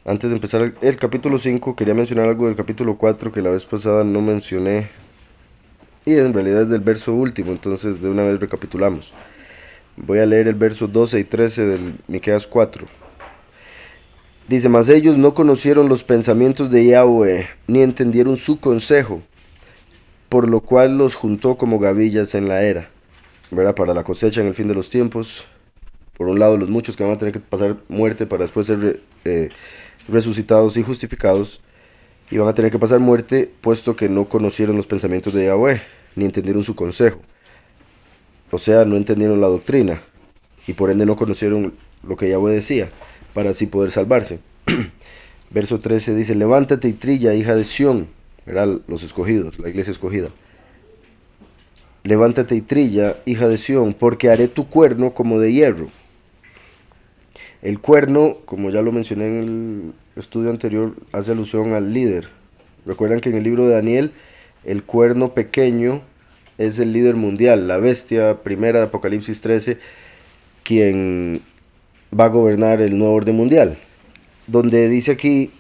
Antes de empezar el capítulo 5 quería mencionar algo del capítulo 4 que la vez pasada no mencioné. Y en realidad es del verso último, entonces de una vez recapitulamos. Voy a leer el verso 12 y 13 del Miqueas 4. Dice, mas ellos no conocieron los pensamientos de Yahweh, ni entendieron su consejo, por lo cual los juntó como gavillas en la era, ¿verdad? Para la cosecha en el fin de los tiempos. Por un lado, los muchos que van a tener que pasar muerte para después ser resucitados y justificados, y van a tener que pasar muerte puesto que no conocieron los pensamientos de Yahweh, ni entendieron su consejo. O sea, no entendieron la doctrina, y por ende no conocieron lo que Yahweh decía, para así poder salvarse. Verso 13 dice, levántate y trilla, hija de Sión, ¿verdad? Los escogidos, la iglesia escogida. Levántate y trilla, hija de Sión, porque haré tu cuerno como de hierro. El cuerno, como ya lo mencioné en el estudio anterior, hace alusión al líder. Recuerdan que en el libro de Daniel, el cuerno pequeño es el líder mundial, la bestia primera de Apocalipsis 13, quien va a gobernar el nuevo orden mundial. Donde dice aquí,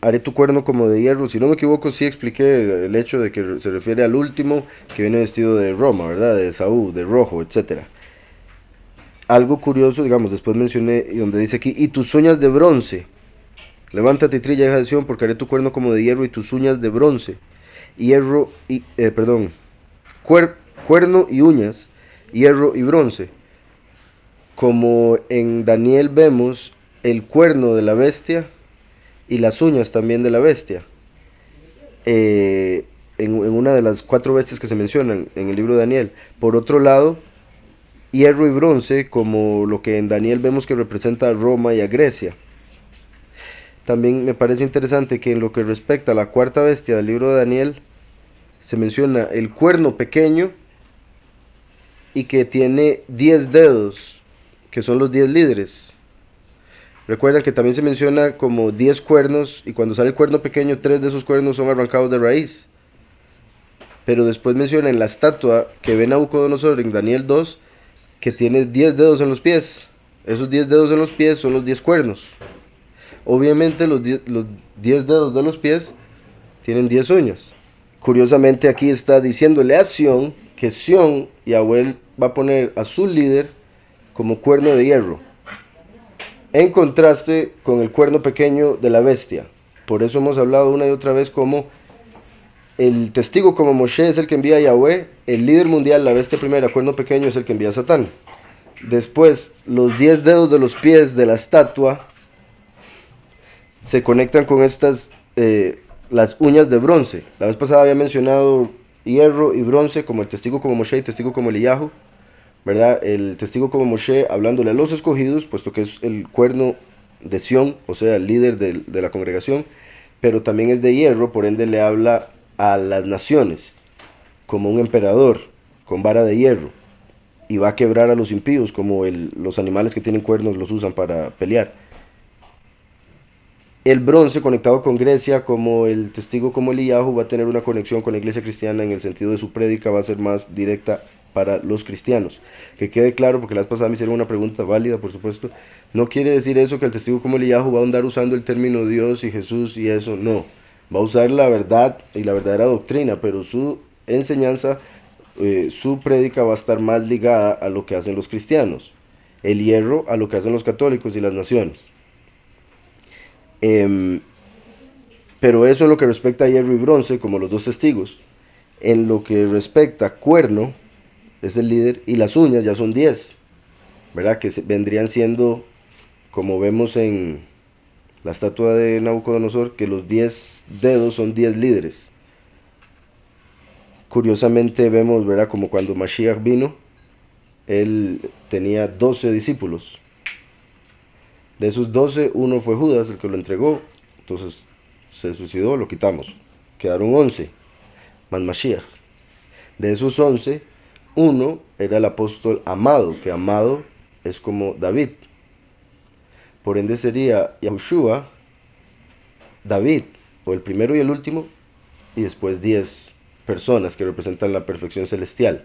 haré tu cuerno como de hierro. Si no me equivoco, sí expliqué el hecho de que se refiere al último que viene vestido de Roma, ¿verdad? De Saúl, de rojo, etcétera. Algo curioso, digamos, después mencioné, donde dice aquí, y tus uñas de bronce. Levántate y trilla, hija de Sión, porque haré tu cuerno como de hierro y tus uñas de bronce. Hierro y, cuerno y uñas, hierro y bronce. Como en Daniel vemos el cuerno de la bestia y las uñas también de la bestia. En una de las 4 bestias que se mencionan en el libro de Daniel. Por otro lado, hierro y bronce, como lo que en Daniel vemos que representa a Roma y a Grecia. También me parece interesante que en lo que respecta a la cuarta bestia del libro de Daniel, se menciona el cuerno pequeño y que tiene 10 dedos, que son los 10 líderes. Recuerdan que también se menciona como 10 cuernos, y cuando sale el cuerno pequeño, 3 de esos cuernos son arrancados de raíz. Pero después menciona en la estatua que ve Nabucodonosor en Daniel 2, que tiene 10 dedos en los pies. Esos 10 dedos en los pies son los 10 cuernos. Obviamente los 10 dedos de los pies tienen 10 uñas. Curiosamente aquí está diciéndole a Sión que Sión, Yahweh va a poner a su líder como cuerno de hierro, en contraste con el cuerno pequeño de la bestia. Por eso hemos hablado una y otra vez como el testigo como Moshe es el que envía a Yahweh, el líder mundial, la bestia primera, cuerno pequeño, es el que envía a Satán. Después, los 10 dedos de los pies de la estatua se conectan con estas, las uñas de bronce. La vez pasada había mencionado hierro y bronce como el testigo como Moshe y testigo como Eliyahu, ¿verdad? El testigo como Moshe hablándole a los escogidos, puesto que es el cuerno de Sión, o sea, el líder de la congregación, pero también es de hierro, por ende le habla a las naciones, como un emperador, con vara de hierro, y va a quebrar a los impíos, como los animales que tienen cuernos los usan para pelear. El bronce conectado con Grecia, como el testigo como Eliyahu, va a tener una conexión con la iglesia cristiana en el sentido de su prédica, va a ser más directa para los cristianos. Que quede claro, porque la vez pasada me hicieron una pregunta válida, por supuesto. No quiere decir eso que el testigo como Eliyahu va a andar usando el término Dios y Jesús y eso, no. Va a usar la verdad y la verdadera doctrina, pero su enseñanza, su prédica va a estar más ligada a lo que hacen los cristianos. El hierro a lo que hacen los católicos y las naciones. Em, pero eso en lo que respecta a hierro y bronce, como los dos testigos. En lo que respecta a cuerno, es el líder, y las uñas ya son 10, ¿verdad? Que vendrían siendo, como vemos en la estatua de Nabucodonosor, que los 10 dedos son 10 líderes. Curiosamente vemos, ¿verdad? Como cuando Mashiach vino, él tenía 12 discípulos. De esos 12, uno fue Judas, el que lo entregó. Entonces se suicidó, lo quitamos. Quedaron 11, más Mashiach. De esos 11, uno era el apóstol Amado, que Amado es como David. Por ende sería Yahushua, David, o el primero y el último, y después 10 personas que representan la perfección celestial.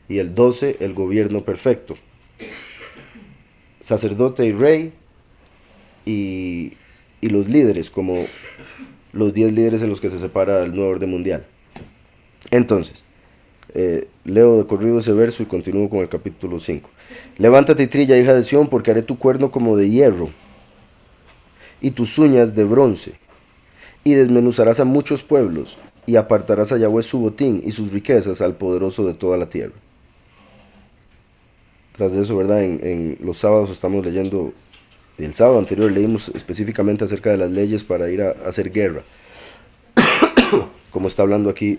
Y el 12, el gobierno perfecto. Sacerdote y rey, y y los líderes, como los 10 líderes en los que se separa el nuevo orden mundial. Entonces, leo de corrido ese verso y continúo con el capítulo 5. Levántate y trilla, hija de Sión, porque haré tu cuerno como de hierro y tus uñas de bronce, y desmenuzarás a muchos pueblos, y apartarás a Yahweh su botín y sus riquezas al poderoso de toda la tierra. Tras de eso, ¿verdad? En los sábados estamos leyendo, el sábado anterior leímos específicamente acerca de las leyes para ir a hacer guerra, como está hablando aquí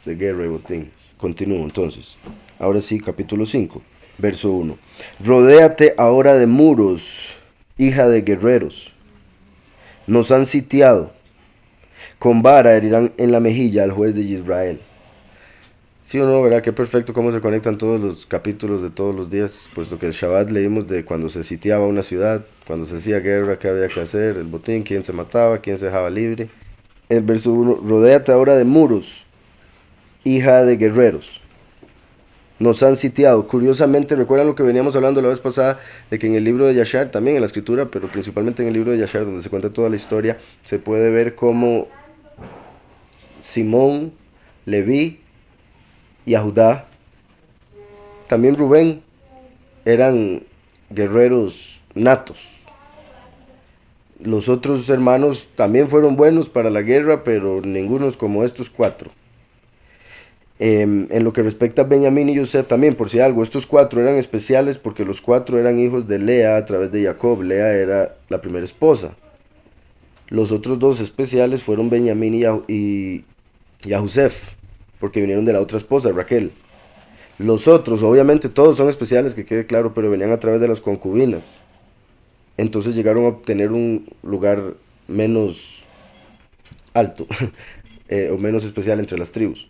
de guerra y botín. Continúo entonces. Ahora sí, capítulo 5, verso 1. Rodéate ahora de muros, hija de guerreros. Nos han sitiado. Con vara herirán en la mejilla al juez de Israel. Sí o no, ¿verdad? Qué perfecto cómo se conectan todos los capítulos de todos los días, puesto que el Shabbat leímos de cuando se sitiaba una ciudad, cuando se hacía guerra, qué había que hacer, el botín, quién se mataba, quién se dejaba libre. El verso 1, rodéate ahora de muros, hija de guerreros. Nos han sitiado. Curiosamente, recuerdan lo que veníamos hablando la vez pasada, de que en el libro de Yashar, también en la escritura, pero principalmente en el libro de Yashar, donde se cuenta toda la historia, se puede ver cómo Simón, Leví y Judá, también Rubén, eran guerreros natos. Los otros hermanos también fueron buenos para la guerra, pero ninguno es como estos 4. En lo que respecta a Benjamín y Joseph también, por si algo, estos 4 eran especiales porque los 4 eran hijos de Lea a través de Jacob. Lea era la primera esposa. Los otros 2 especiales fueron Benjamín y a Joseph, porque vinieron de la otra esposa, Raquel. Los otros, obviamente todos son especiales, que quede claro, pero venían a través de las concubinas. Entonces llegaron a obtener un lugar menos alto, o menos especial entre las tribus.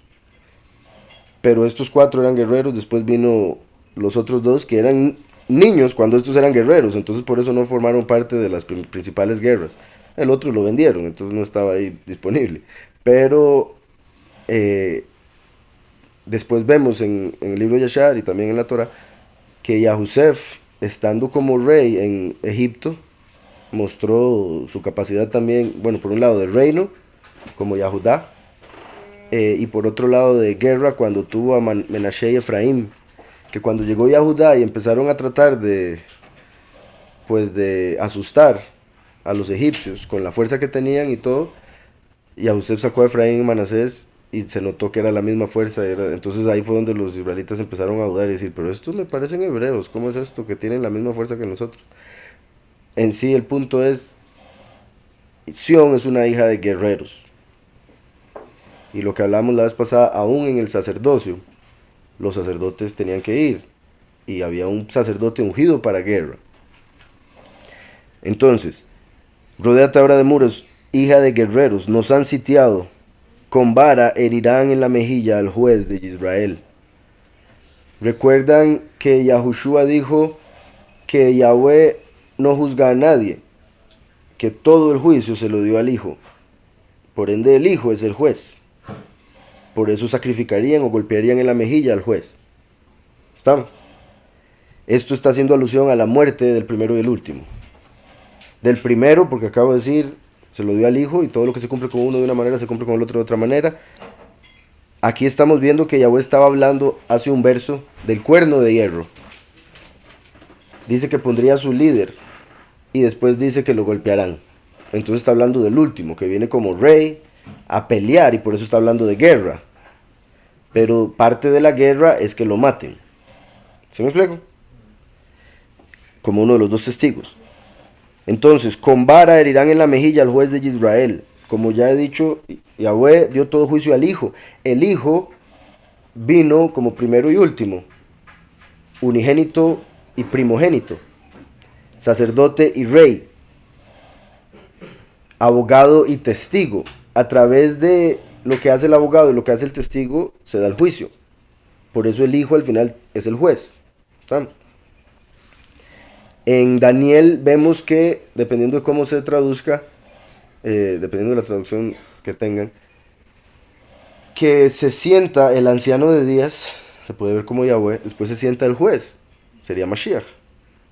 Pero estos 4 eran guerreros, después vino los otros 2 que eran niños cuando estos eran guerreros, entonces por eso no formaron parte de las principales guerras. El otro lo vendieron, entonces no estaba ahí disponible. Pero después vemos en el libro de Yashar y también en la Torah que Yahusef, estando como rey en Egipto, mostró su capacidad también, bueno, por un lado de reino, como Yahudá, y por otro lado de guerra cuando tuvo a Menashe y Efraín, que cuando llegó Yahudá y empezaron a tratar de asustar a los egipcios con la fuerza que tenían y todo, Yahusef sacó a Efraín y Manasés y se notó que era la misma fuerza. Entonces ahí fue donde los israelitas empezaron a dudar y decir, pero estos me parecen hebreos, ¿cómo es esto que tienen la misma fuerza que nosotros? En sí el punto es, Sión es una hija de guerreros. Y lo que hablamos la vez pasada, aún en el sacerdocio, los sacerdotes tenían que ir. Y había un sacerdote ungido para guerra. Entonces, rodéate ahora de muros, hija de guerreros, nos han sitiado. Con vara herirán en la mejilla al juez de Israel. Recuerdan que Yahushua dijo que Yahweh no juzga a nadie, que todo el juicio se lo dio al Hijo. Por ende, el Hijo es el juez. Por eso sacrificarían o golpearían en la mejilla al juez. ¿Estamos? Esto está haciendo alusión a la muerte del primero y el último. Del primero, porque acabo de decir, se lo dio al Hijo y todo lo que se cumple con uno de una manera se cumple con el otro de otra manera. Aquí estamos viendo que Yahweh estaba hablando hace un verso del cuerno de hierro. Dice que pondría a su líder y después dice que lo golpearán. Entonces está hablando del último, que viene como rey a pelear y por eso está hablando de guerra. Pero parte de la guerra es que lo maten. ¿Sí me explico? Como uno de los 2 testigos. Entonces, con vara herirán en la mejilla al juez de Israel. Como ya he dicho, Yahweh dio todo juicio al Hijo. El Hijo vino como primero y último, unigénito y primogénito, sacerdote y rey, abogado y testigo. A través de lo que hace el abogado y lo que hace el testigo se da el juicio. Por eso el Hijo al final es el juez. ¿Estamos? En Daniel vemos que, dependiendo de cómo se traduzca, dependiendo de la traducción que tengan, que se sienta el anciano de días, se puede ver como Yahweh, después se sienta el juez, sería Mashiach,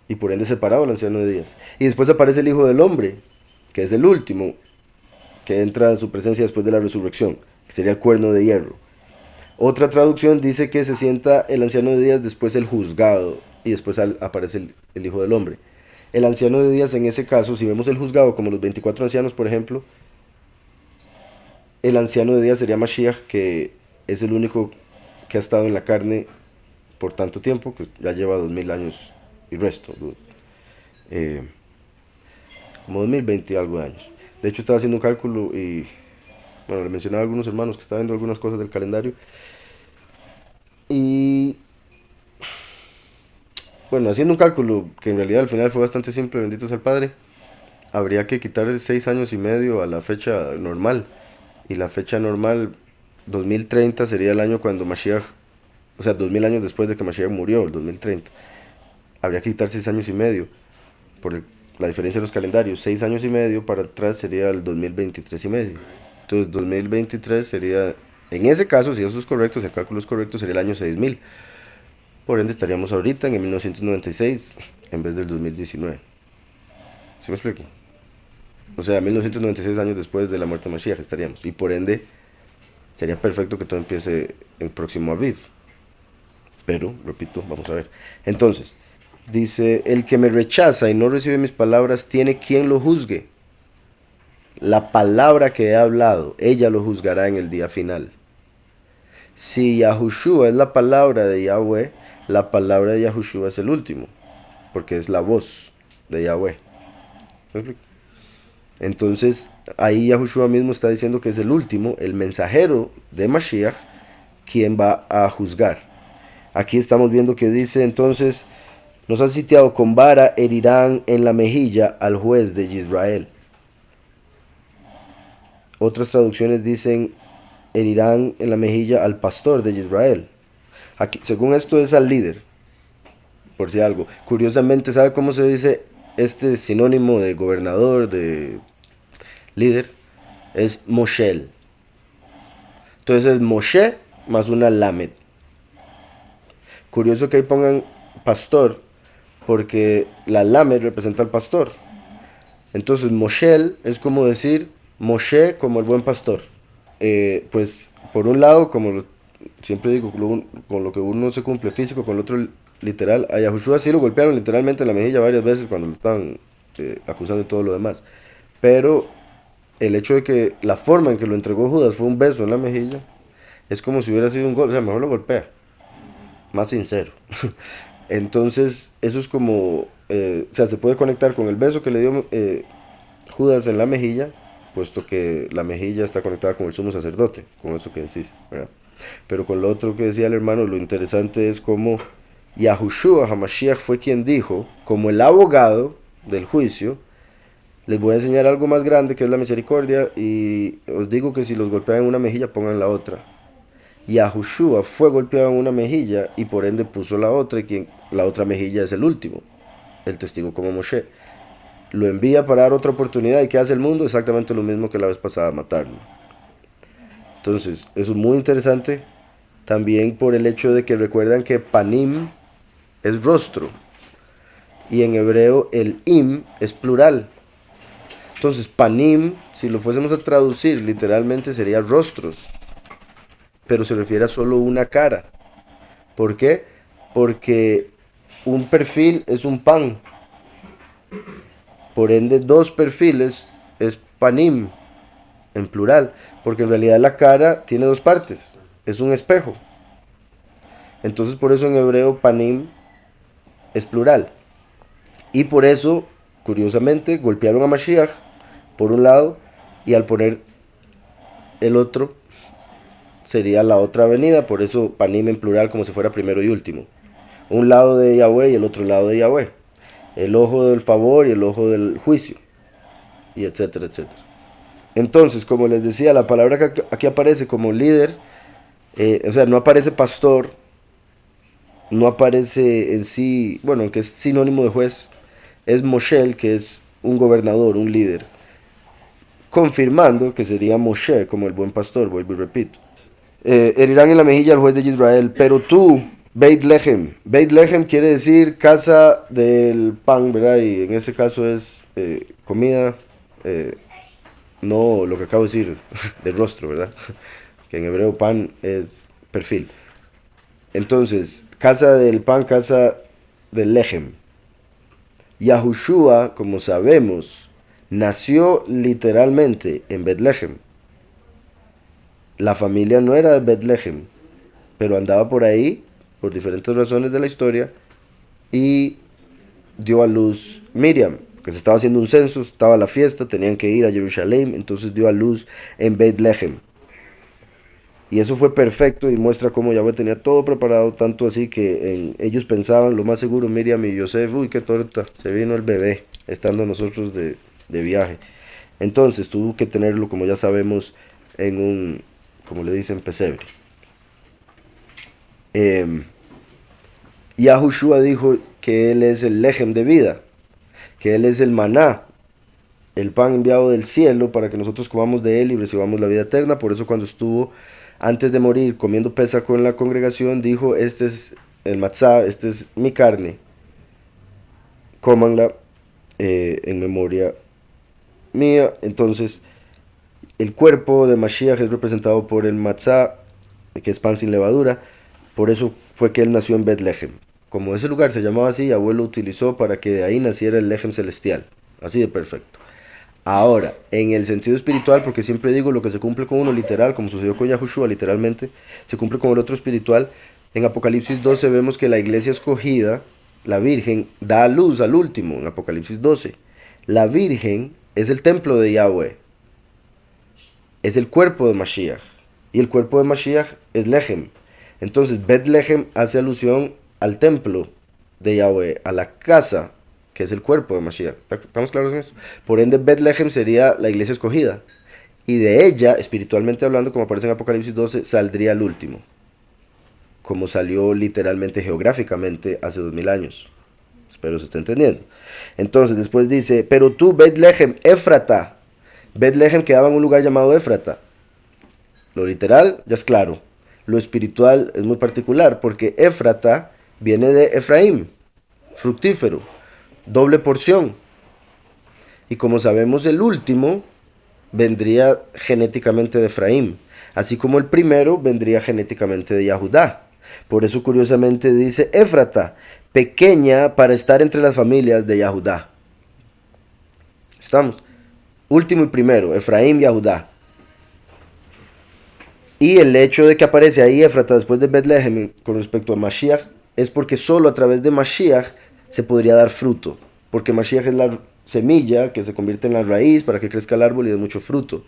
y por ende separado el anciano de días. Y después aparece el Hijo del Hombre, que es el último, que entra a su presencia después de la resurrección, que sería el cuerno de hierro. Otra traducción dice que se sienta el anciano de días, después el juzgado, y después aparece el Hijo del Hombre. El anciano de días, en ese caso, si vemos el juzgado como los 24 ancianos, por ejemplo, el anciano de días sería Mashiach, que es el único que ha estado en la carne por tanto tiempo, que ya lleva 2000 años y resto, eh, como 2020 y algo de años. De hecho, estaba haciendo un cálculo y, bueno, le mencionaba a algunos hermanos que estaban viendo algunas cosas del calendario. Y, bueno, haciendo un cálculo que en realidad al final fue bastante simple, bendito sea el Padre, habría que quitar 6 años y medio a la fecha normal. Y la fecha normal, 2030, sería el año cuando Mashiach, o sea, 2000 años después de que Mashiach murió, el 2030. Habría que quitar 6 años y medio por la diferencia de los calendarios. 6 años y medio para atrás sería el 2023 y medio. Entonces 2023 sería, en ese caso, si eso es correcto, si el cálculo es correcto, sería el año 6000. Por ende estaríamos ahorita en el 1996 en vez del 2019. ¿Sí me explico? O sea, 1996 años después de la muerte de Mashiach estaríamos. Y por ende sería perfecto que todo empiece en próximo Aviv. Pero, repito, vamos a ver. Entonces, dice, el que me rechaza y no recibe mis palabras tiene quien lo juzgue. La palabra que he hablado, ella lo juzgará en el día final. Si Yahushua es la palabra de Yahweh, la palabra de Yahushua es el último, porque es la voz de Yahweh. Entonces, ahí Yahushua mismo está diciendo que es el último, el mensajero de Mashiach, quien va a juzgar. Aquí estamos viendo que dice entonces, nos han sitiado con vara, herirán en la mejilla al juez de Israel. Otras traducciones dicen, herirán en la mejilla al pastor de Israel. Aquí, según esto es al líder, por si algo. Curiosamente, ¿sabe cómo se dice este sinónimo de gobernador, de líder? Es Moshel. Entonces es Moshe más una Lamed. Curioso que ahí pongan pastor, porque la Lamed representa al pastor. Entonces Moshel es como decir Moshe como el buen pastor. Pues por un lado, como siempre digo, con lo que uno se cumple físico, con el otro literal. A Yahushua sí lo golpearon literalmente en la mejilla varias veces cuando lo estaban acusando y todo lo demás. Pero el hecho de que la forma en que lo entregó Judas fue un beso en la mejilla, es como si hubiera sido un golpe, o sea, mejor lo golpea, más sincero. Entonces, eso es como, o sea, se puede conectar con el beso que le dio Judas en la mejilla, puesto que la mejilla está conectada con el sumo sacerdote, con eso que decís, ¿verdad? Pero con lo otro que decía el hermano, lo interesante es como Yahushua HaMashiach fue quien dijo, como el abogado del juicio, les voy a enseñar algo más grande que es la misericordia y os digo que si los golpean en una mejilla pongan la otra. Yahushua fue golpeado en una mejilla y por ende puso la otra y quien la otra mejilla es el último, el testigo como Moshe. Lo envía para dar otra oportunidad y ¿qué hace el mundo? Exactamente lo mismo que la vez pasada, matarlo. Entonces, eso es muy interesante también por el hecho de que recuerdan que panim es rostro y en hebreo el im es plural. Entonces, panim, si lo fuésemos a traducir literalmente sería rostros, pero se refiere a solo una cara. ¿Por qué? Porque un perfil es un pan. Por ende, dos perfiles es panim, en plural, porque en realidad la cara tiene dos partes, es un espejo. Entonces, por eso en hebreo panim es plural. Y por eso, curiosamente, golpearon a Mashiach por un lado y al poner el otro sería la otra venida, por eso panim en plural como si fuera primero y último. Un lado de Yahweh y el otro lado de Yahweh. El ojo del favor y el ojo del juicio. Y etcétera, etcétera. Entonces, como les decía, la palabra que aquí aparece como líder, o sea, no aparece pastor, no aparece en sí, bueno, que es sinónimo de juez, es Moshel, que es un gobernador, un líder, confirmando que sería Moshe como el buen pastor, vuelvo y repito. Herirán en la mejilla al juez de Israel, pero tú, Beit Lehem. Beit Lehem quiere decir casa del pan, ¿verdad? Y en ese caso es comida, no lo que acabo de decir de rostro, ¿verdad? Que en hebreo pan es perfil. Entonces, casa del pan, casa del lejem. Yahushua, como sabemos, nació literalmente en Betlehem. La familia no era de Betlehem, pero andaba por ahí, por diferentes razones de la historia, y dio a luz Miriam, que se estaba haciendo un censo, estaba la fiesta, tenían que ir a Jerusalén, entonces dio a luz en Betlehem. Y eso fue perfecto y muestra cómo Yahweh tenía todo preparado, tanto así que ellos pensaban, lo más seguro, Miriam y Yosef, uy, qué torta, se vino el bebé, estando nosotros de viaje. Entonces tuvo que tenerlo, como ya sabemos, en un, como le dicen, pesebre. Yahushua dijo que Él es el lejem de vida, que Él es el maná, el pan enviado del cielo para que nosotros comamos de Él y recibamos la vida eterna. Por eso cuando estuvo antes de morir comiendo pesa con la congregación, dijo, este es el matzá, este es mi carne, cómanla en memoria mía. Entonces, el cuerpo de Mashiach es representado por el matzá, que es pan sin levadura. Por eso fue que él nació en Betlehem. Como ese lugar se llamaba así, abuelo utilizó para que de ahí naciera el lejem celestial. Así de perfecto. Ahora, en el sentido espiritual, porque siempre digo lo que se cumple con uno literal, como sucedió con Yahushua literalmente, se cumple con el otro espiritual. En Apocalipsis 12 vemos que la iglesia escogida, la Virgen, da a luz al último, en Apocalipsis 12. La Virgen es el templo de Yahweh, es el cuerpo de Mashiach, y el cuerpo de Mashiach es Lehem. Entonces, Betlehem hace alusión al templo de Yahweh, a la casa, que es el cuerpo de Mashiach. ¿Estamos claros en eso? Por ende, Betlehem sería la iglesia escogida. Y de ella, espiritualmente hablando, como aparece en Apocalipsis 12, saldría el último. Como salió literalmente, geográficamente, hace 2000 años. Espero se esté entendiendo. Entonces, después dice, pero tú, Betlehem, Éfrata. Betlehem quedaba en un lugar llamado Éfrata. Lo literal, ya es claro. Lo espiritual es muy particular, porque Éfrata viene de Efraín, fructífero, doble porción. Y como sabemos, el último vendría genéticamente de Efraín, así como el primero vendría genéticamente de Yahudá. Por eso curiosamente dice Éfrata, pequeña para estar entre las familias de Yahudá. ¿Estamos? Último y primero, Efraín y Yahudá. Y el hecho de que aparece ahí Éfrata después de Betlehem con respecto a Mashiach es porque solo a través de Mashiach se podría dar fruto. Porque Mashiach es la semilla que se convierte en la raíz para que crezca el árbol y dé mucho fruto.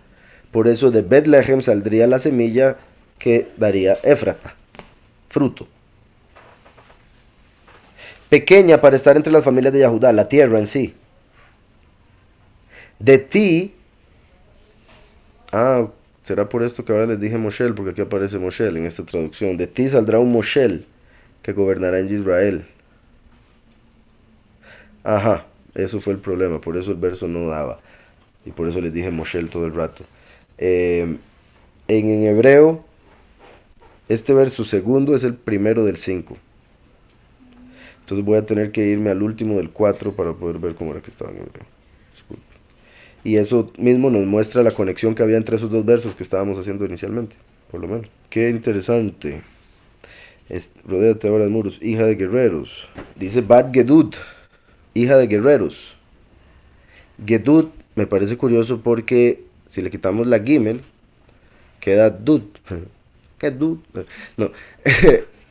Por eso de Betlehem saldría la semilla que daría Éfrata, fruto. Pequeña para estar entre las familias de Yahudá, la tierra en sí. De ti, será por esto que ahora les dije Moshel, porque aquí aparece Moshel en esta traducción. De ti saldrá un Moshel que gobernará en Israel. Ajá, eso fue el problema, por eso el verso no daba. Y por eso les dije Moshel todo el rato. En hebreo, este verso segundo es el primero del 5. Entonces voy a tener que irme al último del 4 para poder ver cómo era que estaba en hebreo. Disculpe. Y eso mismo nos muestra la conexión que había entre esos dos versos que estábamos haciendo inicialmente, por lo menos. Qué interesante. Rodéate ahora de muros, hija de guerreros. Dice Bat Gedud, hija de guerreros. Gedud me parece curioso porque si le quitamos la Gimel, queda Dud. ¿Qué Dud? No.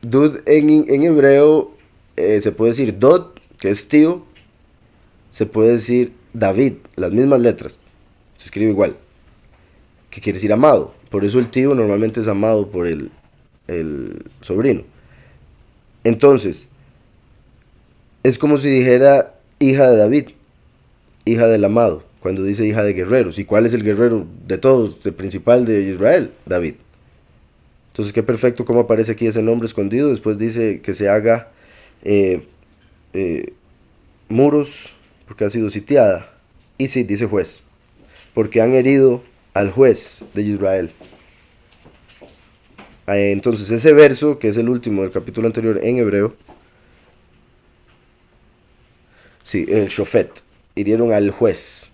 Dud en hebreo se puede decir Dod, que es tío. Se puede decir David, las mismas letras. Se escribe igual. Que quiere decir amado. Por eso el tío normalmente es amado por el sobrino. Entonces, es como si dijera hija de David, hija del amado, cuando dice hija de guerreros. ¿Y cuál es el guerrero de todos, el principal de Israel? David. Entonces, qué perfecto cómo aparece aquí ese nombre escondido. Después dice que se haga muros porque ha sido sitiada. Y sí, dice juez, porque han herido al juez de Israel. Entonces ese verso, que es el último del capítulo anterior en hebreo, sí, el shofet, hirieron al juez.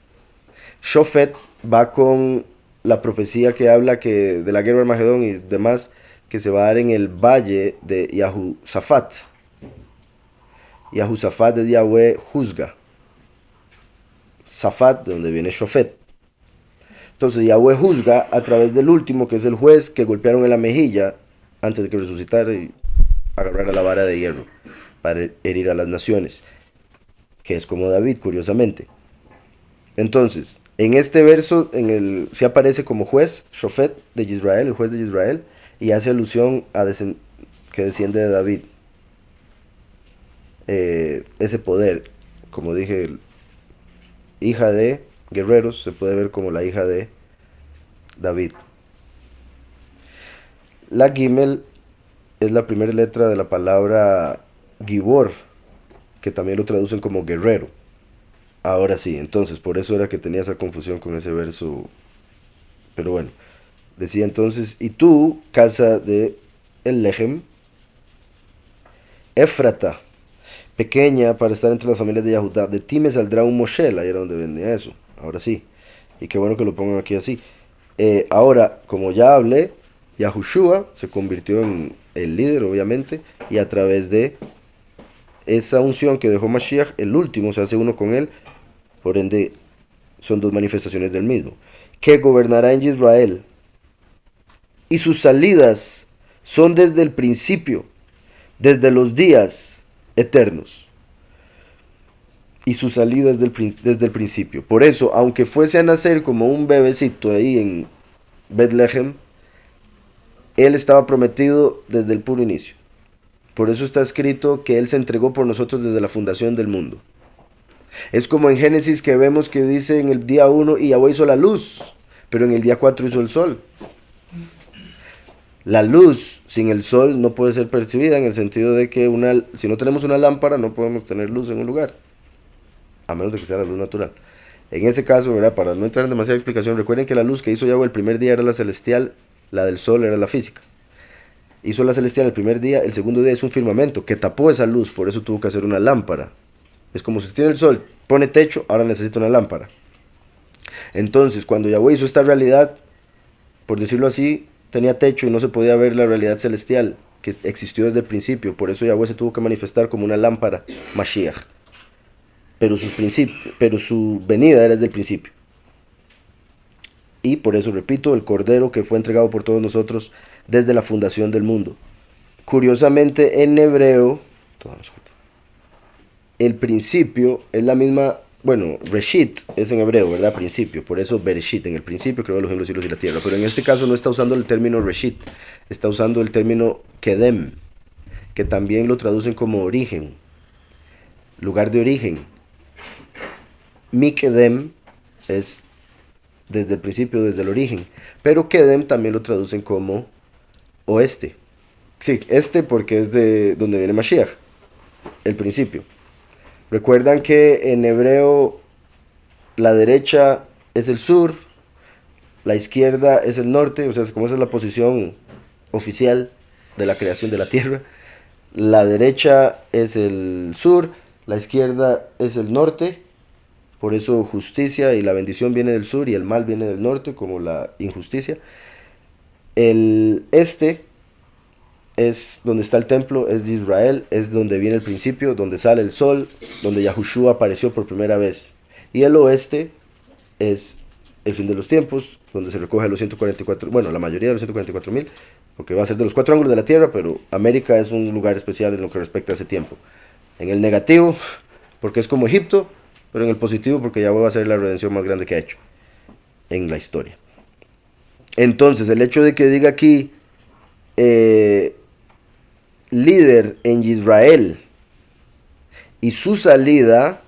Shofet va con la profecía que habla que de la guerra de Armagedón y demás, que se va a dar en el valle de Yahusafat. Yahusafat es Yahweh juzga. Safat, de donde viene Shofet. Entonces Yahweh juzga a través del último, que es el juez que golpearon en la mejilla antes de que resucitara y agarrara la vara de hierro para herir a las naciones, que es como David, curiosamente. Entonces, en este verso se aparece como juez, Shofet de Israel, el juez de Israel, y hace alusión a que desciende de David. Ese poder, como dije, hija de guerreros, se puede ver como la hija de David. La Gimel es la primera letra de la palabra Gibor, que también lo traducen como guerrero. Ahora sí, entonces, por eso era que tenía esa confusión con ese verso. Pero bueno, decía entonces, y tú, casa de el Lehem, Éfrata, pequeña para estar entre las familias de Yahudá, de ti me saldrá un Moshel, ahí era donde venía eso, ahora sí. Y qué bueno que lo pongan aquí así. Ahora, como ya hablé, Yahushua se convirtió en el líder, obviamente, y a través de esa unción que dejó Mashiach, el último se hace uno con él, por ende son dos manifestaciones del mismo, que gobernará en Israel, y sus salidas son desde el principio, desde los días eternos, y sus salidas desde el principio. Por eso, aunque fuese a nacer como un bebecito ahí en Bethlehem, él estaba prometido desde el puro inicio. Por eso está escrito que él se entregó por nosotros desde la fundación del mundo. Es como en Génesis que vemos que dice en el día 1 y Yahweh hizo la luz, pero en el día 4 hizo el sol. La luz sin el sol no puede ser percibida en el sentido de que si no tenemos una lámpara no podemos tener luz en un lugar, a menos de que sea la luz natural. En ese caso, ¿verdad? Para no entrar en demasiada explicación, recuerden que la luz que hizo Yahweh el primer día era la celestial, la del sol era la física. Hizo la celestial el primer día, el segundo día es un firmamento que tapó esa luz, por eso tuvo que hacer una lámpara. Es como si tiene el sol, pone techo, ahora necesita una lámpara. Entonces, cuando Yahweh hizo esta realidad, por decirlo así, tenía techo y no se podía ver la realidad celestial que existió desde el principio. Por eso Yahweh se tuvo que manifestar como una lámpara, Mashiach. Pero su venida era desde el principio. Y por eso, repito, el Cordero que fue entregado por todos nosotros desde la fundación del mundo. Curiosamente, en hebreo, el principio es la misma, bueno, Reshit es en hebreo, ¿verdad? Principio, por eso Bereshit, en el principio creó los cielos y la tierra. Pero en este caso no está usando el término Reshit, está usando el término Kedem, que también lo traducen como origen, lugar de origen. Mi Kedem es desde el principio, desde el origen, pero Kedem también lo traducen como oeste. Sí, porque es de donde viene Mashiach, el principio. Recuerdan que en hebreo la derecha es el sur, la izquierda es el norte, o sea, como esa es la posición oficial de la creación de la tierra. La derecha es el sur, la izquierda es el norte, por eso justicia y la bendición viene del sur y el mal viene del norte, como la injusticia. El este es donde está el templo, es de Israel, es donde viene el principio, donde sale el sol, donde Yahushua apareció por primera vez. Y el oeste es el fin de los tiempos, donde se recoge los 144, bueno, la mayoría de los 144,000, porque va a ser de los 4 ángulos de la tierra, pero América es un lugar especial en lo que respecta a ese tiempo. En el negativo, porque es como Egipto, pero en el positivo, porque Yahweh va a ser la redención más grande que ha hecho en la historia. Entonces, el hecho de que diga aquí líder en Israel y su salida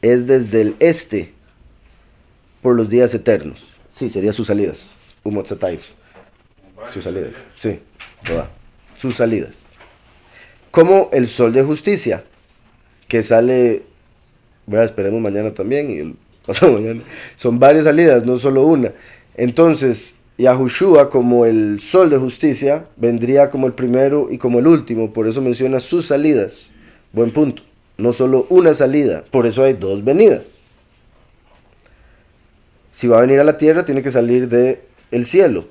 es desde el este por los días eternos. Sí, sería sus salidas. Sus salidas. Sí, toda. Sus salidas. Como el sol de justicia, que sale, bueno, esperemos mañana también y el pasado mañana. Son varias salidas, no solo una. Entonces, Yahushua, como el sol de justicia, vendría como el primero y como el último. Por eso menciona sus salidas. Buen punto. No solo una salida. Por eso hay dos venidas. Si va a venir a la tierra, tiene que salir del cielo.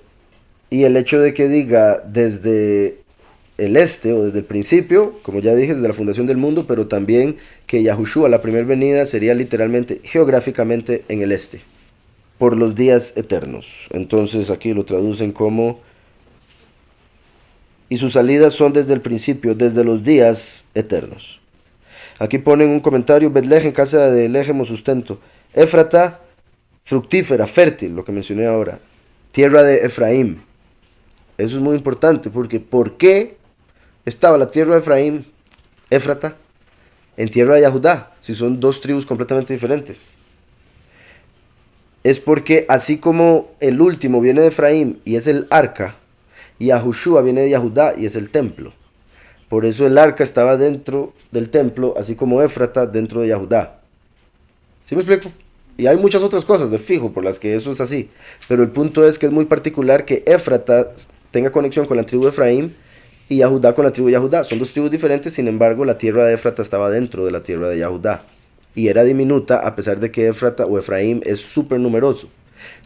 Y el hecho de que diga desde el este o desde el principio, como ya dije, desde la fundación del mundo, pero también que Yahushua, la primera venida, sería literalmente, geográficamente en el este, por los días eternos. Entonces aquí lo traducen como, y sus salidas son desde el principio, desde los días eternos. Aquí ponen un comentario, Betlehem, casa de Lechem o sustento. Éfrata, fructífera, fértil, lo que mencioné ahora. Tierra de Efraín. Eso es muy importante, porque ¿por qué estaba la tierra de Efraín, Éfrata, en tierra de Judá, si son dos tribus completamente diferentes? Es porque así como el último viene de Efraín y es el arca, y Yahushua viene de Judá y es el templo. Por eso el arca estaba dentro del templo, así como Éfrata dentro de Judá. ¿Sí me explico? Y hay muchas otras cosas de fijo por las que eso es así. Pero el punto es que es muy particular que Éfrata tenga conexión con la tribu de Efraín y Judá con la tribu de Judá. Son dos tribus diferentes, sin embargo la tierra de Éfrata estaba dentro de la tierra de Judá. Y era diminuta a pesar de que Éfrata o Efraín es súper numeroso.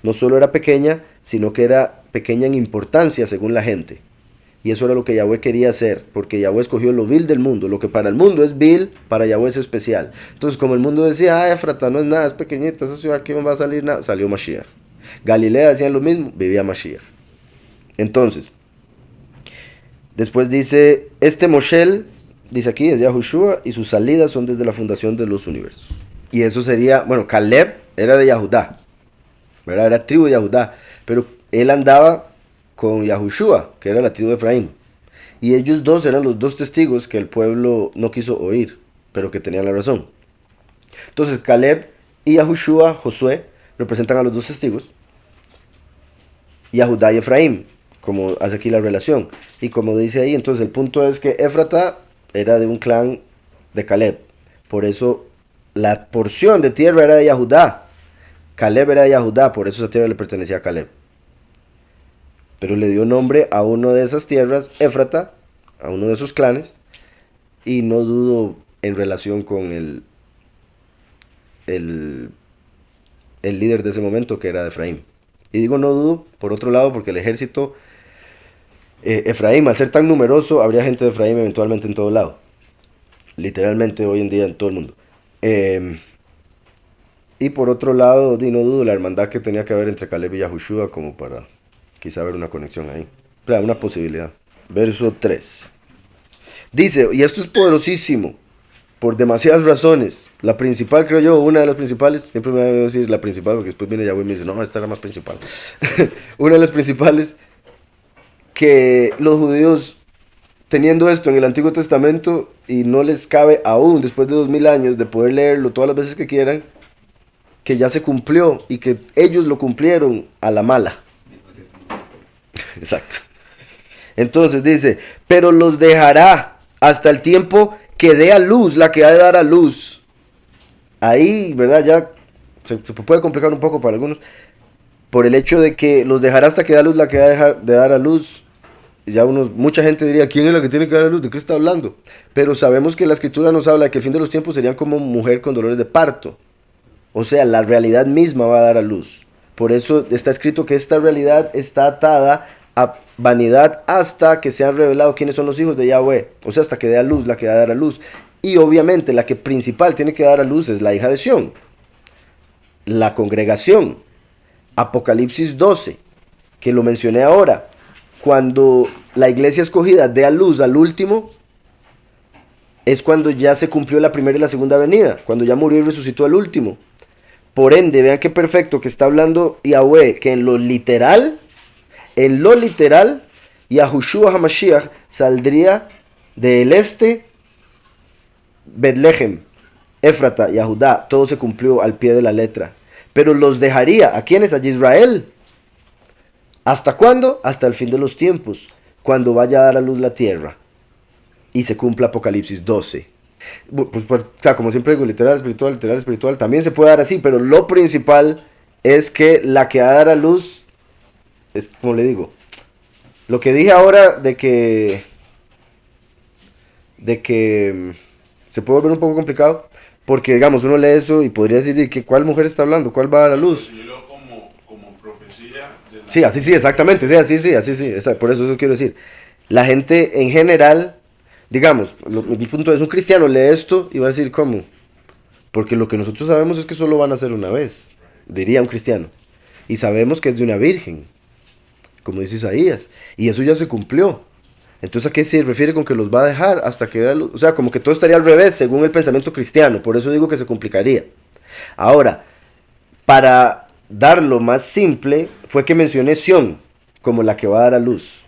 No solo era pequeña, sino que era pequeña en importancia según la gente. Y eso era lo que Yahweh quería hacer, porque Yahweh escogió lo vil del mundo. Lo que para el mundo es vil, para Yahweh es especial. Entonces, como el mundo decía, Éfrata no es nada, es pequeñita, esa ciudad aquí no va a salir nada, salió Mashiach. Galilea decían lo mismo, vivía Mashiach. Entonces, después dice, este Moshel, dice aquí, es Yahushua, y sus salidas son desde la fundación de los universos. Y eso sería, bueno, Caleb era de Yahudá, ¿verdad? Era tribu de Yahudá, pero él andaba con Yahushua, que era la tribu de Efraín. Y ellos dos eran los dos testigos que el pueblo no quiso oír, pero que tenían la razón. Entonces Caleb y Yahushua, Josué, representan a los dos testigos, Yahudá y Efraín, como hace aquí la relación. Y como dice ahí, entonces el punto es que Éfrata era de un clan de Caleb. Por eso la porción de tierra era de Yahudá. Caleb era de Yahudá, por eso esa tierra le pertenecía a Caleb. Pero le dio nombre a uno de esas tierras, Éfrata, a uno de esos clanes, y no dudo en relación con el líder de ese momento, que era de Efraín. Y digo no dudo, por otro lado, porque el ejército, Efraín, al ser tan numeroso, habría gente de Efraín eventualmente en todo lado. Literalmente hoy en día en todo el mundo. Y por otro lado, no dudo la hermandad que tenía que haber entre Caleb y Yahushua como para quizá haber una conexión ahí. O sea, una posibilidad. Verso 3. Dice, y esto es poderosísimo, por demasiadas razones. La principal, creo yo, una de las principales, siempre me voy a decir la principal, porque después viene Yahweh y me dice, no, esta era más principal. Una de las principales, que los judíos, teniendo esto en el Antiguo Testamento, y no les cabe aún, después de 2000 años, de poder leerlo todas las veces que quieran, que ya se cumplió, y que ellos lo cumplieron a la mala. Exacto. Entonces dice, pero los dejará hasta el tiempo que dé a luz la que ha de dar a luz. Ahí, ¿verdad? Ya se puede complicar un poco para algunos. Por el hecho de que los dejará hasta que dé a luz la que ha de dar a luz. Ya mucha gente diría, ¿quién es la que tiene que dar a luz? ¿De qué está hablando? Pero sabemos que la escritura nos habla de que el fin de los tiempos serían como mujer con dolores de parto. O sea, la realidad misma va a dar a luz. Por eso está escrito que esta realidad está atada a vanidad hasta que se han revelado quiénes son los hijos de Yahweh. O sea, hasta que dé a luz la que va a dar a luz. Y obviamente la que principal tiene que dar a luz es la hija de Sión. La congregación. Apocalipsis 12, que lo mencioné ahora. Cuando la iglesia escogida dé a luz al último, es cuando ya se cumplió la primera y la segunda venida. Cuando ya murió y resucitó al último. Por ende, vean qué perfecto que está hablando Yahweh, que en lo literal, Yahushua HaMashiach saldría del este, Betlehem, Éfrata, Yahudá, todo se cumplió al pie de la letra. Pero los dejaría, ¿a quiénes? A Israel. ¿Hasta cuándo? Hasta el fin de los tiempos, cuando vaya a dar a luz la tierra. Y se cumpla Apocalipsis 12. Pues, o sea, como siempre digo, literal, espiritual, también se puede dar así, pero lo principal es que la que va a dar a luz, es como le digo, lo que dije ahora de que se puede volver un poco complicado, porque digamos, uno lee eso y podría decir, ¿de cuál mujer está hablando? ¿Cuál va a dar a luz? Yo leo como Sí, así sí, exactamente, sí, así sí, por eso quiero decir. La gente en general, digamos, mi punto es, un cristiano lee esto y va a decir, ¿cómo? Porque lo que nosotros sabemos es que solo van a hacer una vez, diría un cristiano. Y sabemos que es de una virgen, como dice Isaías. Y eso ya se cumplió. Entonces, ¿a qué se refiere con que los va a dejar hasta que da luz? O sea, como que todo estaría al revés, según el pensamiento cristiano. Por eso digo que se complicaría. Ahora, para darlo más simple, fue que mencioné Sión como la que va a dar a luz.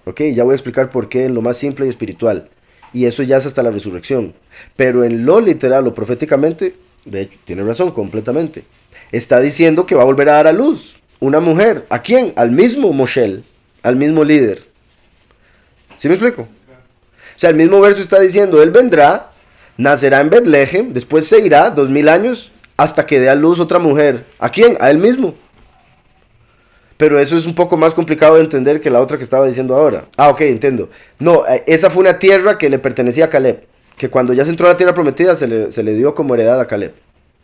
¿Ok? Ya voy a explicar por qué en lo más simple y espiritual. Y eso ya es hasta la resurrección. Pero en lo literal o proféticamente, de hecho, tiene razón completamente. Está diciendo que va a volver a dar a luz una mujer. ¿A quién? Al mismo Moshel, al mismo líder. ¿Sí me explico? O sea, el mismo verso está diciendo, él vendrá, nacerá en Betlehem, después se irá 2000 años hasta que dé a luz otra mujer. ¿A quién? A él mismo. Pero eso es un poco más complicado de entender que la otra que estaba diciendo ahora. Ah, ok, entiendo. No, esa fue una tierra que le pertenecía a Caleb. Que cuando ya se entró a la tierra prometida se le dio como heredad a Caleb.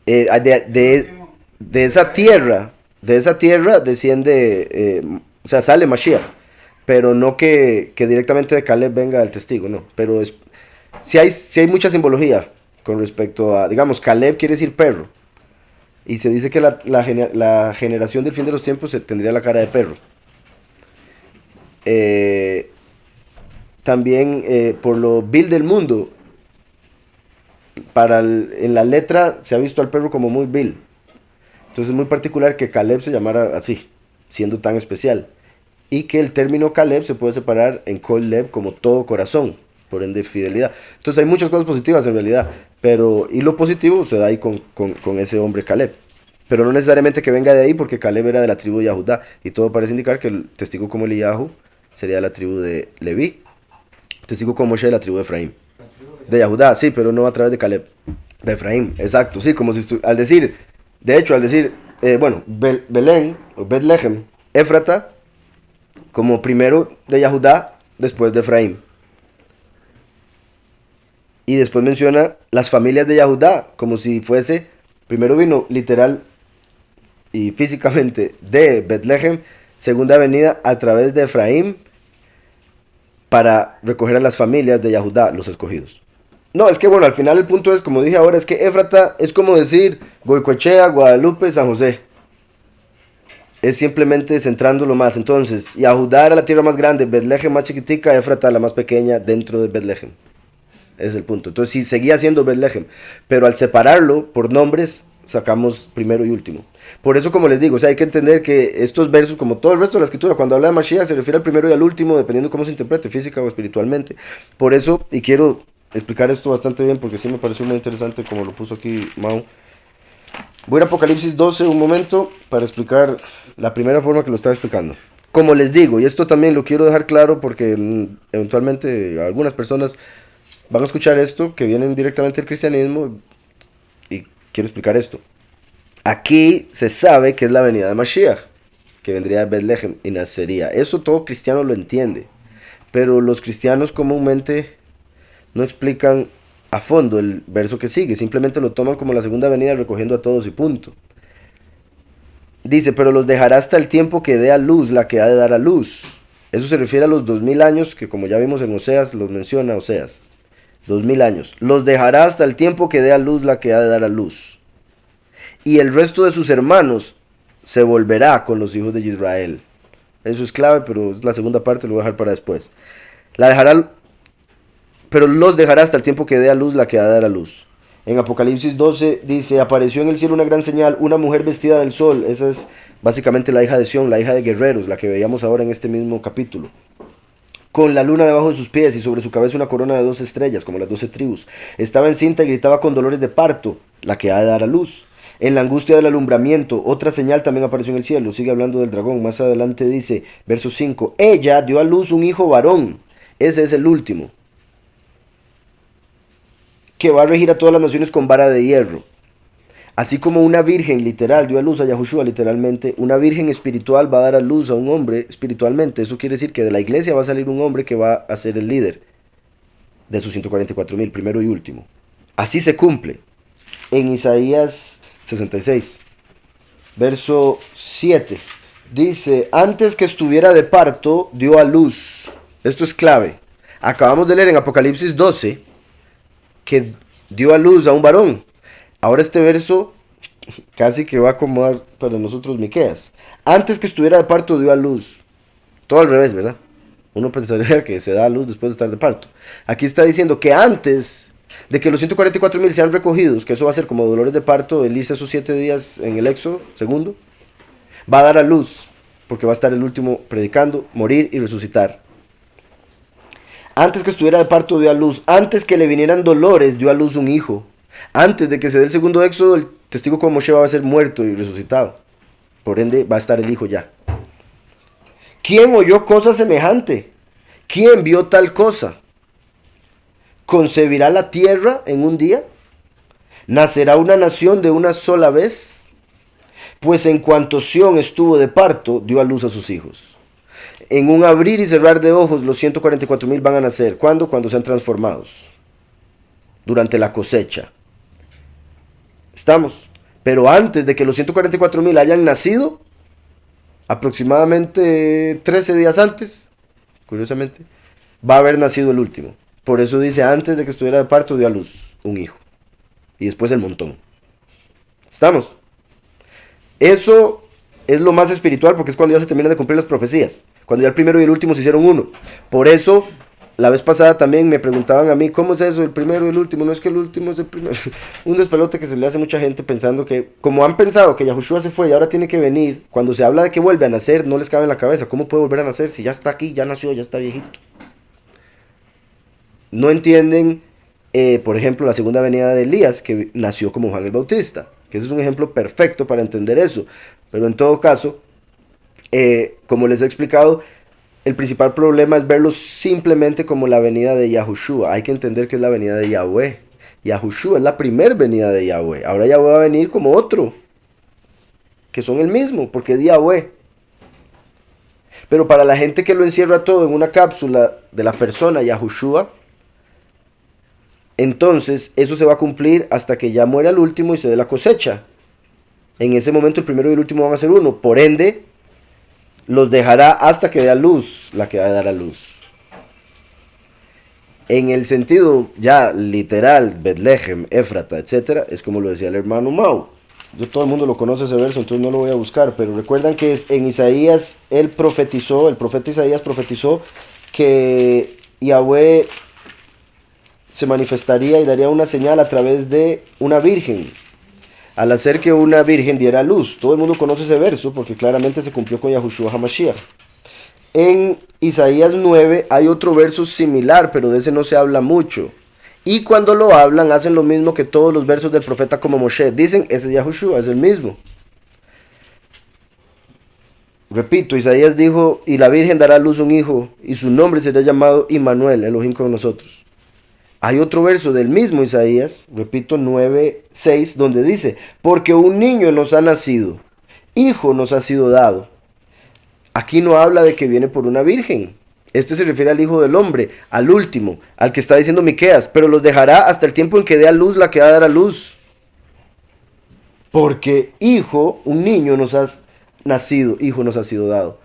De esa tierra desciende, o sea, sale Mashiach. Pero no que directamente de Caleb venga el testigo, no. Pero sí hay mucha simbología con respecto a, digamos, Caleb quiere decir perro. Y se dice que la generación del fin de los tiempos tendría la cara de perro. También por lo vil del mundo, en la letra se ha visto al perro como muy vil. Entonces es muy particular que Caleb se llamara así, siendo tan especial. Y que el término Caleb se puede separar en Kol Lev como todo corazón, por ende fidelidad. Entonces hay muchas cosas positivas en realidad, y lo positivo se da ahí con ese hombre Caleb. Pero no necesariamente que venga de ahí, porque Caleb era de la tribu de Yahudá, y todo parece indicar que el testigo como Eliyahu sería de la tribu de Leví, testigo como Moshe de la tribu de Efraín. De Yahudá, sí, pero no a través de Caleb. De Efraín, exacto, sí, como si al decir, Belén, o Betlehem, Éfrata, como primero de Yahudá, después de Efraín. Y después menciona las familias de Yahudá, como si fuese, primero vino literal y físicamente de Betlehem, segunda venida a través de Efraín, para recoger a las familias de Yahudá, los escogidos. No, es que bueno, al final el punto es, como dije ahora, es que Éfrata es como decir Goicoechea, Guadalupe, San José. Es simplemente centrándolo más. Entonces, Yahudá era la tierra más grande, Betlehem más chiquitica, Éfrata la más pequeña dentro de Betlehem. Ese es el punto. Entonces, sí, seguía siendo Betlehem, pero al separarlo por nombres, sacamos primero y último. Por eso, como les digo, o sea, hay que entender que estos versos, como todo el resto de la escritura, cuando habla de Mashiach, se refiere al primero y al último, dependiendo cómo se interprete, física o espiritualmente. Por eso, y quiero explicar esto bastante bien, porque sí me pareció muy interesante como lo puso aquí Mau. Voy a ir a Apocalipsis 12 un momento para explicar la primera forma que lo estaba explicando. Como les digo, y esto también lo quiero dejar claro porque eventualmente algunas personas van a escuchar esto que vienen directamente del cristianismo y quiero explicar esto. Aquí se sabe que es la venida de Mashiach, que vendría de Betlehem y nacería. Eso todo cristiano lo entiende, pero los cristianos comúnmente no explican a fondo el verso que sigue, simplemente lo toman como la segunda venida recogiendo a todos y punto. Dice, pero los dejará hasta el tiempo que dé a luz la que ha de dar a luz. Eso se refiere a los 2000 años, que como ya vimos en Oseas, los menciona Oseas. 2000 años. Los dejará hasta el tiempo que dé a luz la que ha de dar a luz. Y el resto de sus hermanos se volverá con los hijos de Israel. Eso es clave, pero es la segunda parte, lo voy a dejar para después. Pero los dejará hasta el tiempo que dé a luz la que ha de dar a luz. En Apocalipsis 12 dice, apareció en el cielo una gran señal, una mujer vestida del sol. Esa es básicamente la hija de Sión, la hija de guerreros, la que veíamos ahora en este mismo capítulo. Con la luna debajo de sus pies y sobre su cabeza una corona de 12 estrellas, como las 12 tribus. Estaba encinta y gritaba con dolores de parto, la que ha de dar a luz. En la angustia del alumbramiento, otra señal también apareció en el cielo. Sigue hablando del dragón. Más adelante dice, verso 5, ella dio a luz un hijo varón. Ese es el último, que va a regir a todas las naciones con vara de hierro. Así como una virgen literal dio a luz a Yahushua literalmente, una virgen espiritual va a dar a luz a un hombre espiritualmente. Eso quiere decir que de la iglesia va a salir un hombre que va a ser el líder de sus 144,000, primero y último. Así se cumple en Isaías 66, verso 7. Dice, antes que estuviera de parto, dio a luz. Esto es clave. Acabamos de leer en Apocalipsis 12 que dio a luz a un varón. Ahora este verso casi que va a acomodar para nosotros Miqueas. Antes que estuviera de parto, dio a luz. Todo al revés, ¿verdad? Uno pensaría que se da a luz después de estar de parto. Aquí está diciendo que antes de que los 144,000 sean recogidos, que eso va a ser como dolores de parto, él hizo esos 7 días en el Éxodo, segundo, va a dar a luz, porque va a estar el último predicando, morir y resucitar. Antes que estuviera de parto dio a luz, antes que le vinieran dolores dio a luz un hijo. Antes de que se dé el segundo Éxodo, el testigo como Moshe va a ser muerto y resucitado. Por ende va a estar el hijo ya. ¿Quién oyó cosa semejante? ¿Quién vio tal cosa? ¿Concebirá la tierra en un día? ¿Nacerá una nación de una sola vez? Pues en cuanto Sión estuvo de parto, dio a luz a sus hijos. En un abrir y cerrar de ojos, los 144,000 van a nacer. ¿Cuándo? Cuando sean transformados. Durante la cosecha. ¿Estamos? Pero antes de que los 144,000 hayan nacido, aproximadamente 13 días antes, curiosamente, va a haber nacido el último. Por eso dice, antes de que estuviera de parto, dio a luz un hijo. Y después el montón. ¿Estamos? Eso es lo más espiritual porque es cuando ya se terminan de cumplir las profecías. Cuando ya el primero y el último se hicieron uno. Por eso, la vez pasada también me preguntaban a mí, ¿cómo es eso? El primero y el último. No es que el último es el primero. Un despelote que se le hace a mucha gente pensando que, como han pensado que Yahushua se fue y ahora tiene que venir, cuando se habla de que vuelve a nacer, no les cabe en la cabeza. ¿Cómo puede volver a nacer si ya está aquí, ya nació, ya está viejito? No entienden, por ejemplo, la segunda venida de Elías, que nació como Juan el Bautista. Que ese es un ejemplo perfecto para entender eso. Pero en todo caso, como les he explicado, el principal problema es verlo simplemente como la venida de Yahushua. Hay que entender que es la venida de Yahweh. Yahushua es la primer venida de Yahweh. Ahora Yahweh va a venir como otro, que son el mismo, porque es Yahweh. Pero para la gente que lo encierra todo en una cápsula de la persona Yahushua, entonces eso se va a cumplir hasta que ya muera el último y se dé la cosecha. En ese momento el primero y el último van a ser uno. Por ende, los dejará hasta que dé a luz la que va a dar a luz. En el sentido ya literal, Betlehem, Éfrata, etc., es como lo decía el hermano Mau. Todo el mundo lo conoce ese verso, entonces no lo voy a buscar. Pero recuerdan que en Isaías, el profeta Isaías profetizó que Yahweh se manifestaría y daría una señal a través de una virgen. Al hacer que una virgen diera luz. Todo el mundo conoce ese verso porque claramente se cumplió con Yahushua HaMashiach. En Isaías 9 hay otro verso similar, pero de ese no se habla mucho. Y cuando lo hablan, hacen lo mismo que todos los versos del profeta como Moshe. Dicen, ese es Yahushua, es el mismo. Repito, Isaías dijo, y la virgen dará a luz un hijo, y su nombre será llamado Immanuel, Elohim con nosotros. Hay otro verso del mismo Isaías, repito, 9:6, donde dice, porque un niño nos ha nacido, hijo nos ha sido dado. Aquí no habla de que viene por una virgen. Este se refiere al Hijo del Hombre, al último, al que está diciendo Miqueas, pero los dejará hasta el tiempo en que dé a luz la que va a dar a luz. Porque hijo, un niño nos ha nacido, hijo nos ha sido dado.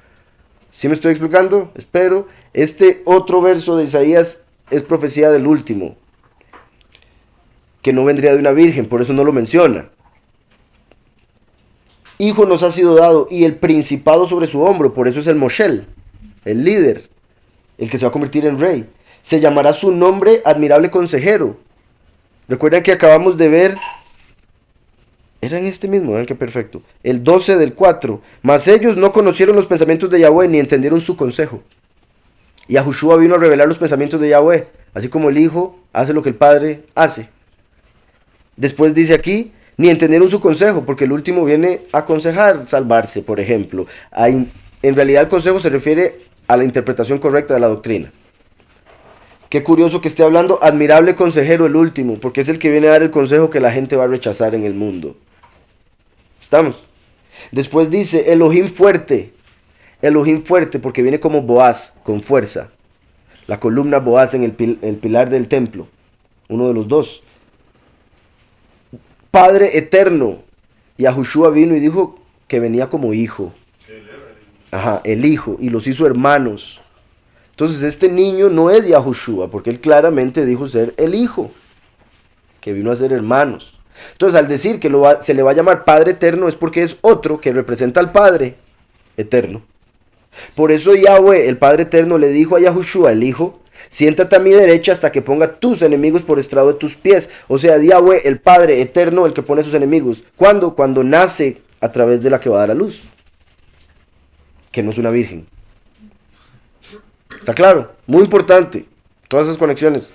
¿Sí me estoy explicando? Espero. Este otro verso de Isaías es profecía del último, que no vendría de una virgen, por eso no lo menciona. Hijo nos ha sido dado y el principado sobre su hombro, por eso es el Moshel, el líder, el que se va a convertir en rey. Se llamará su nombre admirable consejero. Recuerden que acabamos de ver, era en este mismo, vean qué perfecto, el 12 del 4, mas ellos no conocieron los pensamientos de Yahweh ni entendieron su consejo. Yahushua vino a revelar los pensamientos de Yahweh, así como el Hijo hace lo que el Padre hace. Después dice aquí, ni entendieron su consejo, porque el último viene a aconsejar salvarse, por ejemplo. En realidad el consejo se refiere a la interpretación correcta de la doctrina. Qué curioso que esté hablando admirable consejero el último, porque es el que viene a dar el consejo que la gente va a rechazar en el mundo. ¿Estamos? Después dice Elohim fuerte, porque viene como Boaz, con fuerza. La columna Boaz en el pilar del templo, uno de los dos. Padre eterno. Yahushua vino y dijo que venía como hijo. Ajá, el hijo, y los hizo hermanos. Entonces este niño no es Yahushua, porque él claramente dijo ser el hijo, que vino a ser hermanos. Entonces al decir que se le va a llamar Padre Eterno es porque es otro que representa al Padre Eterno. Por eso Yahweh, el Padre Eterno, le dijo a Yahushua, el hijo, siéntate a mi derecha hasta que ponga tus enemigos por estrado de tus pies. O sea, Yahweh, el Padre Eterno, el que pone a sus enemigos. ¿Cuándo? Cuando nace a través de la que va a dar a luz, que no es una virgen. ¿Está claro? Muy importante. Todas esas conexiones.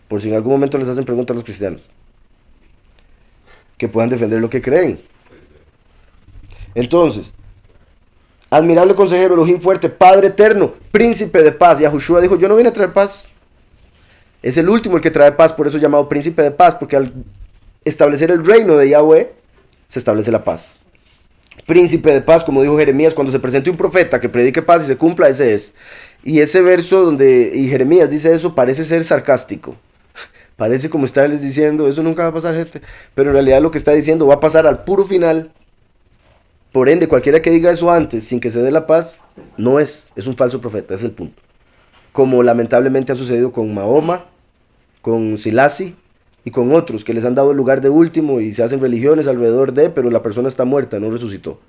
Por si en algún momento les hacen preguntas a los cristianos. Que puedan defender lo que creen. Entonces, admirable consejero, Elohim fuerte, Padre eterno, príncipe de paz. Yahushua dijo, yo no vine a traer paz. Es el último el que trae paz, por eso es llamado príncipe de paz. Porque al establecer el reino de Yahweh, se establece la paz. Príncipe de paz, como dijo Jeremías, cuando se presente un profeta que predique paz y se cumpla, ese es. Y ese verso donde Jeremías dice eso parece ser sarcástico. Parece como estarles diciendo, eso nunca va a pasar, gente. Pero en realidad lo que está diciendo va a pasar al puro final. Por ende, cualquiera que diga eso antes, sin que se dé la paz, no es un falso profeta, ese es el punto. Como lamentablemente ha sucedido con Mahoma, con Silasi y con otros que les han dado el lugar de último y se hacen religiones alrededor de, pero la persona está muerta, no resucitó.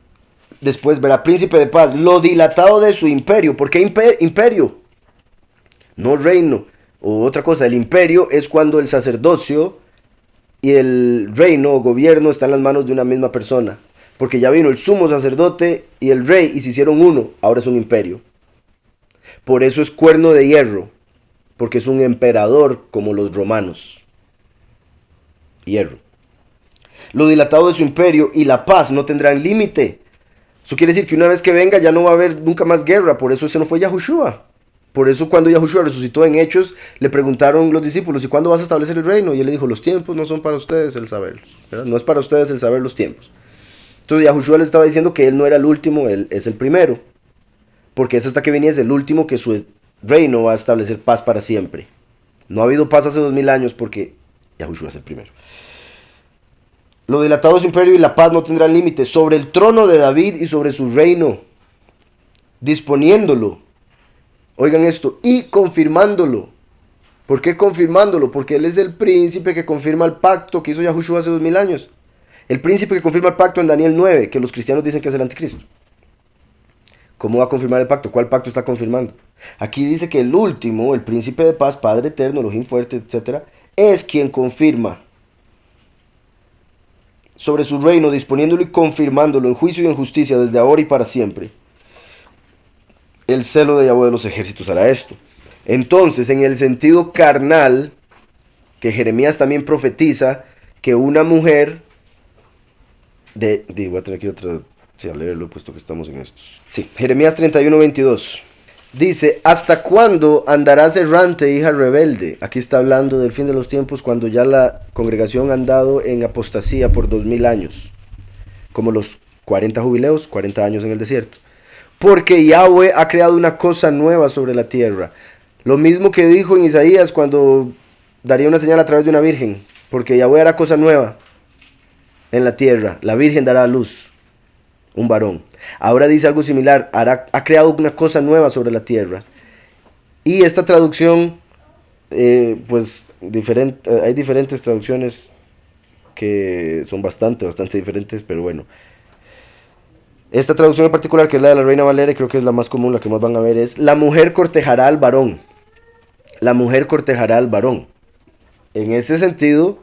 Después verá príncipe de paz, lo dilatado de su imperio. ¿Por qué imperio? No reino. O otra cosa, el imperio es cuando el sacerdocio y el reino o gobierno están en las manos de una misma persona. Porque ya vino el sumo sacerdote y el rey y se hicieron uno, ahora es un imperio. Por eso es cuerno de hierro, porque es un emperador como los romanos. Hierro. Lo dilatado de su imperio y la paz no tendrán límite. Eso quiere decir que una vez que venga ya no va a haber nunca más guerra. Por eso ese no fue Yahushua. Por eso cuando Yahushua resucitó en Hechos, le preguntaron los discípulos, ¿y cuándo vas a establecer el reino? Y él le dijo, los tiempos no son para ustedes el saberlos. ¿Verdad? No es para ustedes el saber los tiempos. Entonces Yahushua les estaba diciendo que él no era el último, él es el primero. Porque es hasta que viniese el último que su reino va a establecer paz para siempre. No ha habido paz hace 2000 años porque Yahushua es el primero. Lo dilatado de su imperio y la paz no tendrán límite sobre el trono de David y sobre su reino, disponiéndolo. Oigan esto, y confirmándolo. ¿Por qué confirmándolo? Porque él es el príncipe que confirma el pacto que hizo Yahushua hace 2000 años. El príncipe que confirma el pacto en Daniel 9, que los cristianos dicen que es el anticristo. ¿Cómo va a confirmar el pacto? ¿Cuál pacto está confirmando? Aquí dice que el último, el príncipe de paz, Padre eterno, Elohim fuerte, etc., es quien confirma sobre su reino, disponiéndolo y confirmándolo en juicio y en justicia desde ahora y para siempre. El celo de Yahweh de los ejércitos hará esto. Entonces, en el sentido carnal, que Jeremías también profetiza que una mujer voy a tener aquí otra, sí, a leerlo, puesto que estamos en esto. Sí, Jeremías 31:22. Dice, ¿hasta cuándo andarás errante, hija rebelde? Aquí está hablando del fin de los tiempos, cuando ya la congregación ha andado en apostasía por 2000 años. Como los 40 jubileos, 40 años en el desierto. Porque Yahweh ha creado una cosa nueva sobre la tierra. Lo mismo que dijo en Isaías cuando daría una señal a través de una virgen. Porque Yahweh hará cosa nueva en la tierra. La virgen dará a luz un varón. Ahora dice algo similar, ha creado una cosa nueva sobre la tierra. Y esta traducción, pues hay diferentes traducciones que son bastante diferentes, pero bueno. Esta traducción en particular, que es la de la Reina Valera, y creo que es la más común, la que más van a ver, es la mujer cortejará al varón. La mujer cortejará al varón. En ese sentido,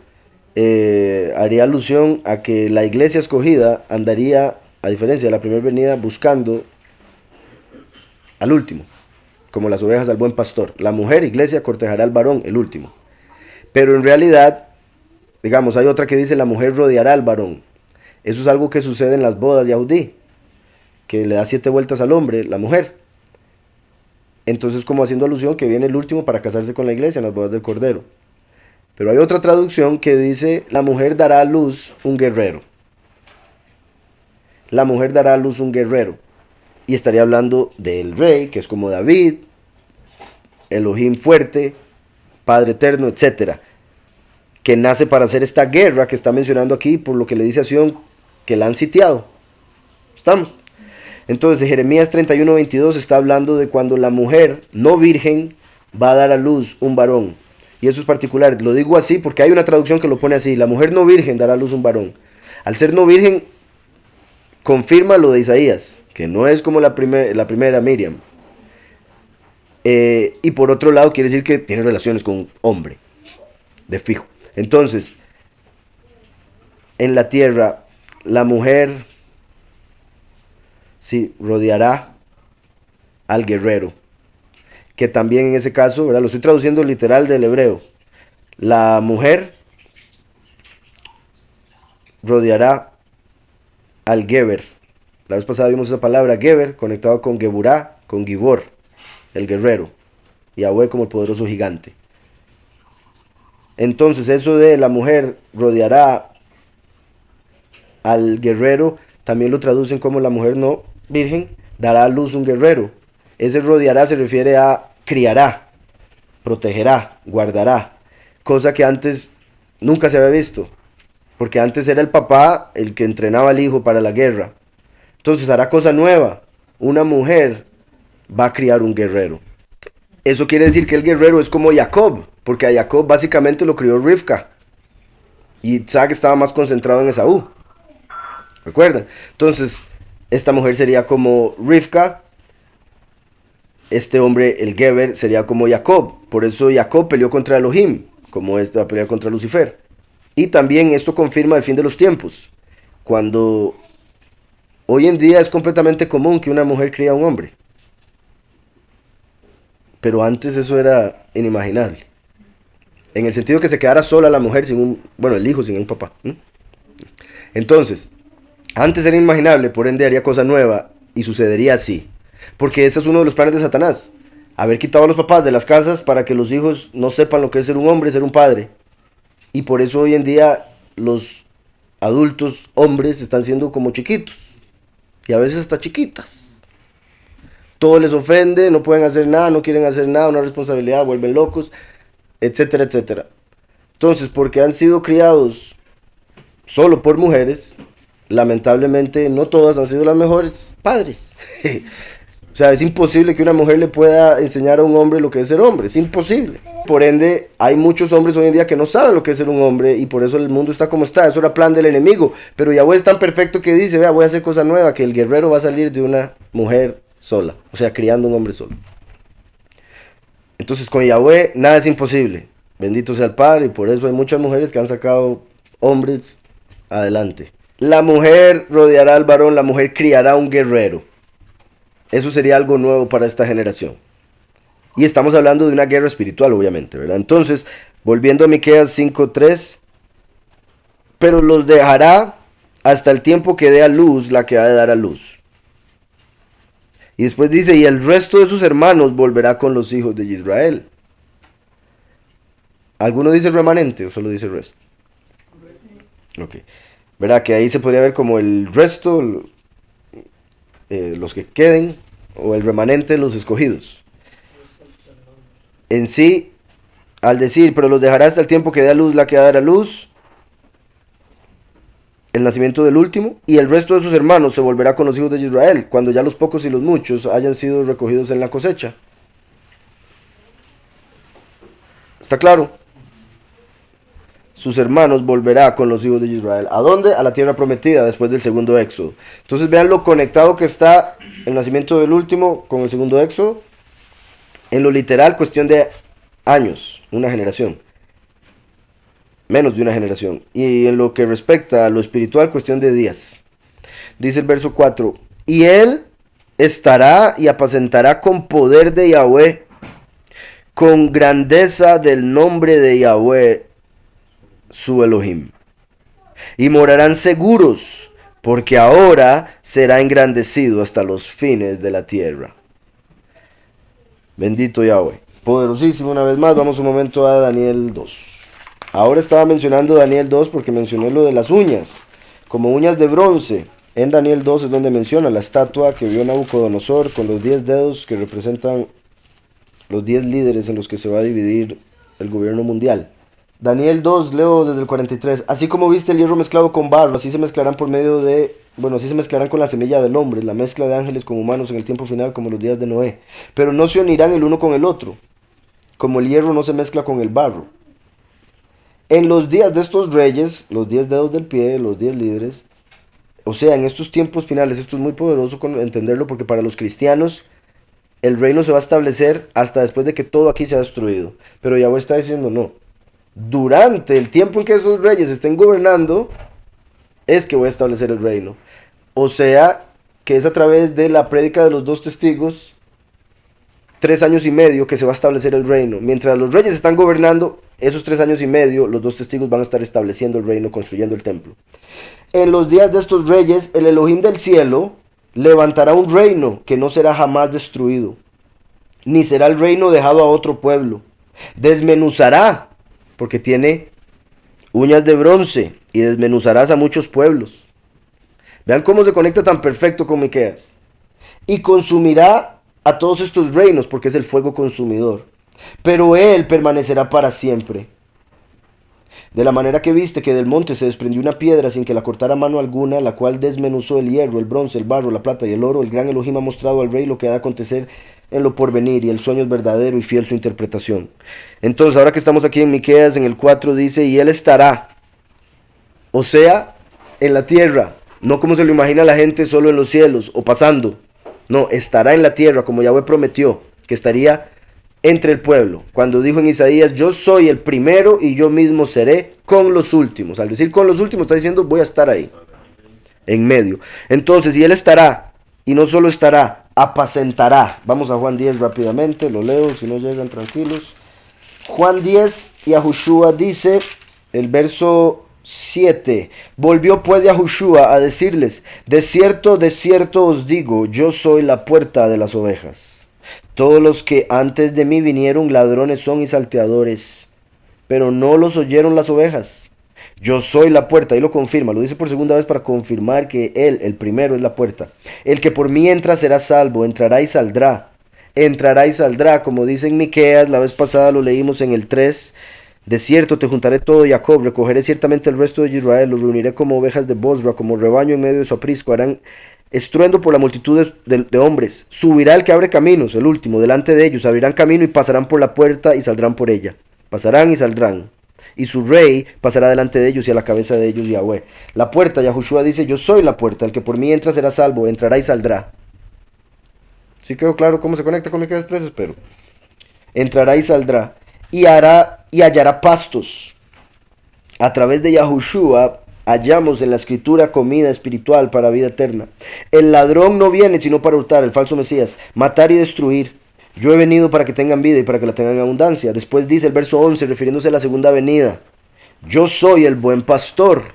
haría alusión a que la iglesia escogida andaría, a diferencia de la primera venida, buscando al último, como las ovejas al buen pastor. La mujer, iglesia, cortejará al varón, el último. Pero en realidad, digamos, hay otra que dice la mujer rodeará al varón. Eso es algo que sucede en las bodas yahudí, que le da 7 vueltas al hombre, la mujer. Entonces, como haciendo alusión que viene el último para casarse con la iglesia en las bodas del Cordero. Pero hay otra traducción que dice, la mujer dará a luz un guerrero. La mujer dará a luz un guerrero. Y estaría hablando del rey, que es como David, Elohim fuerte, Padre eterno, etc. Que nace para hacer esta guerra que está mencionando aquí, por lo que le dice a Sion que la han sitiado. ¿Estamos? Entonces Jeremías 31:22 está hablando de cuando la mujer no virgen va a dar a luz un varón. Y eso es particular, lo digo así porque hay una traducción que lo pone así: la mujer no virgen dará a luz un varón. Al ser no virgen, confirma lo de Isaías, que no es como la primera Miriam. Y por otro lado quiere decir que tiene relaciones con un hombre, de fijo. Entonces, en la tierra, la mujer sí rodeará al guerrero, que también en ese caso, ¿verdad? Lo estoy traduciendo literal del hebreo. La mujer rodeará al Geber. La vez pasada vimos esa palabra Geber conectado con Geburá, con Gibor, el guerrero. Yahweh como el poderoso gigante. Entonces eso de la mujer rodeará al guerrero, también lo traducen como la mujer no virgen dará a luz un guerrero. Ese rodeará se refiere a criará, protegerá, guardará, cosa que antes nunca se había visto, porque antes era el papá el que entrenaba al hijo para la guerra. Entonces hará cosa nueva, una mujer va a criar un guerrero. Eso quiere decir que el guerrero es como Jacob, porque a Jacob básicamente lo crió Rivka, y Isaac estaba más concentrado en Esaú. ¿Recuerdan? Entonces, esta mujer sería como Rivka, este hombre, el Geber, sería como Jacob. Por eso Jacob peleó contra Elohim, como este va a pelear contra Lucifer. Y también esto confirma el fin de los tiempos, cuando hoy en día es completamente común que una mujer cría a un hombre. Pero antes eso era inimaginable. En el sentido que se quedara sola la mujer sin un, bueno, el hijo sin un papá. Entonces, antes era inimaginable, por ende haría cosa nueva y sucedería así. Porque ese es uno de los planes de Satanás. Haber quitado a los papás de las casas para que los hijos no sepan lo que es ser un hombre, ser un padre. Y por eso hoy en día los adultos hombres están siendo como chiquitos. Y a veces hasta chiquitas. Todo les ofende, no pueden hacer nada, no quieren hacer nada, una responsabilidad, vuelven locos, etcétera, etcétera. Entonces, porque han sido criados solo por mujeres, lamentablemente no todas han sido las mejores padres. O sea, es imposible que una mujer le pueda enseñar a un hombre lo que es ser hombre, es imposible. Por ende, hay muchos hombres hoy en día que no saben lo que es ser un hombre y por eso el mundo está como está. Eso era plan del enemigo. Pero Yahweh es tan perfecto que dice, vea, voy a hacer cosa nueva, que el guerrero va a salir de una mujer sola, o sea, criando un hombre solo. Entonces con Yahweh nada es imposible. Bendito sea el Padre, y por eso hay muchas mujeres que han sacado hombres adelante. La mujer rodeará al varón, la mujer criará un guerrero. Eso sería algo nuevo para esta generación. Y estamos hablando de una guerra espiritual, obviamente, ¿verdad? Entonces, volviendo a Miqueas 5:3, pero los dejará hasta el tiempo que dé a luz la que ha de dar a luz. Y después dice, y el resto de sus hermanos volverá con los hijos de Israel. ¿Alguno dice remanente o solo dice resto? Ok. ¿Verdad? Que ahí se podría ver como el resto, los que queden, o el remanente, los escogidos. En sí, al decir, pero los dejará hasta el tiempo que dé a luz la que va a dar a luz, el nacimiento del último, y el resto de sus hermanos se volverá con los hijos de Israel, cuando ya los pocos y los muchos hayan sido recogidos en la cosecha. ¿Está claro? Sus hermanos volverá con los hijos de Israel. ¿A dónde? A la tierra prometida, después del segundo éxodo. Entonces vean lo conectado que está el nacimiento del último con el segundo éxodo. En lo literal, cuestión de años, una generación. Menos de una generación. Y en lo que respecta a lo espiritual, cuestión de días. Dice el verso 4. Y él estará y apacentará con poder de Yahweh, con grandeza del nombre de Yahweh, su Elohim. Y morarán seguros, porque ahora será engrandecido hasta los fines de la tierra. Bendito Yahweh. Poderosísimo una vez más. Vamos un momento a Daniel 2. Ahora estaba mencionando Daniel 2 porque mencioné lo de las uñas, como uñas de bronce. En Daniel 2 es donde menciona la estatua que vio Nabucodonosor con los 10 dedos que representan los 10 líderes en los que se va a dividir el gobierno mundial. Daniel 2, leo desde el 43. Así como viste el hierro mezclado con barro, así se mezclarán por medio de bueno, así se mezclarán con la semilla del hombre, la mezcla de ángeles con humanos en el tiempo final, como los días de Noé. Pero no se unirán el uno con el otro, como el hierro no se mezcla con el barro. En los días de estos reyes, los 10 dedos del pie, los 10 líderes, o sea, en estos tiempos finales, esto es muy poderoso entenderlo, porque para los cristianos el reino se va a establecer hasta después de que todo aquí sea destruido. Pero Yahweh está diciendo no. Durante el tiempo en que esos reyes estén gobernando, es que voy a establecer el reino. O sea, que es a través de la prédica de los dos testigos, 3 años y medio que se va a establecer el reino. Mientras los reyes están gobernando, esos 3 años y medio, los dos testigos van a estar estableciendo el reino, construyendo el templo. En los días de estos reyes, el Elohim del cielo levantará un reino que no será jamás destruido, ni será el reino dejado a otro pueblo. Desmenuzará, porque tiene uñas de bronce, y desmenuzarás a muchos pueblos. Vean cómo se conecta tan perfecto con Miqueas. Y consumirá a todos estos reinos, porque es el fuego consumidor. Pero él permanecerá para siempre. De la manera que viste que del monte se desprendió una piedra sin que la cortara mano alguna, la cual desmenuzó el hierro, el bronce, el barro, la plata y el oro, el gran Elohim ha mostrado al rey lo que ha de acontecer en lo porvenir, y el sueño es verdadero y fiel su interpretación. Entonces, ahora que estamos aquí en Miqueas, en el 4 dice, y él estará, o sea, en la tierra, no como se lo imagina la gente solo en los cielos o pasando. No, estará en la tierra, como Yahweh prometió, que estaría entre el pueblo. Cuando dijo en Isaías, yo soy el primero y yo mismo seré con los últimos. Al decir con los últimos, está diciendo, voy a estar ahí, en medio. Entonces, y él estará, y no solo estará, apacentará. Vamos a Juan 10 rápidamente, lo leo, si no llegan tranquilos. Juan 10, y Yahushua dice, el verso 7. Volvió pues Yahushua a decirles, de cierto os digo, yo soy la puerta de las ovejas. Todos los que antes de mí vinieron ladrones son y salteadores, pero no los oyeron las ovejas. Yo soy la puerta, y lo confirma, lo dice por segunda vez para confirmar que él, el primero, es la puerta. El que por mí entra será salvo, entrará y saldrá. Entrará y saldrá, como dice en Miqueas, la vez pasada lo leímos en el 3. De cierto te juntaré todo Jacob, recogeré ciertamente el resto de Israel, los reuniré como ovejas de Bosra, como rebaño en medio de su aprisco, harán estruendo por la multitud de hombres. Subirá el que abre caminos, el último, delante de ellos, abrirán camino y pasarán por la puerta y saldrán por ella. Pasarán y saldrán. Y su rey pasará delante de ellos y a la cabeza de ellos Yahweh. La puerta, Yahushua dice, yo soy la puerta, el que por mí entra será salvo, entrará y saldrá. ¿Sí quedó claro cómo se conecta con Miqueas 3? Espero. Entrará y saldrá. Y hallará pastos. A través de Yahushua hallamos en la escritura comida espiritual para vida eterna. El ladrón no viene sino para hurtar, el falso Mesías, matar y destruir. Yo he venido para que tengan vida y para que la tengan en abundancia. Después dice el verso 11, refiriéndose a la segunda venida. Yo soy el buen pastor.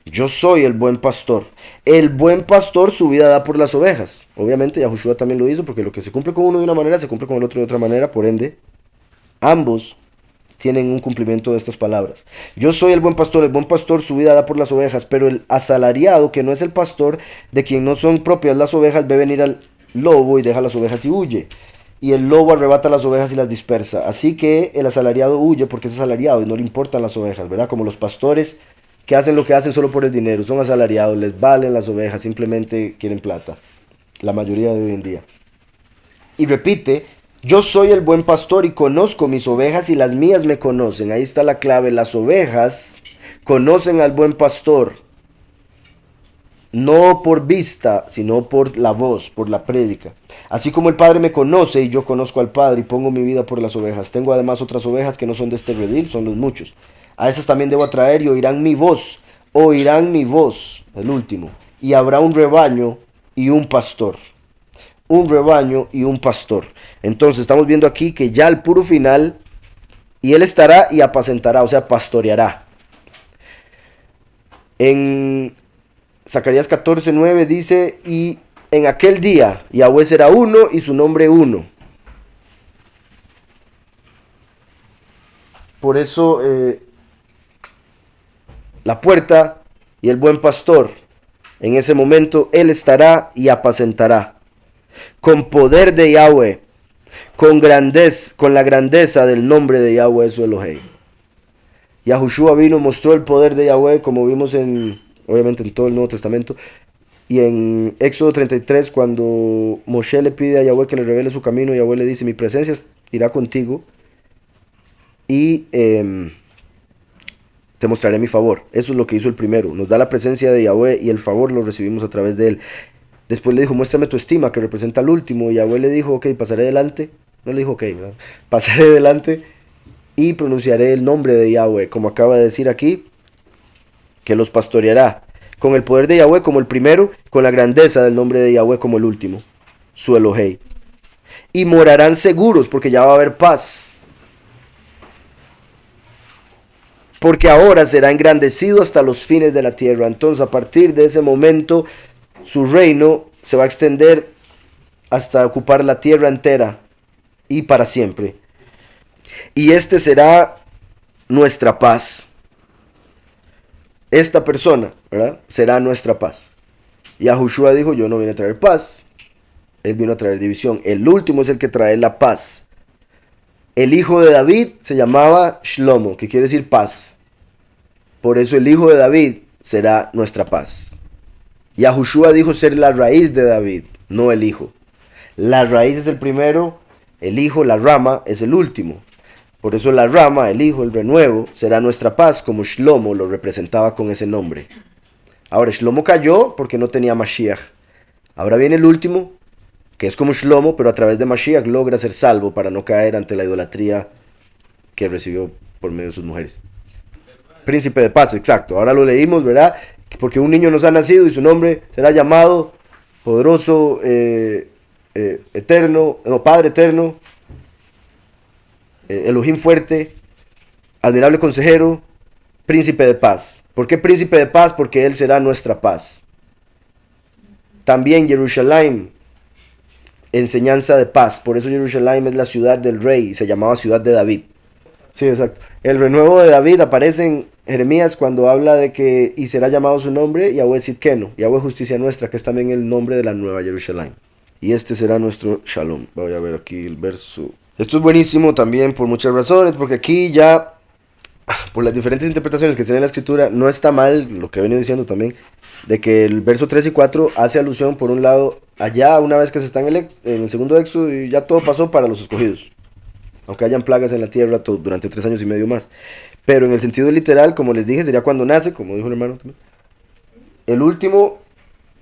Yo soy el buen pastor. El buen pastor su vida da por las ovejas. Obviamente Yahushua también lo hizo, porque lo que se cumple con uno de una manera se cumple con el otro de otra manera. Por ende, ambos tienen un cumplimiento de estas palabras. Yo soy el buen pastor su vida da por las ovejas, pero el asalariado, que no es el pastor, de quien no son propias las ovejas, ve venir al lobo y deja las ovejas y huye. Y el lobo arrebata las ovejas y las dispersa. Así que el asalariado huye porque es asalariado y no le importan las ovejas, ¿verdad? Como los pastores que hacen lo que hacen solo por el dinero, son asalariados, les valen las ovejas, simplemente quieren plata. La mayoría de hoy en día. Y repite, yo soy el buen pastor y conozco mis ovejas y las mías me conocen. Ahí está la clave, las ovejas conocen al buen pastor. No por vista, sino por la voz, por la prédica. Así como el Padre me conoce y yo conozco al Padre y pongo mi vida por las ovejas. Tengo además otras ovejas que no son de este redil, son los muchos. A esas también debo atraer y oirán mi voz, el último. Y habrá un rebaño y un pastor. Un rebaño y un pastor. Entonces estamos viendo aquí que ya al puro final, y él estará y apacentará, o sea, pastoreará. En Zacarías 14:9 dice, y en aquel día Yahweh será uno y su nombre uno. Por eso la puerta y el buen pastor, en ese momento él estará y apacentará. Con poder de Yahweh, con la grandeza del nombre de Yahweh su Elohim. Yahushua vino y mostró el poder de Yahweh, como vimos en obviamente en todo el Nuevo Testamento. Y en Éxodo 33, cuando Moshe le pide a Yahweh que le revele su camino, Yahweh le dice, mi presencia irá contigo y te mostraré mi favor. Eso es lo que hizo el primero. Nos da la presencia de Yahweh y el favor lo recibimos a través de él. Después le dijo, muéstrame tu estima, que representa al último. Y Yahweh le dijo, ok, pasaré adelante. No le dijo, ok, ¿verdad? Pasaré adelante y pronunciaré el nombre de Yahweh, como acaba de decir aquí, que los pastoreará. Con el poder de Yahweh como el primero, con la grandeza del nombre de Yahweh como el último, su Elohei. Y morarán seguros, porque ya va a haber paz. Porque ahora será engrandecido hasta los fines de la tierra. Entonces, a partir de ese momento, su reino se va a extender hasta ocupar la tierra entera y para siempre. Y este será nuestra paz. Esta persona, ¿verdad?, será nuestra paz. Yahushua dijo, yo no vine a traer paz, él vino a traer división. El último es el que trae la paz. El hijo de David se llamaba Shlomo, que quiere decir paz. Por eso el hijo de David será nuestra paz. Yahushua dijo ser la raíz de David, no el hijo. La raíz es el primero, el hijo, la rama, es el último. Por eso la rama, el hijo, el renuevo, será nuestra paz, como Shlomo lo representaba con ese nombre. Ahora, Shlomo cayó porque no tenía Mashiach. Ahora viene el último, que es como Shlomo, pero a través de Mashiach logra ser salvo para no caer ante la idolatría que recibió por medio de sus mujeres. Príncipe de paz, exacto. Ahora lo leímos, ¿verdad? Porque un niño nos ha nacido y su nombre será llamado poderoso, eterno, no, Padre eterno, Elohim fuerte, admirable consejero, príncipe de paz. ¿Por qué príncipe de paz? Porque él será nuestra paz. También Jerusalén, enseñanza de paz. Por eso Jerusalén es la ciudad del rey y se llamaba ciudad de David. Sí, exacto. El renuevo de David aparece en Jeremías cuando habla de que y será llamado su nombre Yahweh Sidkenu, Yahweh justicia nuestra, que es también el nombre de la nueva Jerusalén. Y este será nuestro Shalom. Voy a ver aquí el verso. Esto es buenísimo también por muchas razones, porque aquí ya, por las diferentes interpretaciones que tiene la escritura, no está mal lo que he venido diciendo también, de que el verso 3 y 4 hace alusión, por un lado, allá una vez que se está en el segundo éxodo y ya todo pasó para los escogidos, aunque hayan plagas en la tierra durante 3 años y medio más. Pero en el sentido literal, como les dije, sería cuando nace, como dijo el hermano también, el último.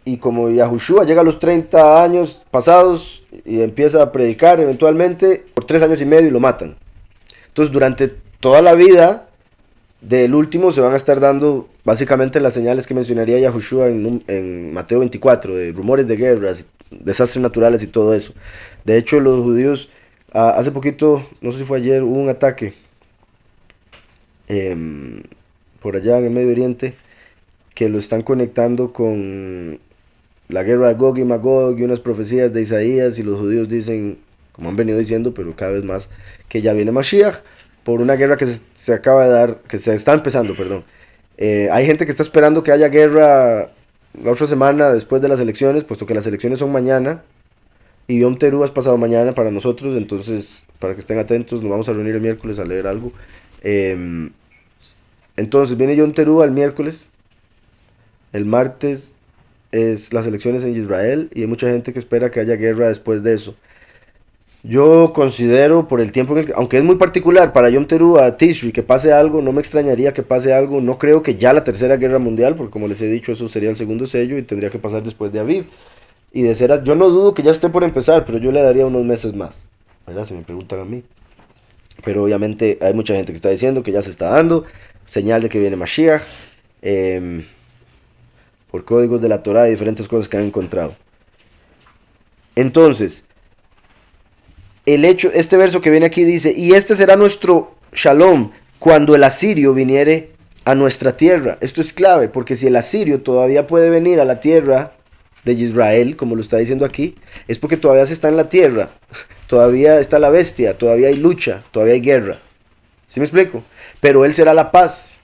Y como Yahushua llega a los 30 años pasados y empieza a predicar eventualmente, por 3 años y medio y lo matan. Entonces durante toda la vida del último se van a estar dando básicamente las señales que mencionaría Yahushua en Mateo 24, de rumores de guerras, desastres naturales y todo eso. De hecho los judíos, hace poquito, no sé si fue ayer, hubo un ataque por allá en el Medio Oriente que lo están conectando con la guerra de Gog y Magog y unas profecías de Isaías, y los judíos dicen, como han venido diciendo, pero cada vez más, que ya viene Mashiach por una guerra que se acaba de dar, que se está empezando, perdón. Hay gente que está esperando que haya guerra la otra semana después de las elecciones, puesto que las elecciones son mañana y Yom Teruah es pasado mañana para nosotros. Entonces, para que estén atentos, nos vamos a reunir el miércoles a leer algo. Entonces viene Yom Teruah el miércoles, el martes es las elecciones en Israel y hay mucha gente que espera que haya guerra después de eso. Yo considero, por el tiempo en el que, aunque es muy particular para Yom Teruah, Tishri, que pase algo, no me extrañaría que pase algo. No creo que ya la tercera guerra mundial, porque como les he dicho, eso sería el segundo sello y tendría que pasar después de Aviv. Y de ser, yo no dudo que ya esté por empezar, pero yo le daría unos meses más, ¿verdad? Si me preguntan a mí. Pero obviamente hay mucha gente que está diciendo que ya se está dando señal de que viene Mashiach, por códigos de la Torah y diferentes cosas que han encontrado. Entonces, este verso que viene aquí dice, y este será nuestro Shalom cuando el asirio viniere a nuestra tierra. Esto es clave, porque si el asirio todavía puede venir a la tierra de Israel, como lo está diciendo aquí, es porque todavía se está en la tierra, todavía está la bestia, todavía hay lucha, todavía hay guerra. ¿Sí me explico? Pero él será la paz,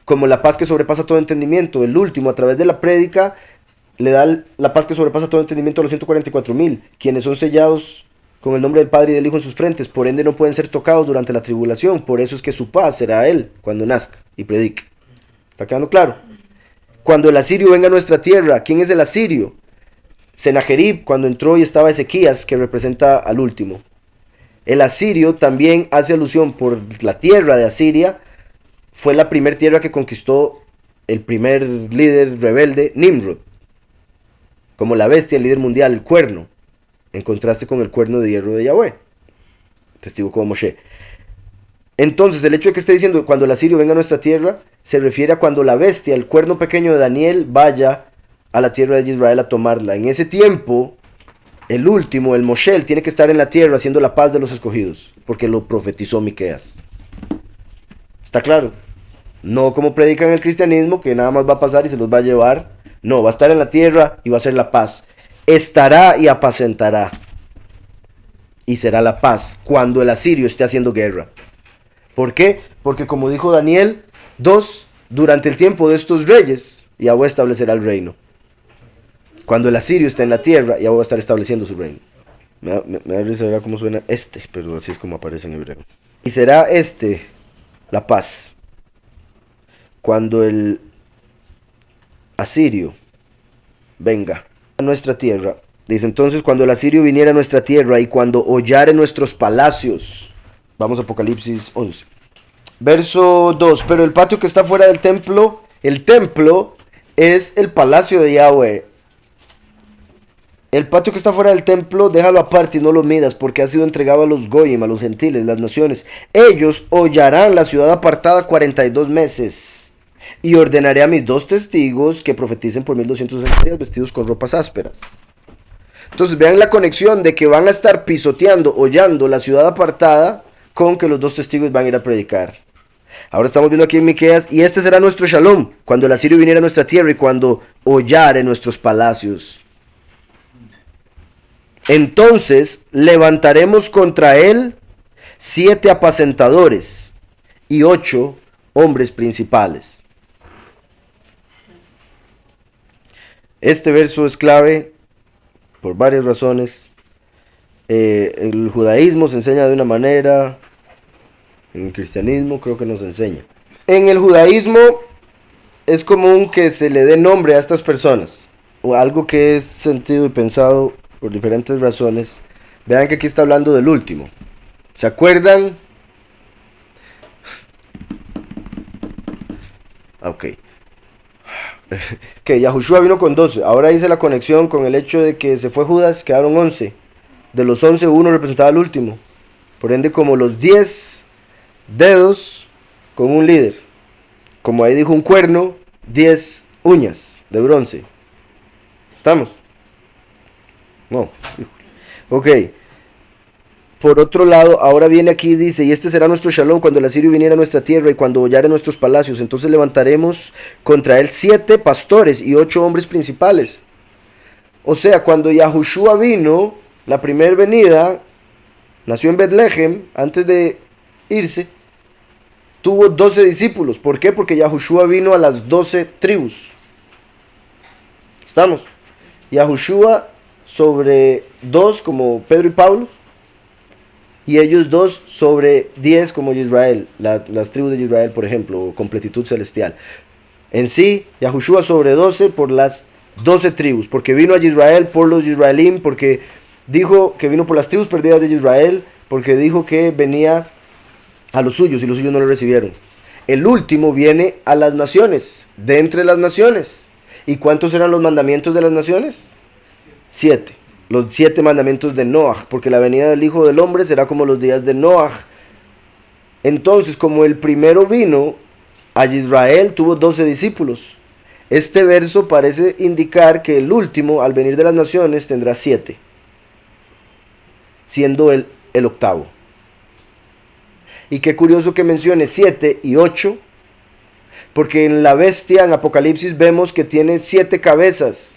como la paz que sobrepasa todo entendimiento. El último, a través de la prédica, le da la paz que sobrepasa todo entendimiento a los 144,000, quienes son sellados con el nombre del Padre y del Hijo en sus frentes, por ende no pueden ser tocados durante la tribulación. Por eso es que su paz será él cuando nazca y predique. ¿Está quedando claro? cuando el asirio venga a nuestra tierra. ¿Quién es el asirio? Senajerib, cuando entró y estaba Ezequías, que representa al último. El asirio también hace alusión por la tierra de Asiria. Fue la primera tierra que conquistó el primer líder rebelde, Nimrod. Como la bestia, el líder mundial, el cuerno. En contraste con el cuerno de hierro de Yahweh. Testigo como Moshe. Entonces, el hecho de que esté diciendo cuando el asirio venga a nuestra tierra, se refiere a cuando la bestia, el cuerno pequeño de Daniel, vaya a la tierra de Israel a tomarla. En ese tiempo, el último, el Moshe, tiene que estar en la tierra haciendo la paz de los escogidos, porque lo profetizó Miqueas. ¿Está claro? No como predican el cristianismo, que nada más va a pasar y se los va a llevar. No, va a estar en la tierra y va a ser la paz. Estará y apacentará. Y será la paz cuando el asirio esté haciendo guerra. ¿Por qué? Porque como dijo Daniel 2, durante el tiempo de estos reyes, Yahweh establecerá el reino. Cuando el asirio esté en la tierra, Yahweh va a estar estableciendo su reino. Me da risa ver cómo suena pero así es como aparece en hebreo. Y será la paz. Cuando el asirio venga a nuestra tierra. Dice entonces, cuando el asirio viniera a nuestra tierra y cuando hollare nuestros palacios. Vamos a Apocalipsis 11. Verso 2. Pero el patio que está fuera del templo, el templo es el palacio de Yahweh. El patio que está fuera del templo, déjalo aparte y no lo midas, porque ha sido entregado a los goyim, a los gentiles, las naciones. Ellos hollarán la ciudad apartada 42 meses. Y ordenaré a mis 2 testigos que profeticen por 1260 días vestidos con ropas ásperas. Entonces vean la conexión de que van a estar pisoteando, hollando la ciudad apartada con que los 2 testigos van a ir a predicar. Ahora estamos viendo aquí en Miqueas, y este será nuestro shalom, cuando el asirio viniera a nuestra tierra y cuando hollare nuestros palacios. Entonces levantaremos contra él 7 apacentadores y 8 hombres principales. Este verso es clave por varias razones. El judaísmo se enseña de una manera, en el cristianismo creo que nos enseña. En el judaísmo es común que se le dé nombre a estas personas, o algo que es sentido y pensado por diferentes razones. Vean que aquí está hablando del último. ¿Se acuerdan? Ok. Que Yahushua vino con 12. Ahora hice la conexión con el hecho de que se fue Judas, quedaron 11. De los 11, uno representaba al último. Por ende, como los 10 dedos con un líder. Como ahí dijo un cuerno, 10 uñas de bronce. ¿Estamos? No. Ok. Por otro lado, ahora viene aquí y dice, y este será nuestro shalom cuando el asirio viniera a nuestra tierra y cuando hollare nuestros palacios. Entonces levantaremos contra él 7 pastores y 8 hombres principales. O sea, cuando Yahushua vino, la primera venida, nació en Betlehem, antes de irse, tuvo 12 discípulos. ¿Por qué? Porque Yahushua vino a las 12 tribus. ¿Estamos? Yahushua sobre 2 como Pedro y Pablo, y ellos 2 sobre 10 como Israel, las tribus de Israel, por ejemplo, completitud celestial. En sí, Yahushua sobre 12 por las 12 tribus, porque vino a Israel por los israelín, porque dijo que vino por las tribus perdidas de Israel, porque dijo que venía a los suyos y los suyos no le recibieron. El último viene a las naciones, de entre las naciones. ¿Y cuántos eran los mandamientos de las naciones? 7. Los 7 mandamientos de Noaj, porque la venida del Hijo del Hombre será como los días de Noaj. Entonces, como el primero vino a Israel, tuvo 12 discípulos. Este verso parece indicar que el último, al venir de las naciones, tendrá 7, siendo el octavo. Y qué curioso que mencione 7 y 8, porque en la bestia, en Apocalipsis, vemos que tiene 7 cabezas.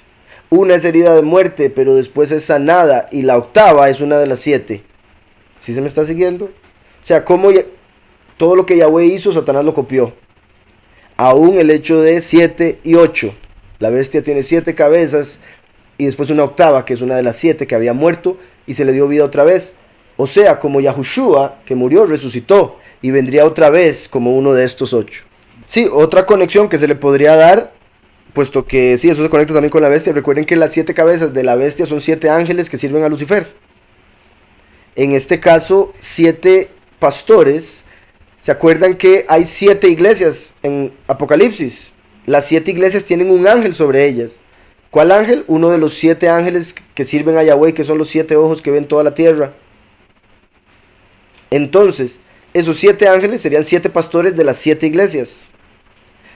Una es herida de muerte, pero después es sanada, y la octava es una de las 7. ¿Sí se me está siguiendo? O sea, como todo lo que Yahweh hizo, Satanás lo copió. Aún el hecho de 7 y 8. La bestia tiene 7 cabezas, y después una octava, que es una de las 7 que había muerto, y se le dio vida otra vez. O sea, como Yahushua, que murió, resucitó, y vendría otra vez como uno de estos 8. Sí, otra conexión que se le podría dar puesto que sí, eso se conecta también con la bestia. Recuerden que las 7 cabezas de la bestia son 7 ángeles que sirven a Lucifer. En este caso, 7 pastores. ¿Se acuerdan que hay 7 iglesias en Apocalipsis? Las 7 iglesias tienen un ángel sobre ellas. ¿Cuál ángel? Uno de los 7 ángeles que sirven a Yahweh, que son los 7 ojos que ven toda la tierra. Entonces, esos 7 ángeles serían 7 pastores de las 7 iglesias,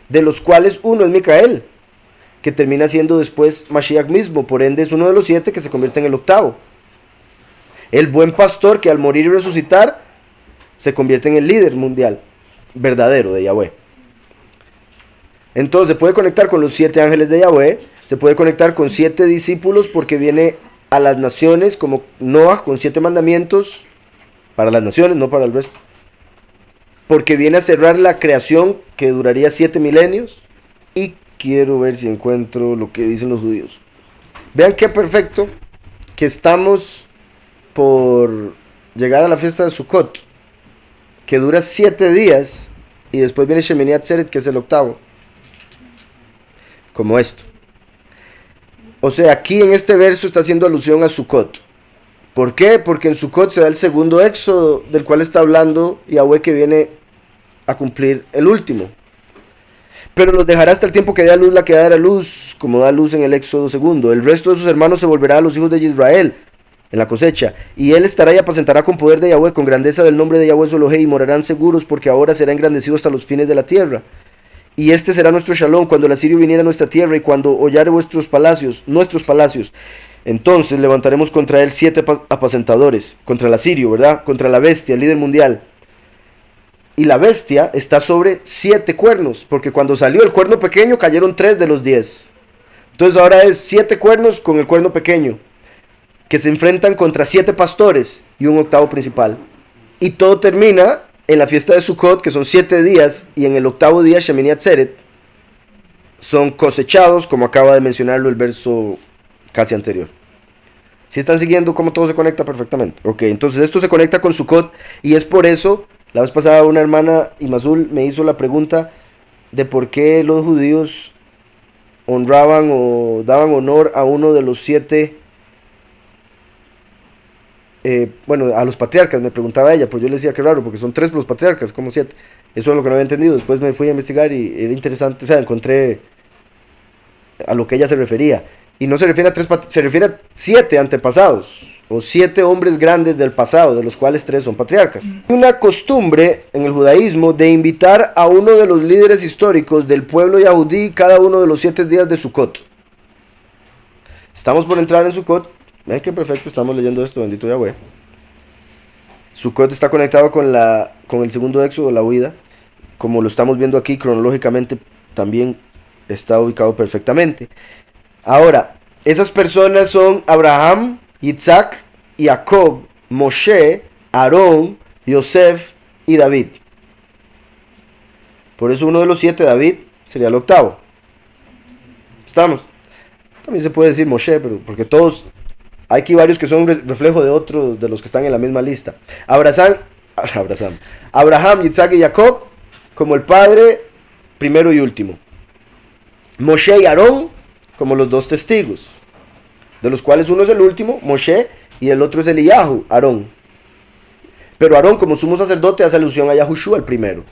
de los cuales uno es Micael, que termina siendo después Mashiach mismo. Por ende es uno de los 7 que se convierte en el octavo. El buen pastor que al morir y resucitar se convierte en el líder mundial verdadero de Yahweh. Entonces se puede conectar con los 7 ángeles de Yahweh, se puede conectar con 7 discípulos porque viene a las naciones como Noah con 7 mandamientos para las naciones, no para el resto. Porque viene a cerrar la creación que duraría 7 milenios. Y quiero ver si encuentro lo que dicen los judíos. Vean qué perfecto que estamos por llegar a la fiesta de Sukkot, que dura 7 días, y después viene Shemini Atzeret, que es el octavo. Como esto. O sea, aquí en este verso está haciendo alusión a Sukkot. ¿Por qué? Porque en Sukkot se da el segundo éxodo, del cual está hablando Yahweh, que viene a cumplir el último. Pero los dejará hasta el tiempo que dé a luz la que dará luz, como da luz en el éxodo segundo. El resto de sus hermanos se volverá a los hijos de Israel en la cosecha, y él estará y apacentará con poder de Yahweh, con grandeza del nombre de Yahweh su Elohim, y morarán seguros, porque ahora será engrandecido hasta los fines de la tierra. Y este será nuestro shalom cuando el asirio viniera a nuestra tierra, y cuando hollare vuestros palacios, entonces levantaremos contra él 7 apacentadores, contra el asirio, ¿verdad? Contra la bestia, el líder mundial. Y la bestia está sobre 7 cuernos, porque cuando salió el cuerno pequeño cayeron 3 de los 10. Entonces ahora es 7 cuernos con el cuerno pequeño, que se enfrentan contra 7 pastores y un octavo principal. Y todo termina en la fiesta de Sukkot, que son 7 días, y en el octavo día, Shemini Atzeret, son cosechados, como acaba de mencionarlo el verso casi anterior. Si están siguiendo cómo todo se conecta perfectamente. Ok, entonces esto se conecta con Sukkot, y es por eso, la vez pasada una hermana, Imazul, me hizo la pregunta de por qué los judíos honraban o daban honor a uno de los 7, a los patriarcas, me preguntaba ella, pues yo le decía que raro, porque son 3 los patriarcas, como 7. Eso es lo que no había entendido. Después me fui a investigar y era interesante, o sea, encontré a lo que ella se refería. Y no se refiere a 3, se refiere a 7 antepasados, o 7 hombres grandes del pasado, de los cuales 3 son patriarcas. Una costumbre en el judaísmo de invitar a uno de los líderes históricos del pueblo yahudí cada uno de los 7 días de Sukkot. Estamos por entrar en Sukkot. Vean qué perfecto estamos leyendo esto, bendito Yahweh. Sukkot está conectado con el segundo éxodo, la huida. Como lo estamos viendo aquí, cronológicamente también está ubicado perfectamente. Ahora, esas personas son Abraham, Isaac, Jacob, Moshe, Aarón, Yosef y David. Por eso uno de los 7, David, sería el octavo. ¿Estamos? También se puede decir Moshe, pero porque todos... Hay aquí varios que son reflejo de otros de los que están en la misma lista. Abraham, Isaac y Jacob como el padre primero y último. Moshe y Aarón como los 2 testigos, de los cuales uno es el último, Moshe, y el otro es Eliyahu, Aarón. Pero Aarón, como sumo sacerdote, hace alusión a Yahushua, el primero.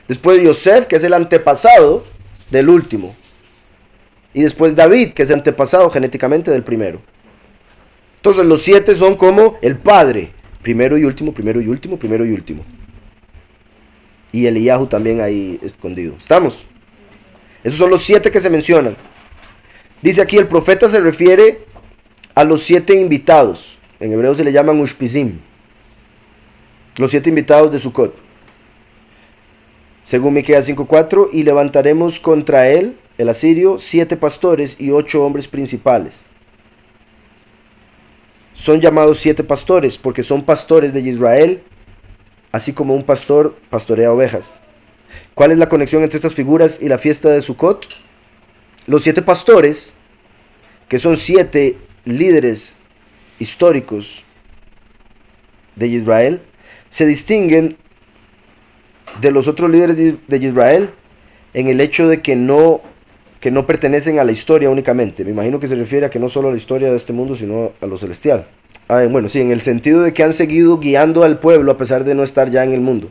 Después Yosef, que es el antepasado del último. Y después David, que es el antepasado genéticamente del primero. Entonces los 7 son como el padre, primero y último, primero y último, primero y último. Y Eliyahu también ahí escondido. ¿Estamos? Esos son los 7 que se mencionan. Dice aquí, el profeta se refiere a los 7 invitados. En hebreo se le llaman Ushpizim. Los 7 invitados de Sukkot. Según Miqueas 5:4, y levantaremos contra él, el asirio, 7 pastores y 8 hombres principales. Son llamados 7 pastores porque son pastores de Israel, así como un pastor pastorea ovejas. ¿Cuál es la conexión entre estas figuras y la fiesta de Sukkot? Los 7 pastores, que son 7 líderes históricos de Israel, se distinguen de los otros líderes de Israel en el hecho de que no que no pertenecen a la historia únicamente. Me imagino que se refiere a que no solo a la historia de este mundo, sino a lo celestial. Bueno, sí, en el sentido de que han seguido guiando al pueblo a pesar de no estar ya en el mundo.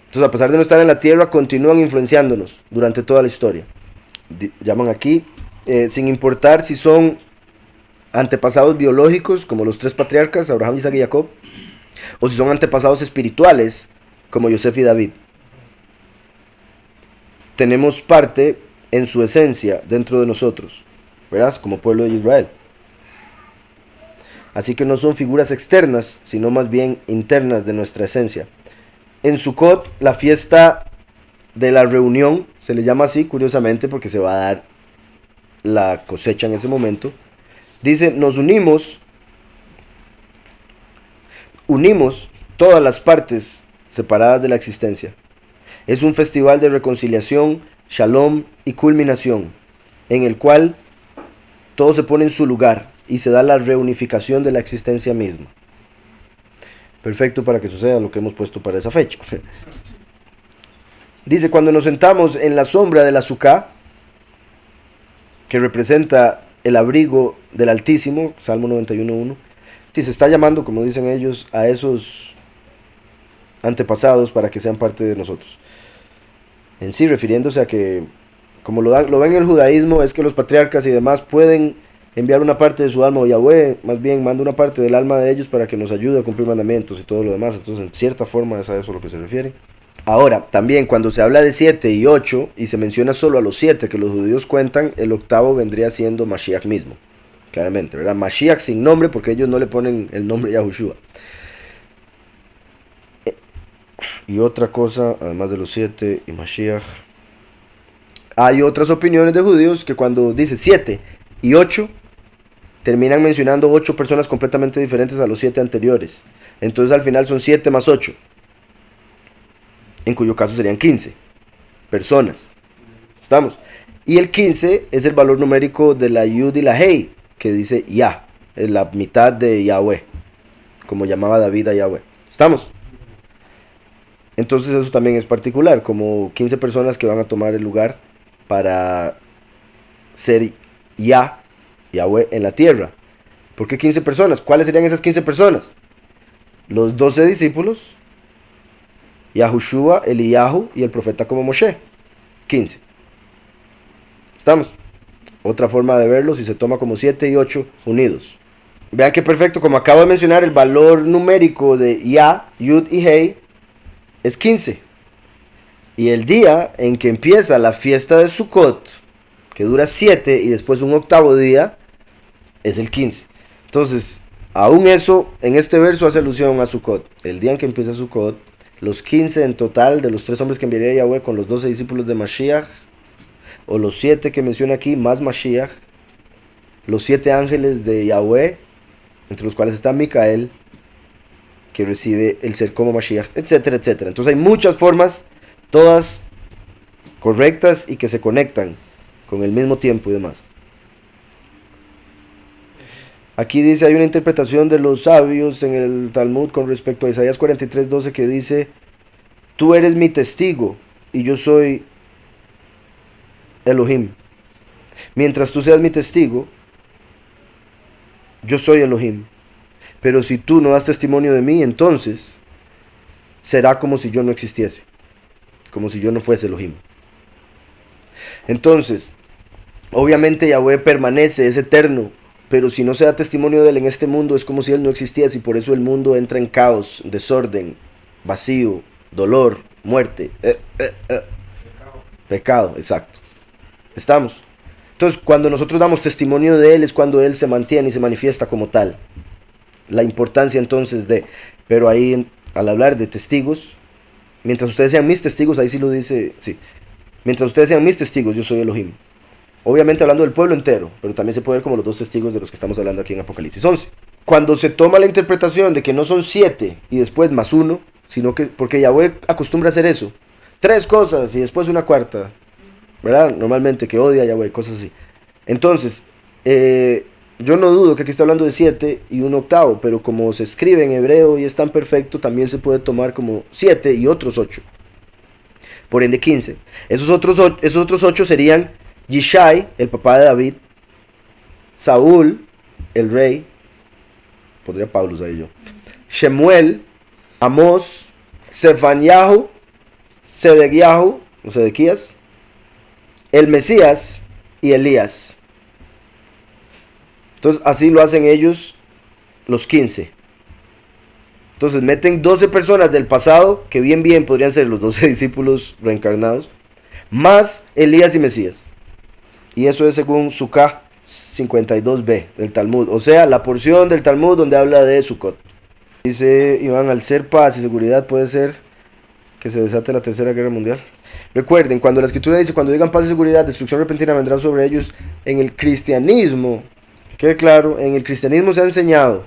Entonces, a pesar de no estar en la tierra, continúan influenciándonos durante toda la historia. Llaman aquí, sin importar si son antepasados biológicos, como los 3 patriarcas, Abraham, Isaac y Jacob, o si son antepasados espirituales, como Yosef y David. Tenemos parte en su esencia dentro de nosotros, ¿verdad? Como pueblo de Israel. Así que no son figuras externas, sino más bien internas de nuestra esencia. En Sukkot, la fiesta de la reunión, se le llama así, curiosamente, porque se va a dar la cosecha en ese momento. Dice, nos unimos todas las partes separadas de la existencia. Es un festival de reconciliación, shalom y culminación, en el cual todo se pone en su lugar y se da la reunificación de la existencia misma. Perfecto para que suceda lo que hemos puesto para esa fecha. Dice, cuando nos sentamos en la sombra de la Sukkah, que representa el abrigo del Altísimo, Salmo 91.1, se está llamando, como dicen ellos, a esos antepasados para que sean parte de nosotros. En sí, refiriéndose a que, como lo ven en el judaísmo, es que los patriarcas y demás pueden enviar una parte de su alma, o Yahweh más bien manda una parte del alma de ellos para que nos ayude a cumplir mandamientos y todo lo demás. Entonces, en cierta forma es a eso a lo que se refiere. Ahora, también cuando se habla de 7 y 8 y se menciona solo a los 7 que los judíos cuentan, el octavo vendría siendo Mashiach mismo. Claramente, ¿verdad? Mashiach sin nombre, porque ellos no le ponen el nombre Yahushua. Y otra cosa, además de los 7 y Mashiach, hay otras opiniones de judíos que cuando dice 7 y 8, terminan mencionando 8 personas completamente diferentes a los 7 anteriores. Entonces al final son 7 más 8. En cuyo caso serían 15 personas. ¿Estamos? Y el 15 es el valor numérico de la Yud y la Hei, que dice Ya, en la mitad de Yahweh, como llamaba David a Yahweh. ¿Estamos? Entonces eso también es particular, como 15 personas que van a tomar el lugar para ser Yahweh en la tierra. ¿Por qué 15 personas? ¿Cuáles serían esas 15 personas? Los 12 discípulos, Yahushua, Eliyahu y el profeta como Moshe. 15. ¿Estamos? Otra forma de verlo si se toma como 7 y 8 unidos. Vean que perfecto, como acabo de mencionar, el valor numérico de Yud y Hei es 15. Y el día en que empieza la fiesta de Sukkot, que dura 7 y después un octavo día, es el 15. Entonces, aún eso, en este verso hace alusión a Sukkot. El día en que empieza Sukkot, los 15 en total de los 3 hombres que enviaría Yahweh con los 12 discípulos de Mashiach, o los 7 que menciona aquí, más Mashiach, los 7 ángeles de Yahweh, entre los cuales está Micael, que recibe el ser como Mashiach, etcétera, etcétera. Entonces hay muchas formas, todas correctas y que se conectan con el mismo tiempo y demás. Aquí dice, hay una interpretación de los sabios en el Talmud con respecto a Isaías 43:12 que dice, tú eres mi testigo y yo soy Elohim. Mientras tú seas mi testigo, yo soy Elohim. Pero si tú no das testimonio de mí, entonces será como si yo no existiese, como si yo no fuese Elohim. Entonces, obviamente Yahweh permanece, es eterno, pero si no se da testimonio de él en este mundo, es como si él no existiese, y por eso el mundo entra en caos, desorden, vacío, dolor, muerte, pecado, exacto. ¿Estamos? Entonces, cuando nosotros damos testimonio de él, es cuando él se mantiene y se manifiesta como tal. La importancia entonces de, pero ahí al hablar de testigos, mientras ustedes sean mis testigos, ahí sí lo dice, sí, mientras ustedes sean mis testigos, yo soy Elohim. Obviamente hablando del pueblo entero, pero también se puede ver como los 2 testigos de los que estamos hablando aquí en Apocalipsis 11. Cuando se toma la interpretación de que no son 7 y después más 1, sino que, porque Yahweh acostumbra a hacer eso, 3 cosas y después una cuarta, ¿verdad? Normalmente que odia a Yahweh, cosas así. Entonces, yo no dudo que aquí está hablando de 7 y un octavo, pero como se escribe en hebreo y es tan perfecto, también se puede tomar como 7 y otros 8. Por ende 15. Esos otros 8 serían Yishai, el papá de David, Saúl, el rey, pondría Pablo ahí yo, Shemuel, Amós, Sefaniahu, Sedequiahu, o Sedequías, el Mesías y Elías. Entonces así lo hacen ellos los 15. Entonces meten 12 personas del pasado, que bien podrían ser los 12 discípulos reencarnados, más Elías y Mesías. Y eso es según Sukkah 52b del Talmud, o sea, la porción del Talmud donde habla de Sukkot. Dice Iván, al ser paz y seguridad puede ser que se desate la tercera guerra mundial. Recuerden, cuando la escritura dice, cuando digan paz y seguridad, destrucción repentina vendrá sobre ellos, en el cristianismo, que quede claro, en el cristianismo se ha enseñado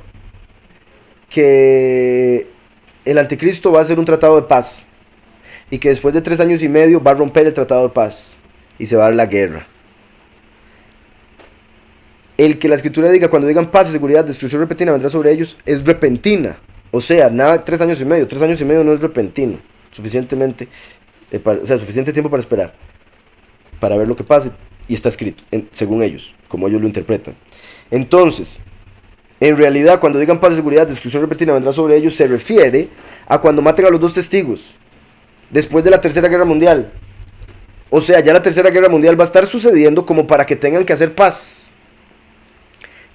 que el anticristo va a hacer un tratado de paz y que después de 3 años y medio va a romper el tratado de paz y se va a dar la guerra. El que la escritura diga, cuando digan paz y seguridad, destrucción repentina vendrá sobre ellos, es repentina. O sea, nada de 3 años y medio. 3 años y medio no es repentino. Suficientemente, suficiente tiempo para esperar, para ver lo que pase. Y está escrito, según ellos, como ellos lo interpretan. Entonces, en realidad, cuando digan paz y seguridad, destrucción repentina vendrá sobre ellos, se refiere a cuando maten a los 2 testigos, después de la tercera guerra mundial. O sea, ya la tercera guerra mundial va a estar sucediendo como para que tengan que hacer paz.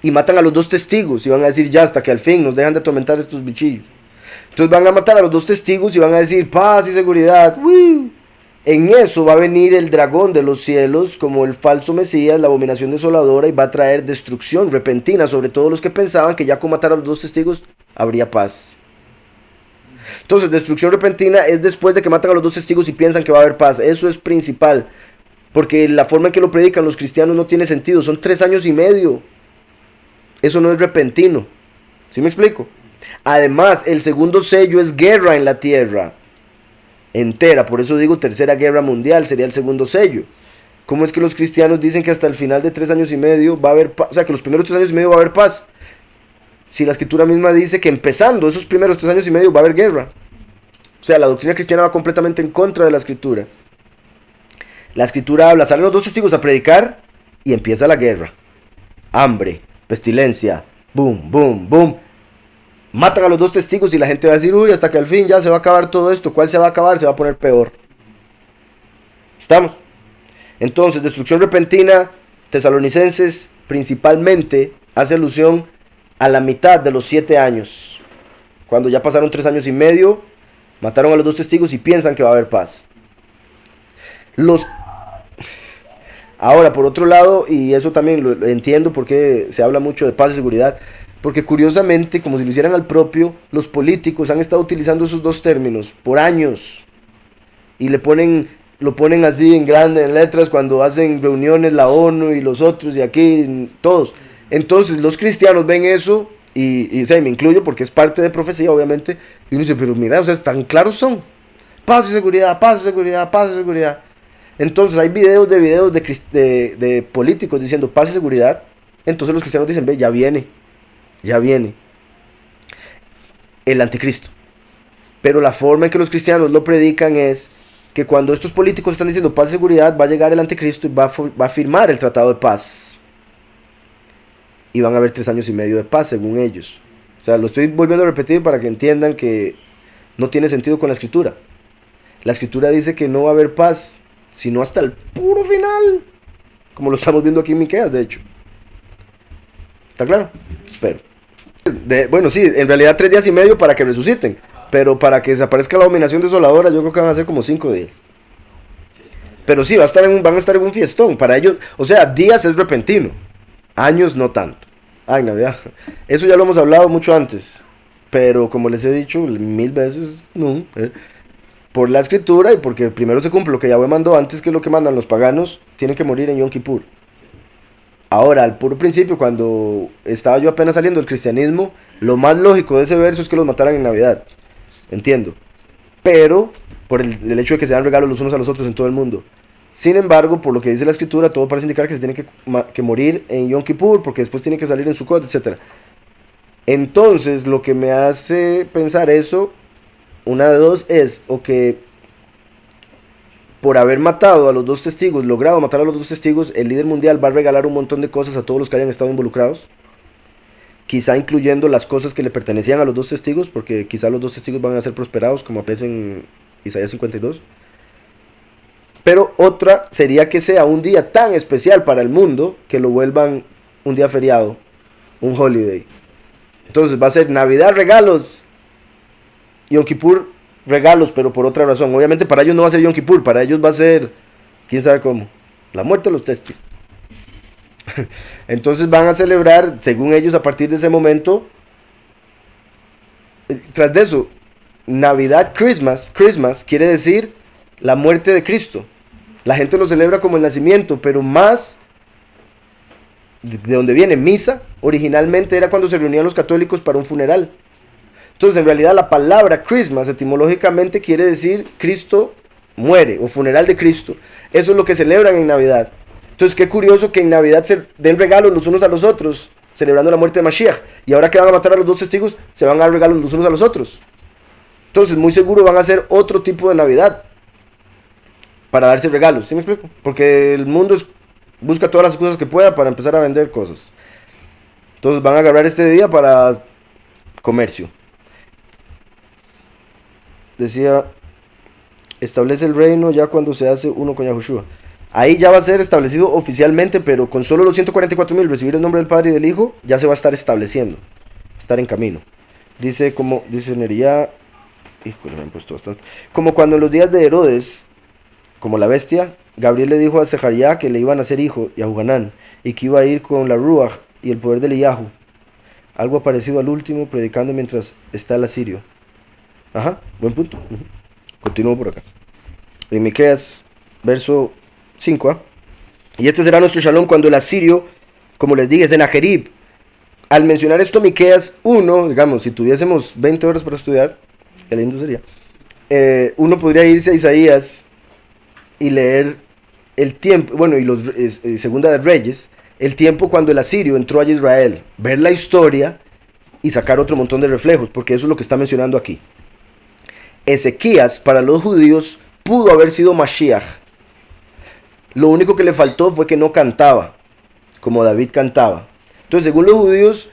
Y matan a los 2 testigos y van a decir, ya, hasta que al fin nos dejan de atormentar estos bichillos. Entonces van a matar a los 2 testigos y van a decir, paz y seguridad. ¡Woo! En eso va a venir el dragón de los cielos como el falso Mesías, la abominación desoladora, y va a traer destrucción repentina sobre todos los que pensaban que ya con matar a los 2 testigos habría paz. Entonces, destrucción repentina es después de que matan a los 2 testigos y piensan que va a haber paz. Eso es principal, porque la forma en que lo predican los cristianos no tiene sentido. Son 3 años y medio. Eso no es repentino. ¿Sí me explico? Además, el segundo sello es guerra en la tierra entera. Por eso digo tercera guerra mundial sería el segundo sello. ¿Cómo es que los cristianos dicen que hasta el final de 3 años y medio va a haber paz? O sea, que los primeros 3 años y medio va a haber paz. Si la escritura misma dice que empezando esos primeros 3 años y medio va a haber guerra. O sea, la doctrina cristiana va completamente en contra de la escritura. La escritura habla, salen los 2 testigos a predicar y empieza la guerra. Hambre, pestilencia, boom, boom, boom. Matan a los 2 testigos y la gente va a decir, uy, hasta que al fin ya se va a acabar todo esto. ¿Cuál se va a acabar? Se va a poner peor. ¿Estamos? Entonces, destrucción repentina, Tesalonicenses, principalmente hace alusión a la mitad de los 7 años. Cuando ya pasaron 3 años y medio, mataron a los 2 testigos y piensan que va a haber paz. Ahora, por otro lado, y eso también lo entiendo porque se habla mucho de paz y seguridad, porque curiosamente, como si lo hicieran al propio, los políticos han estado utilizando esos 2 términos por años y lo ponen así en grande, en letras, cuando hacen reuniones la ONU y los otros y aquí, todos. Entonces los cristianos ven eso y o sea, me incluyo porque es parte de profecía, obviamente, y uno dice, pero mira, o sea, tan claros son. Paz y seguridad, paz y seguridad, paz y seguridad. Entonces hay videos de políticos diciendo paz y seguridad. Entonces los cristianos dicen, ve, ya viene el anticristo. Pero la forma en que los cristianos lo predican es que cuando estos políticos están diciendo paz y seguridad, va a llegar el anticristo y va a firmar el tratado de paz. Y van a haber 3 años y medio de paz, según ellos. O sea, lo estoy volviendo a repetir para que entiendan que no tiene sentido con la escritura. La escritura dice que no va a haber paz, sino hasta el puro final. Como lo estamos viendo aquí en Miqueas, de hecho. ¿Está claro? Espero. Bueno, sí, en realidad 3 días y medio para que resuciten. Pero para que desaparezca la abominación desoladora, yo creo que van a ser como 5 días. Pero sí, van a estar en un fiestón. Para ellos, o sea, días es repentino. Años no tanto. Ay, Navidad. Eso ya lo hemos hablado mucho antes. Pero como les he dicho 1000 veces, no. Por la escritura y porque primero se cumple lo que Yahweh mandó antes que lo que mandan los paganos, tienen que morir en Yom Kippur. Ahora, al puro principio, cuando estaba yo apenas saliendo del cristianismo, lo más lógico de ese verso es que los mataran en Navidad. Entiendo. Pero, por el hecho de que se dan regalos los unos a los otros en todo el mundo. Sin embargo, por lo que dice la escritura, todo parece indicar que se tiene que morir en Yom Kippur, porque después tiene que salir en Sukkot, etc. Entonces, lo que me hace pensar eso, una de dos es, o que por haber matado a los dos testigos, logrado matar a los dos testigos, el líder mundial va a regalar un montón de cosas a todos los que hayan estado involucrados. Quizá incluyendo las cosas que le pertenecían a los dos testigos, porque quizá los dos testigos van a ser prosperados, como aparece en Isaías 52. Pero otra sería que sea un día tan especial para el mundo que lo vuelvan un día feriado, un holiday. Entonces va a ser Navidad regalos, Yom Kippur regalos, pero por otra razón. Obviamente para ellos no va a ser Yom Kippur, para ellos va a ser, quién sabe cómo, la muerte de los testigos. Entonces van a celebrar, según ellos, a partir de ese momento. Tras de eso, Navidad, Christmas quiere decir la muerte de Cristo. La gente lo celebra como el nacimiento, pero más de donde viene misa, originalmente era cuando se reunían los católicos para un funeral. Entonces, en realidad, la palabra Christmas etimológicamente quiere decir Cristo muere o funeral de Cristo. Eso es lo que celebran en Navidad. Entonces, qué curioso que en Navidad se den regalos los unos a los otros, celebrando la muerte de Mashiach. Y ahora que van a matar a los dos testigos, se van a dar regalos los unos a los otros. Entonces, muy seguro van a hacer otro tipo de Navidad para darse regalos. ¿Sí me explico? Porque el mundo busca todas las cosas que pueda para empezar a vender cosas. Entonces, van a agarrar este día para comercio. Decía, establece el reino ya cuando se hace uno con Yahushua. Ahí ya va a ser establecido oficialmente, pero con solo los 144,000 recibir el nombre del Padre y del Hijo, ya se va a estar estableciendo, estar en camino. Dice Nería, híjole, me han puesto bastante. Como cuando en los días de Herodes, como la bestia, Gabriel le dijo a Zacarías que le iban a hacer hijo, y a Juhanán, y que iba a ir con la Ruach y el poder del Eliyahu. Algo parecido al último, predicando mientras está el asirio. Ajá, buen punto. Continúo por acá. En Miqueas, verso 5, y este será nuestro shalom cuando el asirio, como les dije, Senajerib. Al mencionar esto Miqueas 1, digamos, si tuviésemos 20 horas para estudiar, qué lindo sería, uno podría irse a Isaías y leer el tiempo, bueno, y los Segunda de Reyes, el tiempo cuando el asirio entró a Israel, ver la historia y sacar otro montón de reflejos, porque eso es lo que está mencionando aquí. Ezequías, para los judíos, pudo haber sido Mashiach. Lo único que le faltó fue que no cantaba, como David cantaba. Entonces, según los judíos,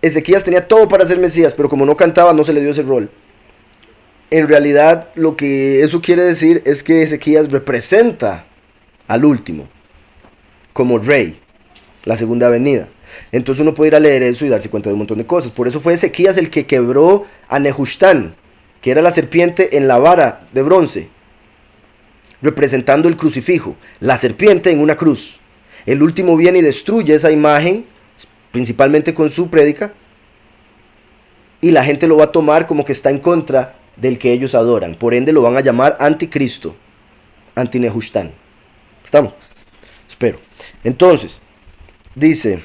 Ezequías tenía todo para ser Mesías, pero como no cantaba, no se le dio ese rol. En realidad, lo que eso quiere decir es que Ezequías representa al último, como rey, la segunda venida. Entonces uno puede ir a leer eso y darse cuenta de un montón de cosas. Por eso fue Ezequías el que quebró a Nehushtan, que era la serpiente en la vara de bronce, representando el crucifijo, la serpiente en una cruz. El último viene y destruye esa imagen, principalmente con su prédica, y la gente lo va a tomar como que está en contra del que ellos adoran. Por ende lo van a llamar anticristo, antinehushtan. ¿Estamos? Espero. Entonces, dice,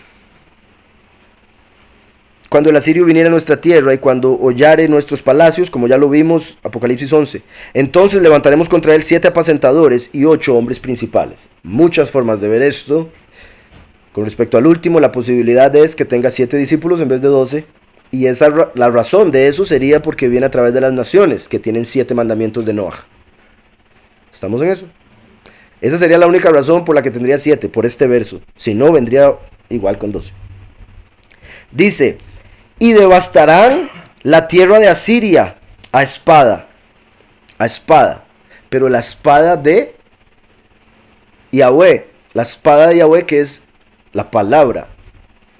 cuando el asirio viniera a nuestra tierra y cuando hollare nuestros palacios, como ya lo vimos, Apocalipsis 11, entonces levantaremos contra él 7 apacentadores y 8 hombres principales. Muchas formas de ver esto. Con respecto al último, la posibilidad es que tenga 7 discípulos en vez de 12. Y la razón de eso sería porque viene a través de las naciones, que tienen 7 mandamientos de Noah. ¿Estamos en eso? Esa sería la única razón por la que tendría 7, por este verso. Si no, vendría igual con 12. Dice, y devastarán la tierra de Asiria a espada, pero la espada de Yahweh, la espada de Yahweh, que es la palabra,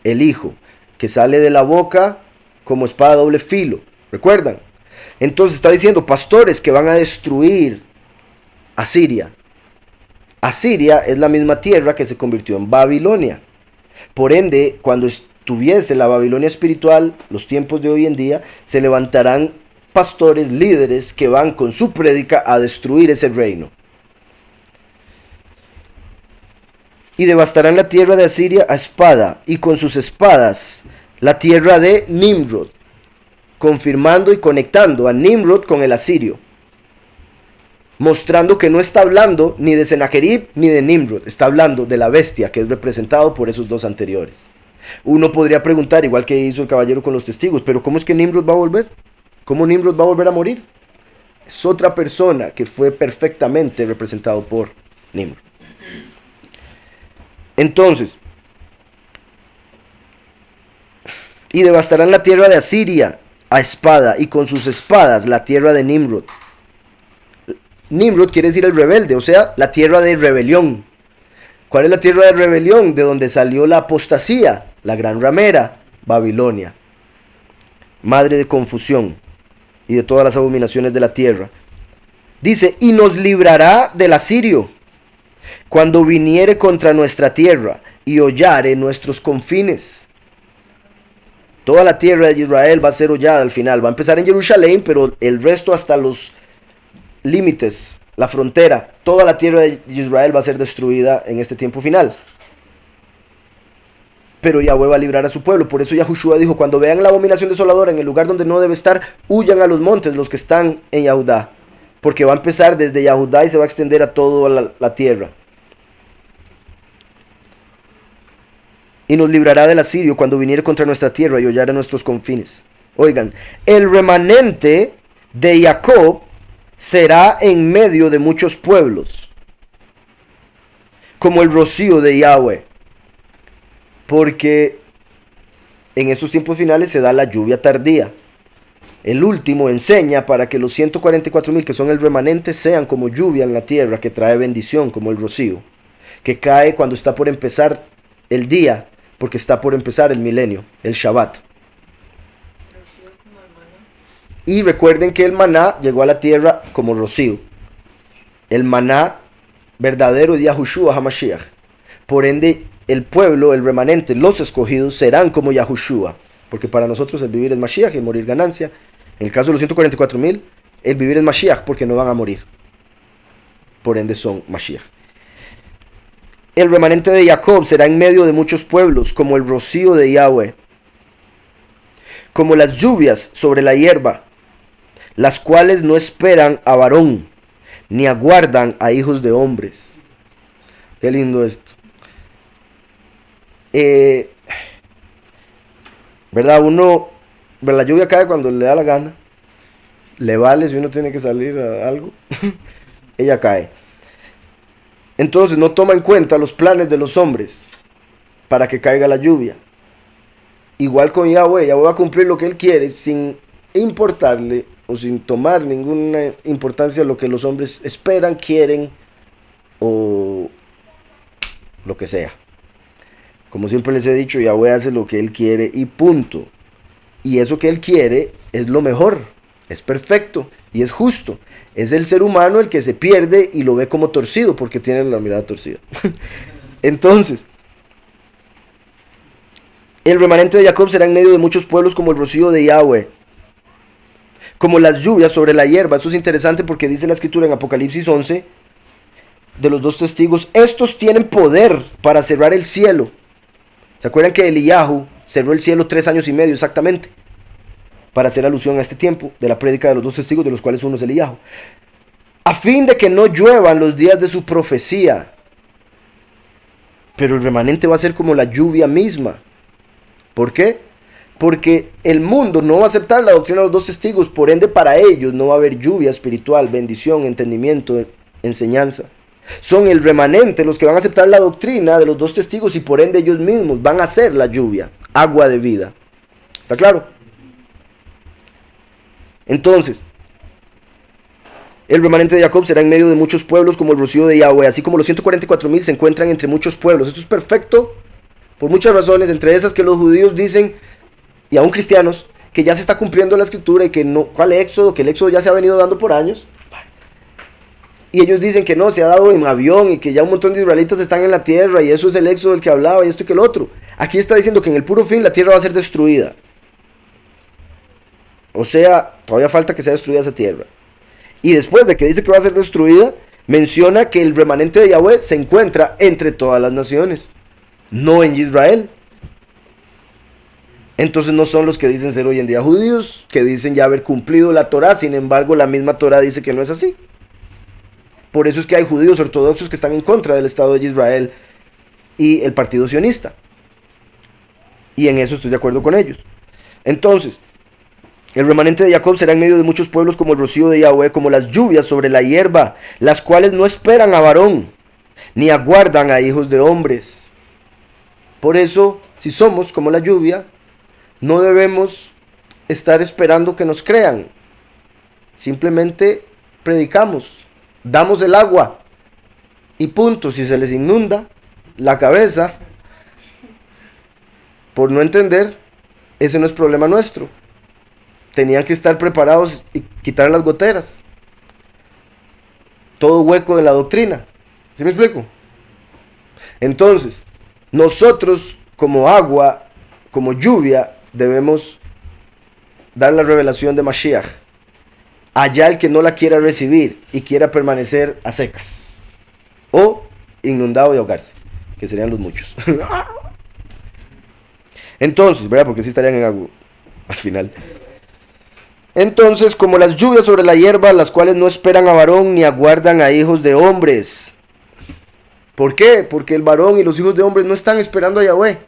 el Hijo, que sale de la boca como espada doble filo. ¿Recuerdan? Entonces está diciendo pastores que van a destruir Asiria. Asiria es la misma tierra que se convirtió en Babilonia. Por ende, cuando tuviese la Babilonia espiritual, los tiempos de hoy en día, se levantarán pastores, líderes que van con su prédica a destruir ese reino. Y devastarán la tierra de Asiria a espada, y con sus espadas la tierra de Nimrod, confirmando y conectando a Nimrod con el asirio, mostrando que no está hablando ni de Senajerib ni de Nimrod, está hablando de la bestia que es representado por esos dos anteriores. Uno podría preguntar, igual que hizo el caballero con los testigos, pero ¿cómo es que Nimrod va a volver? ¿Cómo Nimrod va a volver a morir? Es otra persona que fue perfectamente representado por Nimrod. Entonces, y devastarán la tierra de Asiria a espada, y con sus espadas la tierra de Nimrod. Nimrod quiere decir el rebelde, o sea, la tierra de rebelión. ¿Cuál es la tierra de rebelión? De donde salió la apostasía, la gran ramera, Babilonia, madre de confusión y de todas las abominaciones de la tierra. Dice, y nos librará del asirio, cuando viniere contra nuestra tierra, y hollare nuestros confines. Toda la tierra de Israel va a ser hollada al final. Va a empezar en Jerusalén, pero el resto hasta los límites, la frontera, toda la tierra de Israel va a ser destruida en este tiempo final. Pero Yahweh va a librar a su pueblo. Por eso Yahushua dijo, cuando vean la abominación desoladora en el lugar donde no debe estar, huyan a los montes los que están en Yahudá. Porque va a empezar desde Yahudá y se va a extender a toda la tierra. Y nos librará del asirio cuando viniere contra nuestra tierra y hollare nuestros confines. Oigan, el remanente de Jacob será en medio de muchos pueblos, como el rocío de Yahweh. Porque en esos tiempos finales se da la lluvia tardía. El último enseña para que los 144,000 que son el remanente sean como lluvia en la tierra que trae bendición, como el rocío, que cae cuando está por empezar el día, porque está por empezar el milenio, el Shabbat. Y recuerden que el maná llegó a la tierra como rocío. El maná verdadero de Yahushua HaMashiach. Por ende, el pueblo, el remanente, los escogidos serán como Yahushua. Porque para nosotros el vivir es Mashiach y el morir ganancia. En el caso de los 144,000, el vivir es Mashiach porque no van a morir. Por ende son Mashiach. El remanente de Jacob será en medio de muchos pueblos, como el rocío de Yahweh, como las lluvias sobre la hierba, las cuales no esperan a varón, ni aguardan a hijos de hombres. Qué lindo esto. ¿Verdad? La lluvia cae cuando le da la gana. Le vale si uno tiene que salir a algo. Ella cae. Entonces no toma en cuenta los planes de los hombres para que caiga la lluvia. Igual con Yahweh, Yahweh va a cumplir lo que Él quiere sin importarle o sin tomar ninguna importancia a lo que los hombres esperan, quieren o lo que sea. Como siempre les he dicho, Yahweh hace lo que Él quiere y punto. Y eso que Él quiere es lo mejor, es perfecto y es justo. Es el ser humano el que se pierde y lo ve como torcido porque tiene la mirada torcida. Entonces, el remanente de Jacob será en medio de muchos pueblos como el rocío de Yahweh, como las lluvias sobre la hierba. Esto es interesante porque dice la escritura en Apocalipsis 11 de los dos testigos, estos tienen poder para cerrar el cielo. ¿Se acuerdan que Eliyahu cerró el cielo 3 años y medio exactamente? Para hacer alusión a este tiempo de la prédica de los dos testigos, de los cuales uno es Eliyahu. A fin de que no lluevan los días de su profecía. Pero el remanente va a ser como la lluvia misma. ¿Por qué? Porque el mundo no va a aceptar la doctrina de los dos testigos. Por ende, para ellos no va a haber lluvia espiritual, bendición, entendimiento, enseñanza. Son el remanente los que van a aceptar la doctrina de los dos testigos y por ende ellos mismos van a ser la lluvia, agua de vida. ¿Está claro? Entonces, el remanente de Jacob será en medio de muchos pueblos como el rocío de Yahweh, así como los 144,000 se encuentran entre muchos pueblos. Esto es perfecto por muchas razones, entre esas que los judíos dicen, y aún cristianos, que ya se está cumpliendo la escritura y que no, ¿cuál éxodo? Que el éxodo ya se ha venido dando por años. Y ellos dicen que no, se ha dado en avión y que ya un montón de israelitas están en la tierra y eso es el éxodo del que hablaba y esto y que el otro. Aquí está diciendo que en el puro fin la tierra va a ser destruida. O sea, todavía falta que sea destruida esa tierra. Y después de que dice que va a ser destruida, menciona que el remanente de Yahweh se encuentra entre todas las naciones, no en Israel. Entonces no son los que dicen ser hoy en día judíos, que dicen ya haber cumplido la Torá, sin embargo la misma Torá dice que no es así. Por eso es que hay judíos ortodoxos que están en contra del Estado de Israel y el partido sionista. Y en eso estoy de acuerdo con ellos. Entonces, El remanente de Jacob será en medio de muchos pueblos como el rocío de Yahweh, como las lluvias sobre la hierba, las cuales no esperan a varón, ni aguardan a hijos de hombres. Por eso, si somos como la lluvia, no debemos estar esperando que nos crean. Simplemente predicamos, damos el agua y punto. Si se les inunda la cabeza por no entender, ese no es problema nuestro. Tenían que estar preparados y quitar las goteras. Todo hueco de la doctrina. ¿Sí me explico? Entonces, nosotros como agua, como lluvia, debemos dar la revelación de Mashiach. Allá el que no la quiera recibir y quiera permanecer a secas. O inundado y ahogarse, que serían los muchos. Entonces, ¿verdad? Porque sí estarían en agua al final. Entonces, como las lluvias sobre la hierba, las cuales no esperan a varón ni aguardan a hijos de hombres. ¿Por qué? Porque el varón y los hijos de hombres no están esperando a Yahweh.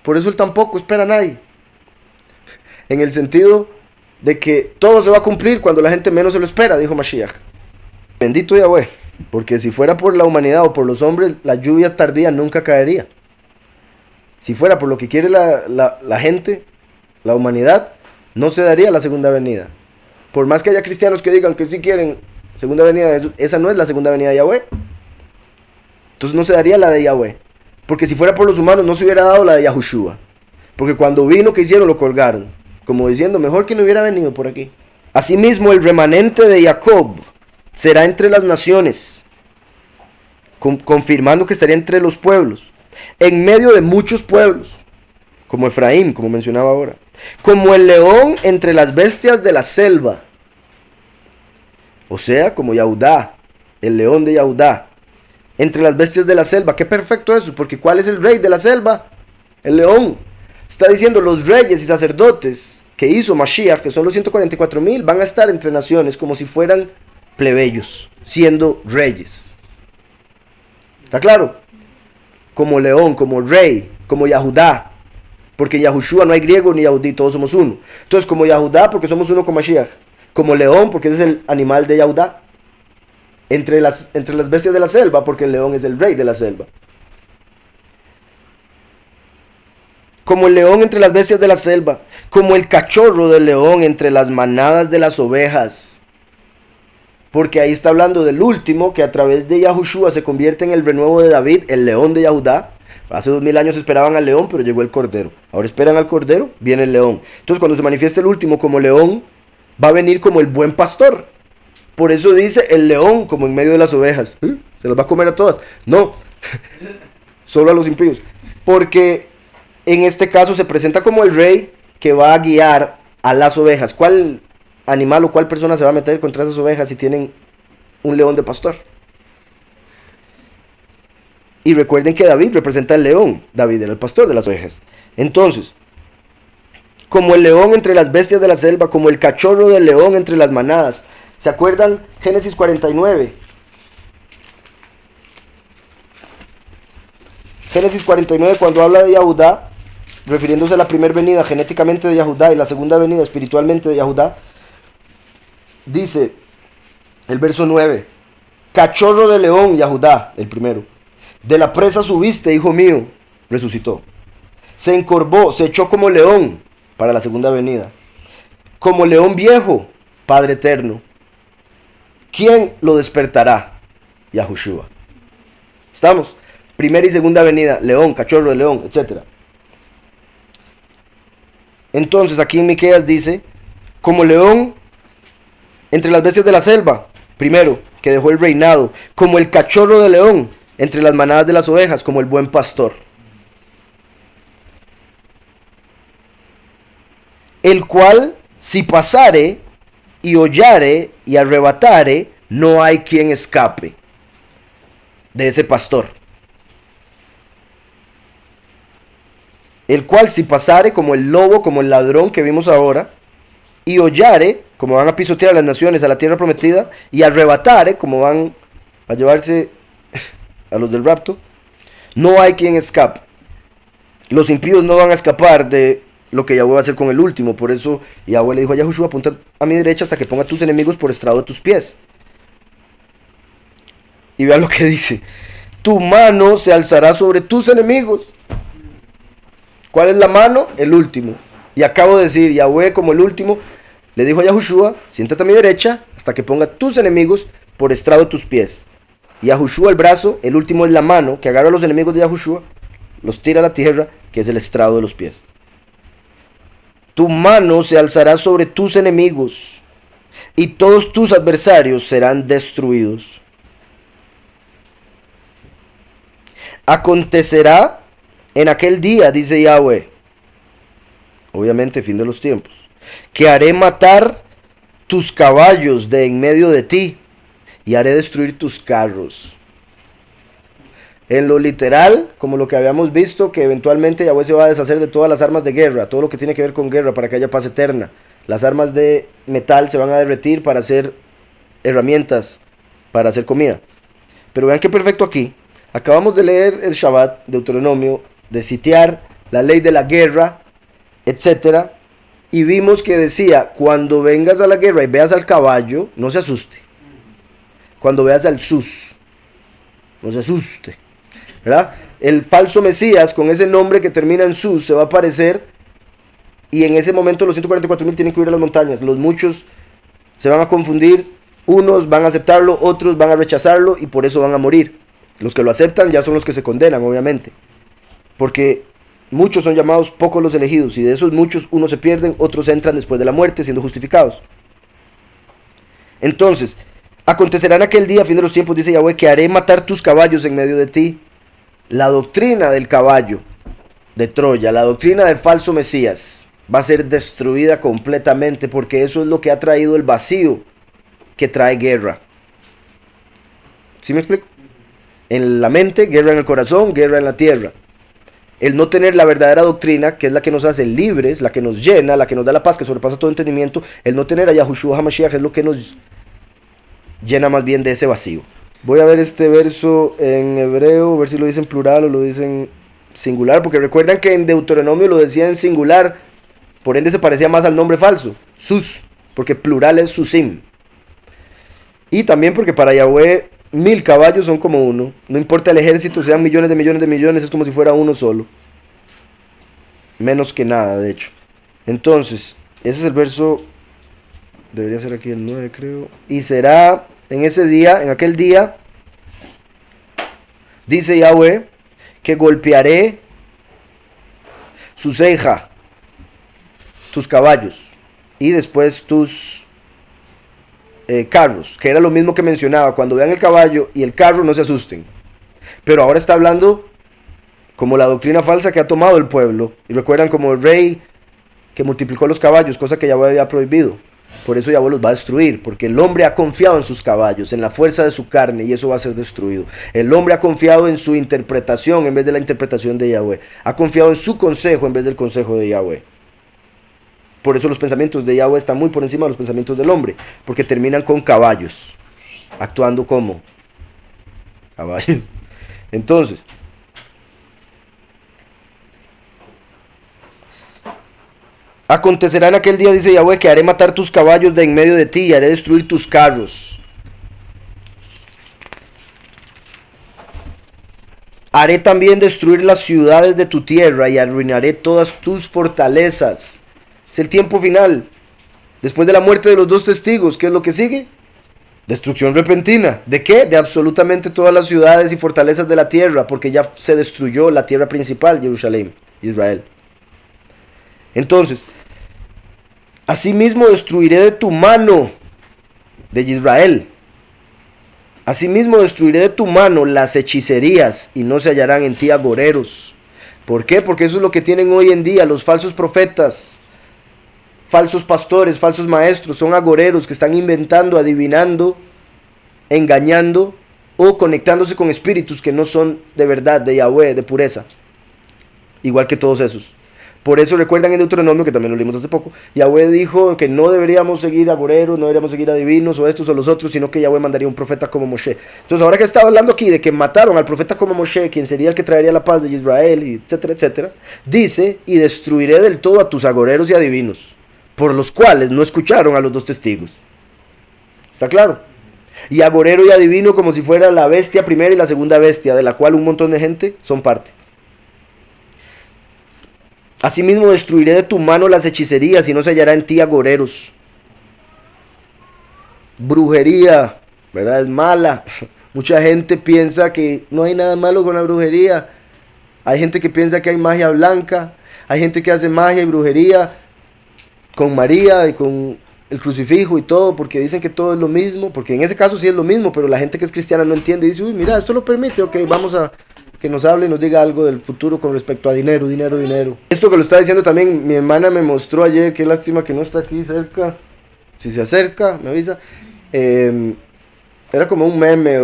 Por eso él tampoco espera a nadie. En el sentido de que todo se va a cumplir cuando la gente menos se lo espera, dijo Mashiach. Bendito Yahweh, porque si fuera por la humanidad o por los hombres, la lluvia tardía nunca caería. Si fuera por lo que quiere la gente, la humanidad, no se daría la segunda venida. Por más que haya cristianos que digan que sí quieren segunda venida, esa no es la segunda venida de Yahweh. Entonces no se daría la de Yahweh. Porque si fuera por los humanos no se hubiera dado la de Yahushua. Porque cuando vino, ¿qué hicieron? Lo colgaron. Como diciendo, mejor que no hubiera venido por aquí. Asimismo, el remanente de Jacob será entre las naciones, confirmando que estaría entre los pueblos, en medio de muchos pueblos, como Efraín, como mencionaba ahora, como el león entre las bestias de la selva, o sea, como Yahudá, el león de Yahudá, entre las bestias de la selva. Qué perfecto eso, porque ¿cuál es el rey de la selva? El león. Está diciendo, los reyes y sacerdotes que hizo Mashiach, que son los 144,000, van a estar entre naciones como si fueran plebeyos, siendo reyes. ¿Está claro? Como león, como rey, como Yahudá. Porque Yahushua no hay griego ni Yahudí, todos somos uno. Entonces, como Yahudá, porque somos uno con Mashiach. Como león, porque ese es el animal de Yahudá. Entre las bestias de la selva, porque el león es el rey de la selva. Como el león entre las bestias de la selva, como el cachorro del león entre las manadas de las ovejas. Porque ahí está hablando del último, que a través de Yahushua se convierte en el renuevo de David, el león de Yahudá. Hace 2000 años esperaban al león, pero llegó el cordero. Ahora esperan al cordero, viene el león. Entonces cuando se manifiesta el último como león, va a venir como el buen pastor. Por eso dice el león como en medio de las ovejas. ¿Se las va a comer a todas? No, solo a los impíos. Porque en este caso se presenta como el rey que va a guiar a las ovejas. ¿Cuál animal o cuál persona se va a meter contra esas ovejas si tienen un león de pastor? Y recuerden que David representa al león. David era el pastor de las ovejas. Entonces, como el león entre las bestias de la selva, como el cachorro del león entre las manadas. ¿Se acuerdan? Génesis 49. Génesis 49 cuando habla de Yahudá, refiriéndose a la primera venida genéticamente de Yahudá y la segunda venida espiritualmente de Yahudá, dice el verso 9, cachorro de león, Yahudá, el primero, de la presa subiste, hijo mío, resucitó, se encorvó, se echó como león, para la segunda venida, como león viejo, Padre eterno, ¿quién lo despertará? Yahushua. ¿Estamos? Primera y segunda venida, león, cachorro de león, etc. Entonces aquí en Miqueas dice, como león entre las bestias de la selva, primero, que dejó el reinado, como el cachorro de león entre las manadas de las ovejas, como el buen pastor. El cual, si pasare y hollare y arrebatare, no hay quien escape de ese pastor. El cual si pasare como el lobo, como el ladrón que vimos ahora, y hollare, como van a pisotear a las naciones, a la tierra prometida, y arrebatare, como van a llevarse a los del rapto, no hay quien escape. Los impíos no van a escapar de lo que Yahweh va a hacer con el último. Por eso Yahweh le dijo a Yahushua: apunta a mi derecha hasta que ponga a tus enemigos por estrado de tus pies. Y vean lo que dice: tu mano se alzará sobre tus enemigos. ¿Cuál es la mano? El último. Y acabo de decir, Yahweh como el último le dijo a Yahushua: siéntate a mi derecha hasta que ponga a tus enemigos por estrado de tus pies. Y Yahushua el brazo, el último es la mano que agarra a los enemigos de Yahushua, los tira a la tierra, que es el estrado de los pies. Tu mano se alzará sobre tus enemigos y todos tus adversarios serán destruidos. Acontecerá en aquel día, dice Yahweh, obviamente fin de los tiempos, que haré matar tus caballos de en medio de ti y haré destruir tus carros. En lo literal, como lo que habíamos visto, que eventualmente Yahweh se va a deshacer de todas las armas de guerra, todo lo que tiene que ver con guerra, para que haya paz eterna. Las armas de metal se van a derretir para hacer herramientas, para hacer comida. Pero vean qué perfecto aquí. Acabamos de leer el Shabbat, Deuteronomio, de sitiar, la ley de la guerra, etc. Y vimos que decía: cuando vengas a la guerra y veas al caballo, no se asuste. Cuando veas al sus, no se asuste, ¿verdad? El falso Mesías, con ese nombre que termina en sus, se va a aparecer. Y en ese momento los 144,000 tienen que huir a las montañas. Los muchos se van a confundir. Unos van a aceptarlo, otros van a rechazarlo y por eso van a morir. Los que lo aceptan ya son los que se condenan, obviamente. Porque muchos son llamados, pocos los elegidos. Y de esos muchos, unos se pierden, otros entran después de la muerte siendo justificados. Entonces, acontecerá en aquel día, fin de los tiempos, dice Yahweh, que haré matar tus caballos en medio de ti. La doctrina del caballo de Troya, la doctrina del falso Mesías, va a ser destruida completamente, porque eso es lo que ha traído el vacío que trae guerra. ¿Sí me explico? En la mente, guerra en el corazón, guerra en la tierra. El no tener la verdadera doctrina, que es la que nos hace libres, la que nos llena, la que nos da la paz, que sobrepasa todo entendimiento. El no tener a Yahushua HaMashiach es lo que nos llena más bien de ese vacío. Voy a ver este verso en hebreo, a ver si lo dicen plural o lo dicen singular, porque recuerdan que en Deuteronomio lo decía en singular, por ende se parecía más al nombre falso, sus, porque plural es susim. Y también porque para Yahweh 1000 caballos son como uno. No importa el ejército, sean millones de millones de millones, es como si fuera uno solo. Menos que nada, de hecho. Entonces, ese es el verso. Debería ser aquí el 9, creo. Y será en ese día, en aquel día, dice Yahweh, que golpearé su ceja, tus caballos, y después tus carros, que era lo mismo que mencionaba. Cuando vean el caballo y el carro, no se asusten. Pero ahora está hablando como la doctrina falsa que ha tomado el pueblo. Y recuerdan como el rey que multiplicó los caballos, cosa que Yahweh había prohibido. Por eso Yahweh los va a destruir, porque el hombre ha confiado en sus caballos, en la fuerza de su carne, y eso va a ser destruido. El hombre ha confiado en su interpretación en vez de la interpretación de Yahweh. Ha confiado en su consejo en vez del consejo de Yahweh. Por eso los pensamientos de Yahweh están muy por encima de los pensamientos del hombre, porque terminan con caballos, actuando como caballos. Entonces, acontecerá en aquel día, dice Yahweh, que haré matar tus caballos de en medio de ti y haré destruir tus carros. Haré también destruir las ciudades de tu tierra y arruinaré todas tus fortalezas. Es el tiempo final. Después de la muerte de los dos testigos, ¿qué es lo que sigue? Destrucción repentina. ¿De qué? De absolutamente todas las ciudades y fortalezas de la tierra, porque ya se destruyó la tierra principal, Jerusalén, Israel. Entonces, asimismo destruiré de tu mano, de Israel. Asimismo destruiré de tu mano las hechicerías y no se hallarán en ti agoreros. ¿Por qué? Porque eso es lo que tienen hoy en día los falsos profetas. Falsos pastores, falsos maestros, son agoreros que están inventando, adivinando, engañando o conectándose con espíritus que no son de verdad, de Yahweh, de pureza. Igual que todos esos. Por eso recuerdan en Deuteronomio, que también lo leímos hace poco, Yahweh dijo que no deberíamos seguir agoreros, no deberíamos seguir adivinos o estos o los otros, sino que Yahweh mandaría un profeta como Moshe. Entonces ahora que estaba hablando aquí de que mataron al profeta como Moshe, quien sería el que traería la paz de Israel, y etcétera, etcétera, dice, y destruiré del todo a tus agoreros y adivinos, por los cuales no escucharon a los dos testigos. ¿Está claro? Y agorero y adivino como si fuera la bestia primera y la segunda bestia, de la cual un montón de gente son parte. Asimismo destruiré de tu mano las hechicerías y no se hallará en ti agoreros. Brujería, ¿verdad? Es mala. Mucha gente piensa que no hay nada malo con la brujería. Hay gente que piensa que hay magia blanca. Hay gente que hace magia y brujería con María y con el crucifijo y todo, porque dicen que todo es lo mismo, porque en ese caso sí es lo mismo, pero la gente que es cristiana no entiende y dice, uy, mira, esto lo permite, ok, vamos a que nos hable y nos diga algo del futuro con respecto a dinero, dinero, dinero. Esto que lo está diciendo también mi hermana me mostró ayer, qué lástima que no está aquí cerca, si se acerca, me avisa. Era como un meme,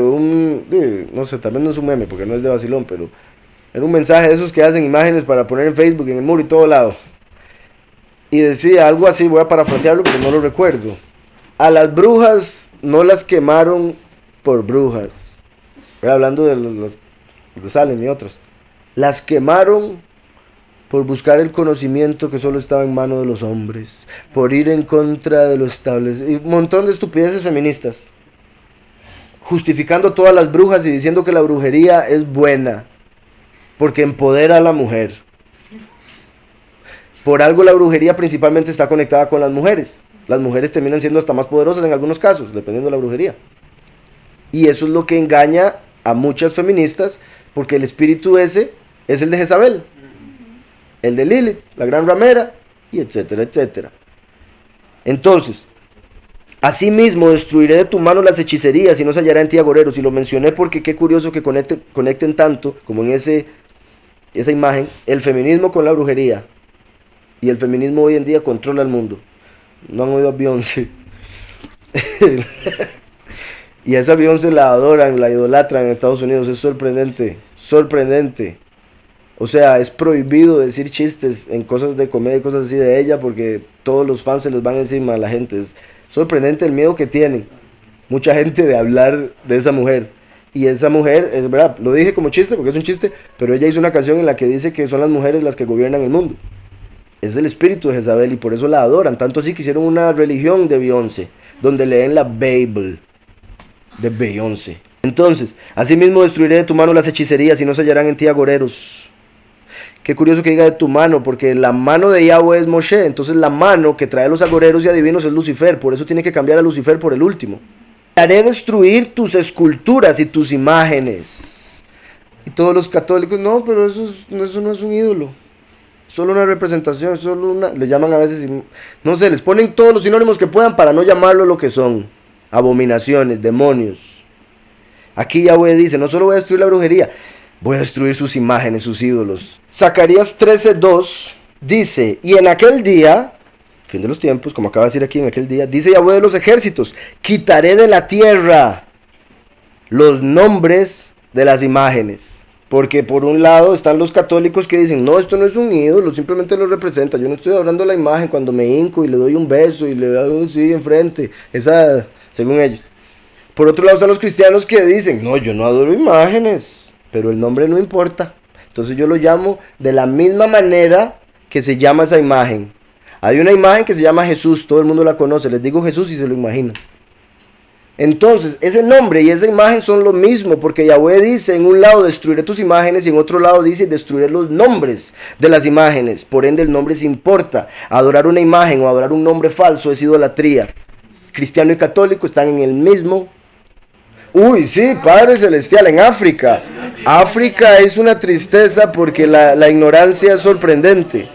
no sé, también no es un meme porque no es de vacilón, pero era un mensaje de esos que hacen imágenes para poner en Facebook, en el muro y todo lado. Y decía algo así, voy a parafrasearlo porque no lo recuerdo. A las brujas no las quemaron por brujas. Era hablando de las de Salem y otras. Las quemaron por buscar el conocimiento que solo estaba en manos de los hombres, por ir en contra de lo establecido. Y un montón de estupideces feministas, justificando todas las brujas y diciendo que la brujería es buena, porque empodera a la mujer. Por algo la brujería principalmente está conectada con las mujeres. Las mujeres terminan siendo hasta más poderosas en algunos casos, dependiendo de la brujería. Y eso es lo que engaña a muchas feministas, porque el espíritu ese es el de Jezabel, el de Lilith, la gran ramera, y etcétera, etcétera. Entonces, asimismo destruiré de tu mano las hechicerías y no se hallará en ti agoreros. Y lo mencioné porque qué curioso que conecten tanto, como en esa imagen, el feminismo con la brujería. Y el feminismo hoy en día controla el mundo. No han oído a Beyoncé. Y a esa Beyoncé la adoran, la idolatran en Estados Unidos. Es sorprendente, sorprendente. O sea, es prohibido decir chistes en cosas de comedia y cosas así de ella, porque todos los fans se les van encima a la gente. Es sorprendente el miedo que tienen mucha gente de hablar de esa mujer. Y esa mujer, es verdad, lo dije como chiste porque es un chiste, pero ella hizo una canción en la que dice que son las mujeres las que gobiernan el mundo. Es el espíritu de Jezabel y por eso la adoran. Tanto así que hicieron una religión de Beyoncé, donde leen la Bible de Beyoncé. Entonces, asimismo destruiré de tu mano las hechicerías y no se hallarán en ti agoreros. Qué curioso que diga de tu mano, porque la mano de Yahweh es Moshe. Entonces la mano que trae los agoreros y adivinos es Lucifer. Por eso tiene que cambiar a Lucifer por el último. Haré destruir tus esculturas y tus imágenes. Y todos los católicos, no, pero eso no es un ídolo. Solo una representación, solo una... Le llaman a veces, no sé, les ponen todos los sinónimos que puedan para no llamarlo lo que son. Abominaciones, demonios. Aquí Yahweh dice, no solo voy a destruir la brujería, voy a destruir sus imágenes, sus ídolos. Zacarías 13:2 dice, y en aquel día, fin de los tiempos, como acaba de decir aquí, en aquel día, dice Yahweh de los ejércitos, quitaré de la tierra los nombres de las imágenes. Porque por un lado están los católicos que dicen, no, esto no es un ídolo, simplemente lo representa. Yo no estoy adorando la imagen cuando me hinco y le doy un beso y le doy un sí enfrente. Esa, según ellos. Por otro lado están los cristianos que dicen, no, yo no adoro imágenes, pero el nombre no importa. Entonces yo lo llamo de la misma manera que se llama esa imagen. Hay una imagen que se llama Jesús, todo el mundo la conoce, les digo Jesús y se lo imaginan. Entonces, ese nombre y esa imagen son lo mismo, porque Yahweh dice en un lado destruiré tus imágenes y en otro lado dice destruiré los nombres de las imágenes. Por ende el nombre se importa. Adorar una imagen o adorar un nombre falso es idolatría. Cristiano y católico están en el mismo. Uy, sí, Padre Celestial, en África. África es una tristeza porque la ignorancia es sorprendente.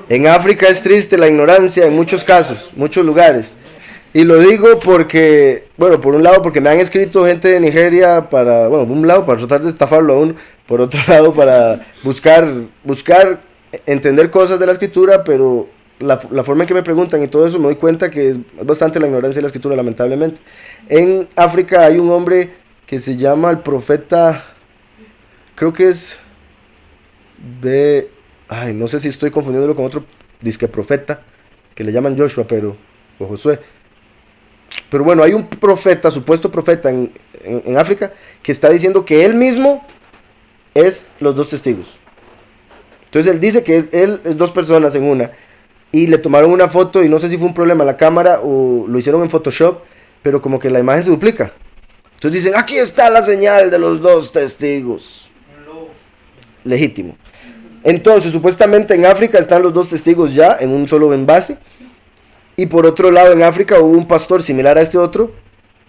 En África es triste la ignorancia en muchos casos, muchos lugares. Y lo digo porque, bueno, por un lado porque me han escrito gente de Nigeria para, bueno, por un lado para tratar de estafarlo a uno, por otro lado para buscar entender cosas de la escritura, pero la forma en que me preguntan y todo eso me doy cuenta que es bastante la ignorancia de la escritura, lamentablemente. En África hay un hombre que se llama el profeta, creo que es Ay, no sé si estoy confundiéndolo con otro disque profeta, que le llaman Joshua, o Josué. Pero bueno, hay un profeta, supuesto profeta en África, que está diciendo que él mismo es los dos testigos. Entonces él dice que él es dos personas en una. Y le tomaron una foto y no sé si fue un problema la cámara o lo hicieron en Photoshop, pero como que la imagen se duplica. Entonces dicen, aquí está la señal de los dos testigos. Legítimo. Entonces, supuestamente en África están los dos testigos ya en un solo envase. Y por otro lado, en África hubo un pastor similar a este otro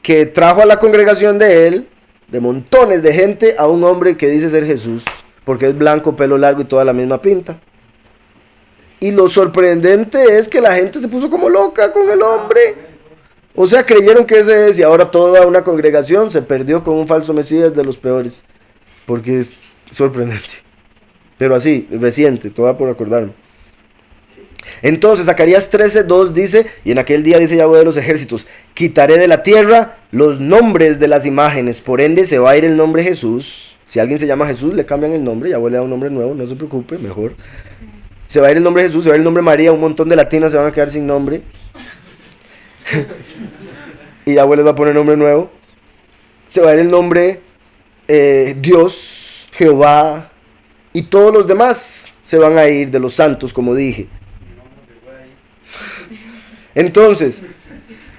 que trajo a la congregación de él, de montones de gente, a un hombre que dice ser Jesús, porque es blanco, pelo largo y toda la misma pinta. Y lo sorprendente es que la gente se puso como loca con el hombre. O sea, creyeron que ese es, y ahora toda una congregación se perdió con un falso mesías de los peores. Porque es sorprendente. Pero así, reciente, todavía por acordarme. Entonces, Zacarías 13:2 dice, y en aquel día dice Yahweh de los ejércitos, quitaré de la tierra los nombres de las imágenes, por ende se va a ir el nombre Jesús. Si alguien se llama Jesús, le cambian el nombre, Yahweh le da un nombre nuevo, no se preocupe, mejor. Se va a ir el nombre Jesús, se va a ir el nombre María, un montón de latinas se van a quedar sin nombre. Y Yahweh les va a poner nombre nuevo. Se va a ir el nombre Dios, Jehová, y todos los demás se van a ir de los santos, como dije. Entonces,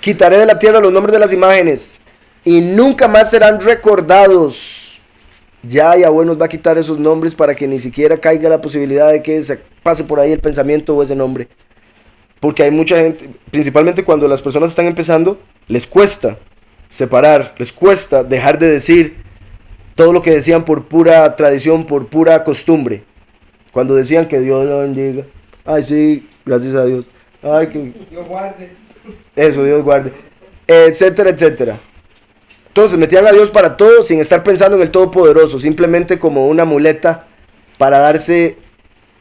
quitaré de la tierra los nombres de las imágenes y nunca más serán recordados. Ya Yahweh nos va a quitar esos nombres para que ni siquiera caiga la posibilidad de que se pase por ahí el pensamiento o ese nombre. Porque hay mucha gente, principalmente cuando las personas están empezando, les cuesta separar, les cuesta dejar de decir todo lo que decían por pura tradición, por pura costumbre. Cuando decían que Dios lo bendiga. Ay, sí, gracias a Dios. Ay, que Dios guarde. Eso, Dios guarde. Etcétera, etcétera. Entonces metían a Dios para todo sin estar pensando en el Todopoderoso, simplemente como una muleta para darse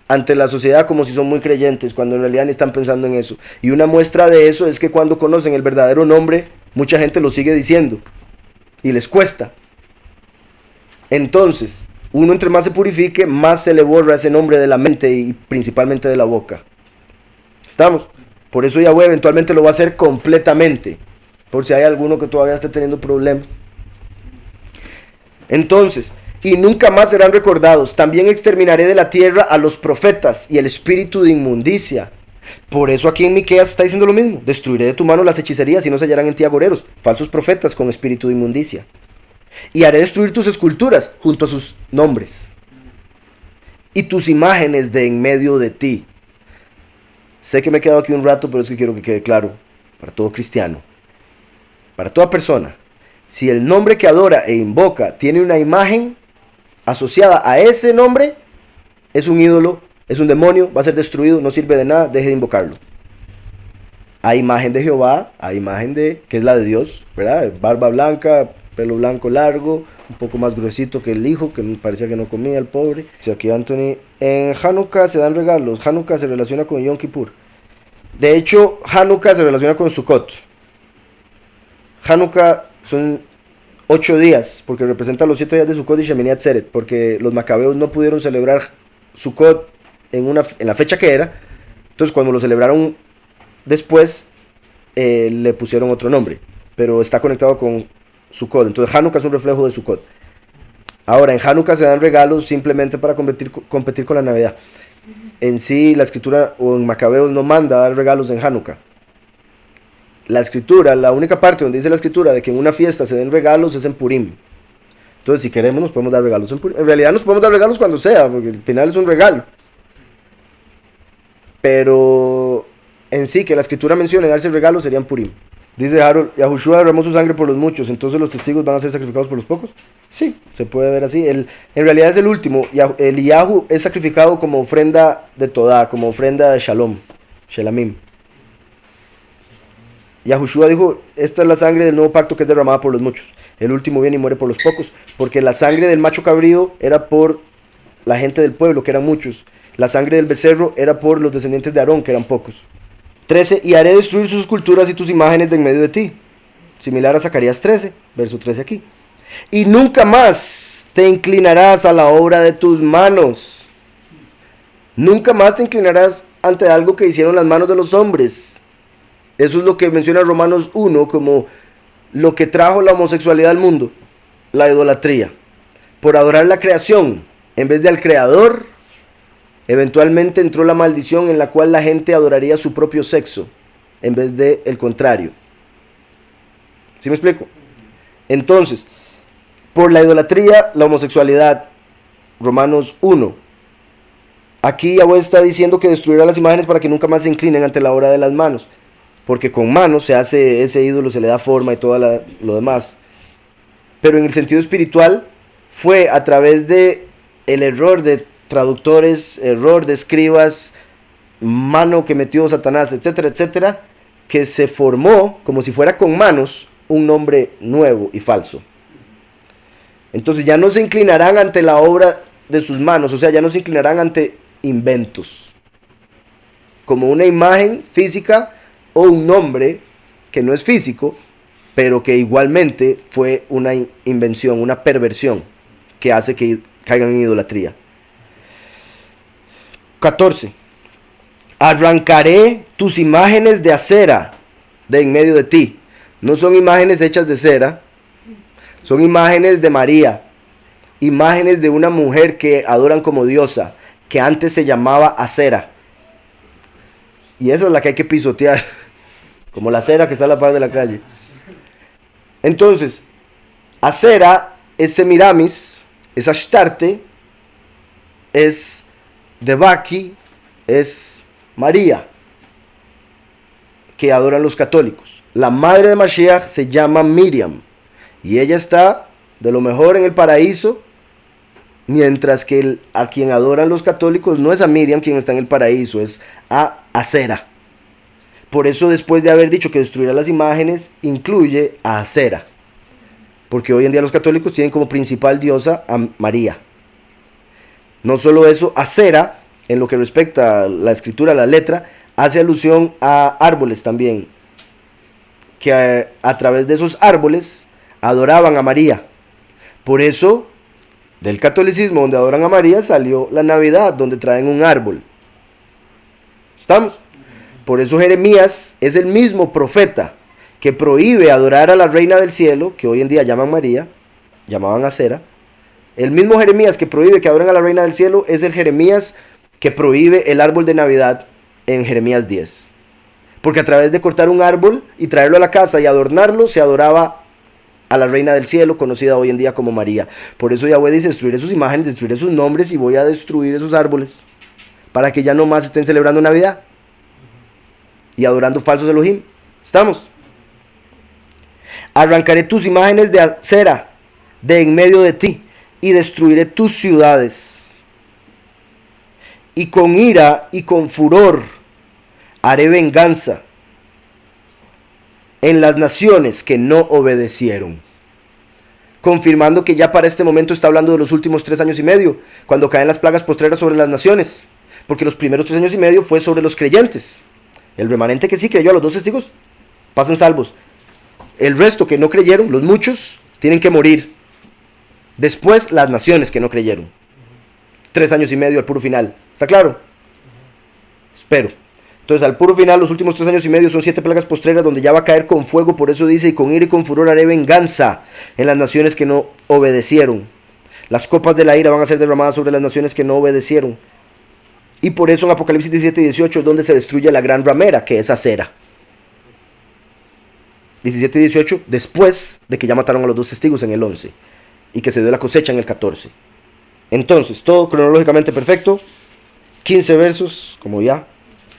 ante la sociedad como si son muy creyentes, cuando en realidad ni están pensando en eso. Y una muestra de eso es que cuando conocen el verdadero nombre, mucha gente lo sigue diciendo y les cuesta. Entonces, uno entre más se purifique, más se le borra ese nombre de la mente y principalmente de la boca. ¿Estamos? Por eso Yahweh eventualmente lo va a hacer completamente, por si hay alguno que todavía esté teniendo problemas. Entonces, y nunca más serán recordados. También exterminaré de la tierra a los profetas y el espíritu de inmundicia. Por eso aquí en Miqueas está diciendo lo mismo. Destruiré de tu mano las hechicerías y no se hallarán en ti agoreros, falsos profetas con espíritu de inmundicia. Y haré destruir tus esculturas junto a sus nombres y tus imágenes de en medio de ti. Sé que me he quedado aquí un rato, pero es que quiero que quede claro para todo cristiano, para toda persona. Si el nombre que adora e invoca tiene una imagen asociada a ese nombre, es un ídolo, es un demonio, va a ser destruido, no sirve de nada, deje de invocarlo. Hay imagen de Jehová, hay imagen de, que es la de Dios, ¿verdad? Barba blanca, pelo blanco largo, un poco más gruesito que el hijo, que parecía que no comía el pobre. Dice aquí Anthony, en Hanukkah se dan regalos, Hanukkah se relaciona con Yom Kippur. De hecho, Hanukkah se relaciona con Sukkot. Hanukkah son 8 días, porque representa los 7 días de Sukkot y Shemini Atzeret, porque los macabeos no pudieron celebrar Sukkot en la fecha que era. Entonces cuando lo celebraron después, le pusieron otro nombre, pero está conectado con Sukkot. Entonces Hanukkah es un reflejo de Sukkot. Ahora, en Hanukkah se dan regalos simplemente para competir con la Navidad. En sí, la escritura o en Macabeos no manda a dar regalos en Hanukkah. La escritura, la única parte donde dice la escritura de que en una fiesta se den regalos es en Purim. Entonces, si queremos, nos podemos dar regalos en Purim. En realidad, nos podemos dar regalos cuando sea, porque al final es un regalo. Pero en sí, que la escritura mencione darse regalos sería en Purim. Dice Harold, Yahushua derramó su sangre por los muchos, entonces los testigos van a ser sacrificados por los pocos. Sí, se puede ver así. En realidad es el último. El Yahu es sacrificado como ofrenda de Todá, como ofrenda de Shalom, Shelamim. Yahushua dijo, esta es la sangre del nuevo pacto que es derramada por los muchos. El último viene y muere por los pocos, porque la sangre del macho cabrío era por la gente del pueblo, que eran muchos. La sangre del becerro era por los descendientes de Aarón, que eran pocos. 13. Y haré destruir sus esculturas y tus imágenes de en medio de ti. Similar a Zacarías 13, verso 13 aquí. Y nunca más te inclinarás a la obra de tus manos. Nunca más te inclinarás ante algo que hicieron las manos de los hombres. Eso es lo que menciona Romanos 1 como lo que trajo la homosexualidad al mundo, la idolatría. Por adorar la creación en vez de al creador, eventualmente entró la maldición en la cual la gente adoraría su propio sexo en vez de el contrario. ¿Sí me explico? Entonces, por la idolatría, la homosexualidad, Romanos 1. Aquí Yahweh está diciendo que destruirá las imágenes para que nunca más se inclinen ante la obra de las manos. Porque con manos se hace ese ídolo, se le da forma y todo lo demás. Pero en el sentido espiritual fue a través de el error de traductores, error de escribas, mano que metió Satanás, etcétera, etcétera, que se formó como si fuera con manos un nombre nuevo y falso. Entonces ya no se inclinarán ante la obra de sus manos, o sea, ya no se inclinarán ante inventos, como una imagen física o un nombre que no es físico, pero que igualmente fue una invención, una perversión que hace que caigan en idolatría. 14. Arrancaré tus imágenes de acera de en medio de ti. No son imágenes hechas de cera, son imágenes de María, imágenes de una mujer que adoran como diosa, que antes se llamaba Acera. Y esa es la que hay que pisotear, como la acera que está a la par de la calle. Entonces, Acera es Semiramis, es Ashtarte, es Devaki, es María, que adoran los católicos. La madre de Mashiach se llama Miriam, y ella está de lo mejor en el paraíso, mientras que a quien adoran los católicos no es a Miriam quien está en el paraíso, es a Acera. Por eso, después de haber dicho que destruirá las imágenes, incluye a Acera, porque hoy en día los católicos tienen como principal diosa a María. No solo eso, Acera, en lo que respecta a la escritura, a la letra, hace alusión a árboles también, que a través de esos árboles adoraban a María. Por eso, del catolicismo donde adoran a María, salió la Navidad, donde traen un árbol. ¿Estamos? Por eso Jeremías es el mismo profeta que prohíbe adorar a la reina del cielo, que hoy en día llaman María, llamaban Acera. El mismo Jeremías que prohíbe que adoren a la reina del cielo es el Jeremías que prohíbe el árbol de Navidad en Jeremías 10. Porque a través de cortar un árbol y traerlo a la casa y adornarlo, se adoraba a la reina del cielo, conocida hoy en día como María. Por eso Yahweh dice: destruiré sus imágenes, destruiré sus nombres y voy a destruir esos árboles, para que ya no más estén celebrando Navidad y adorando falsos Elohim. ¿Estamos? Arrancaré tus imágenes de acera de en medio de ti y destruiré tus ciudades. Y con ira y con furor haré venganza en las naciones que no obedecieron. Confirmando que ya para este momento está hablando de los últimos 3 años y medio, cuando caen las plagas postreras sobre las naciones. Porque los primeros 3 años y medio fue sobre los creyentes. El remanente que sí creyó, a los 2 testigos, pasan salvos. El resto que no creyeron, los muchos, tienen que morir. Después las naciones que no creyeron. 3 años y medio al puro final. ¿Está claro? Espero. Entonces, al puro final, los últimos 3 años y medio son 7 plagas postreras donde ya va a caer con fuego. Por eso dice: y con ira y con furor haré venganza en las naciones que no obedecieron. Las copas de la ira van a ser derramadas sobre las naciones que no obedecieron. Y por eso en Apocalipsis 17 y 18 es donde se destruye la gran ramera, que es Acera. 17 y 18, después de que ya mataron a los 2 testigos en el 11. Y que se dio la cosecha en el 14. Entonces, todo cronológicamente perfecto. 15 versos, como ya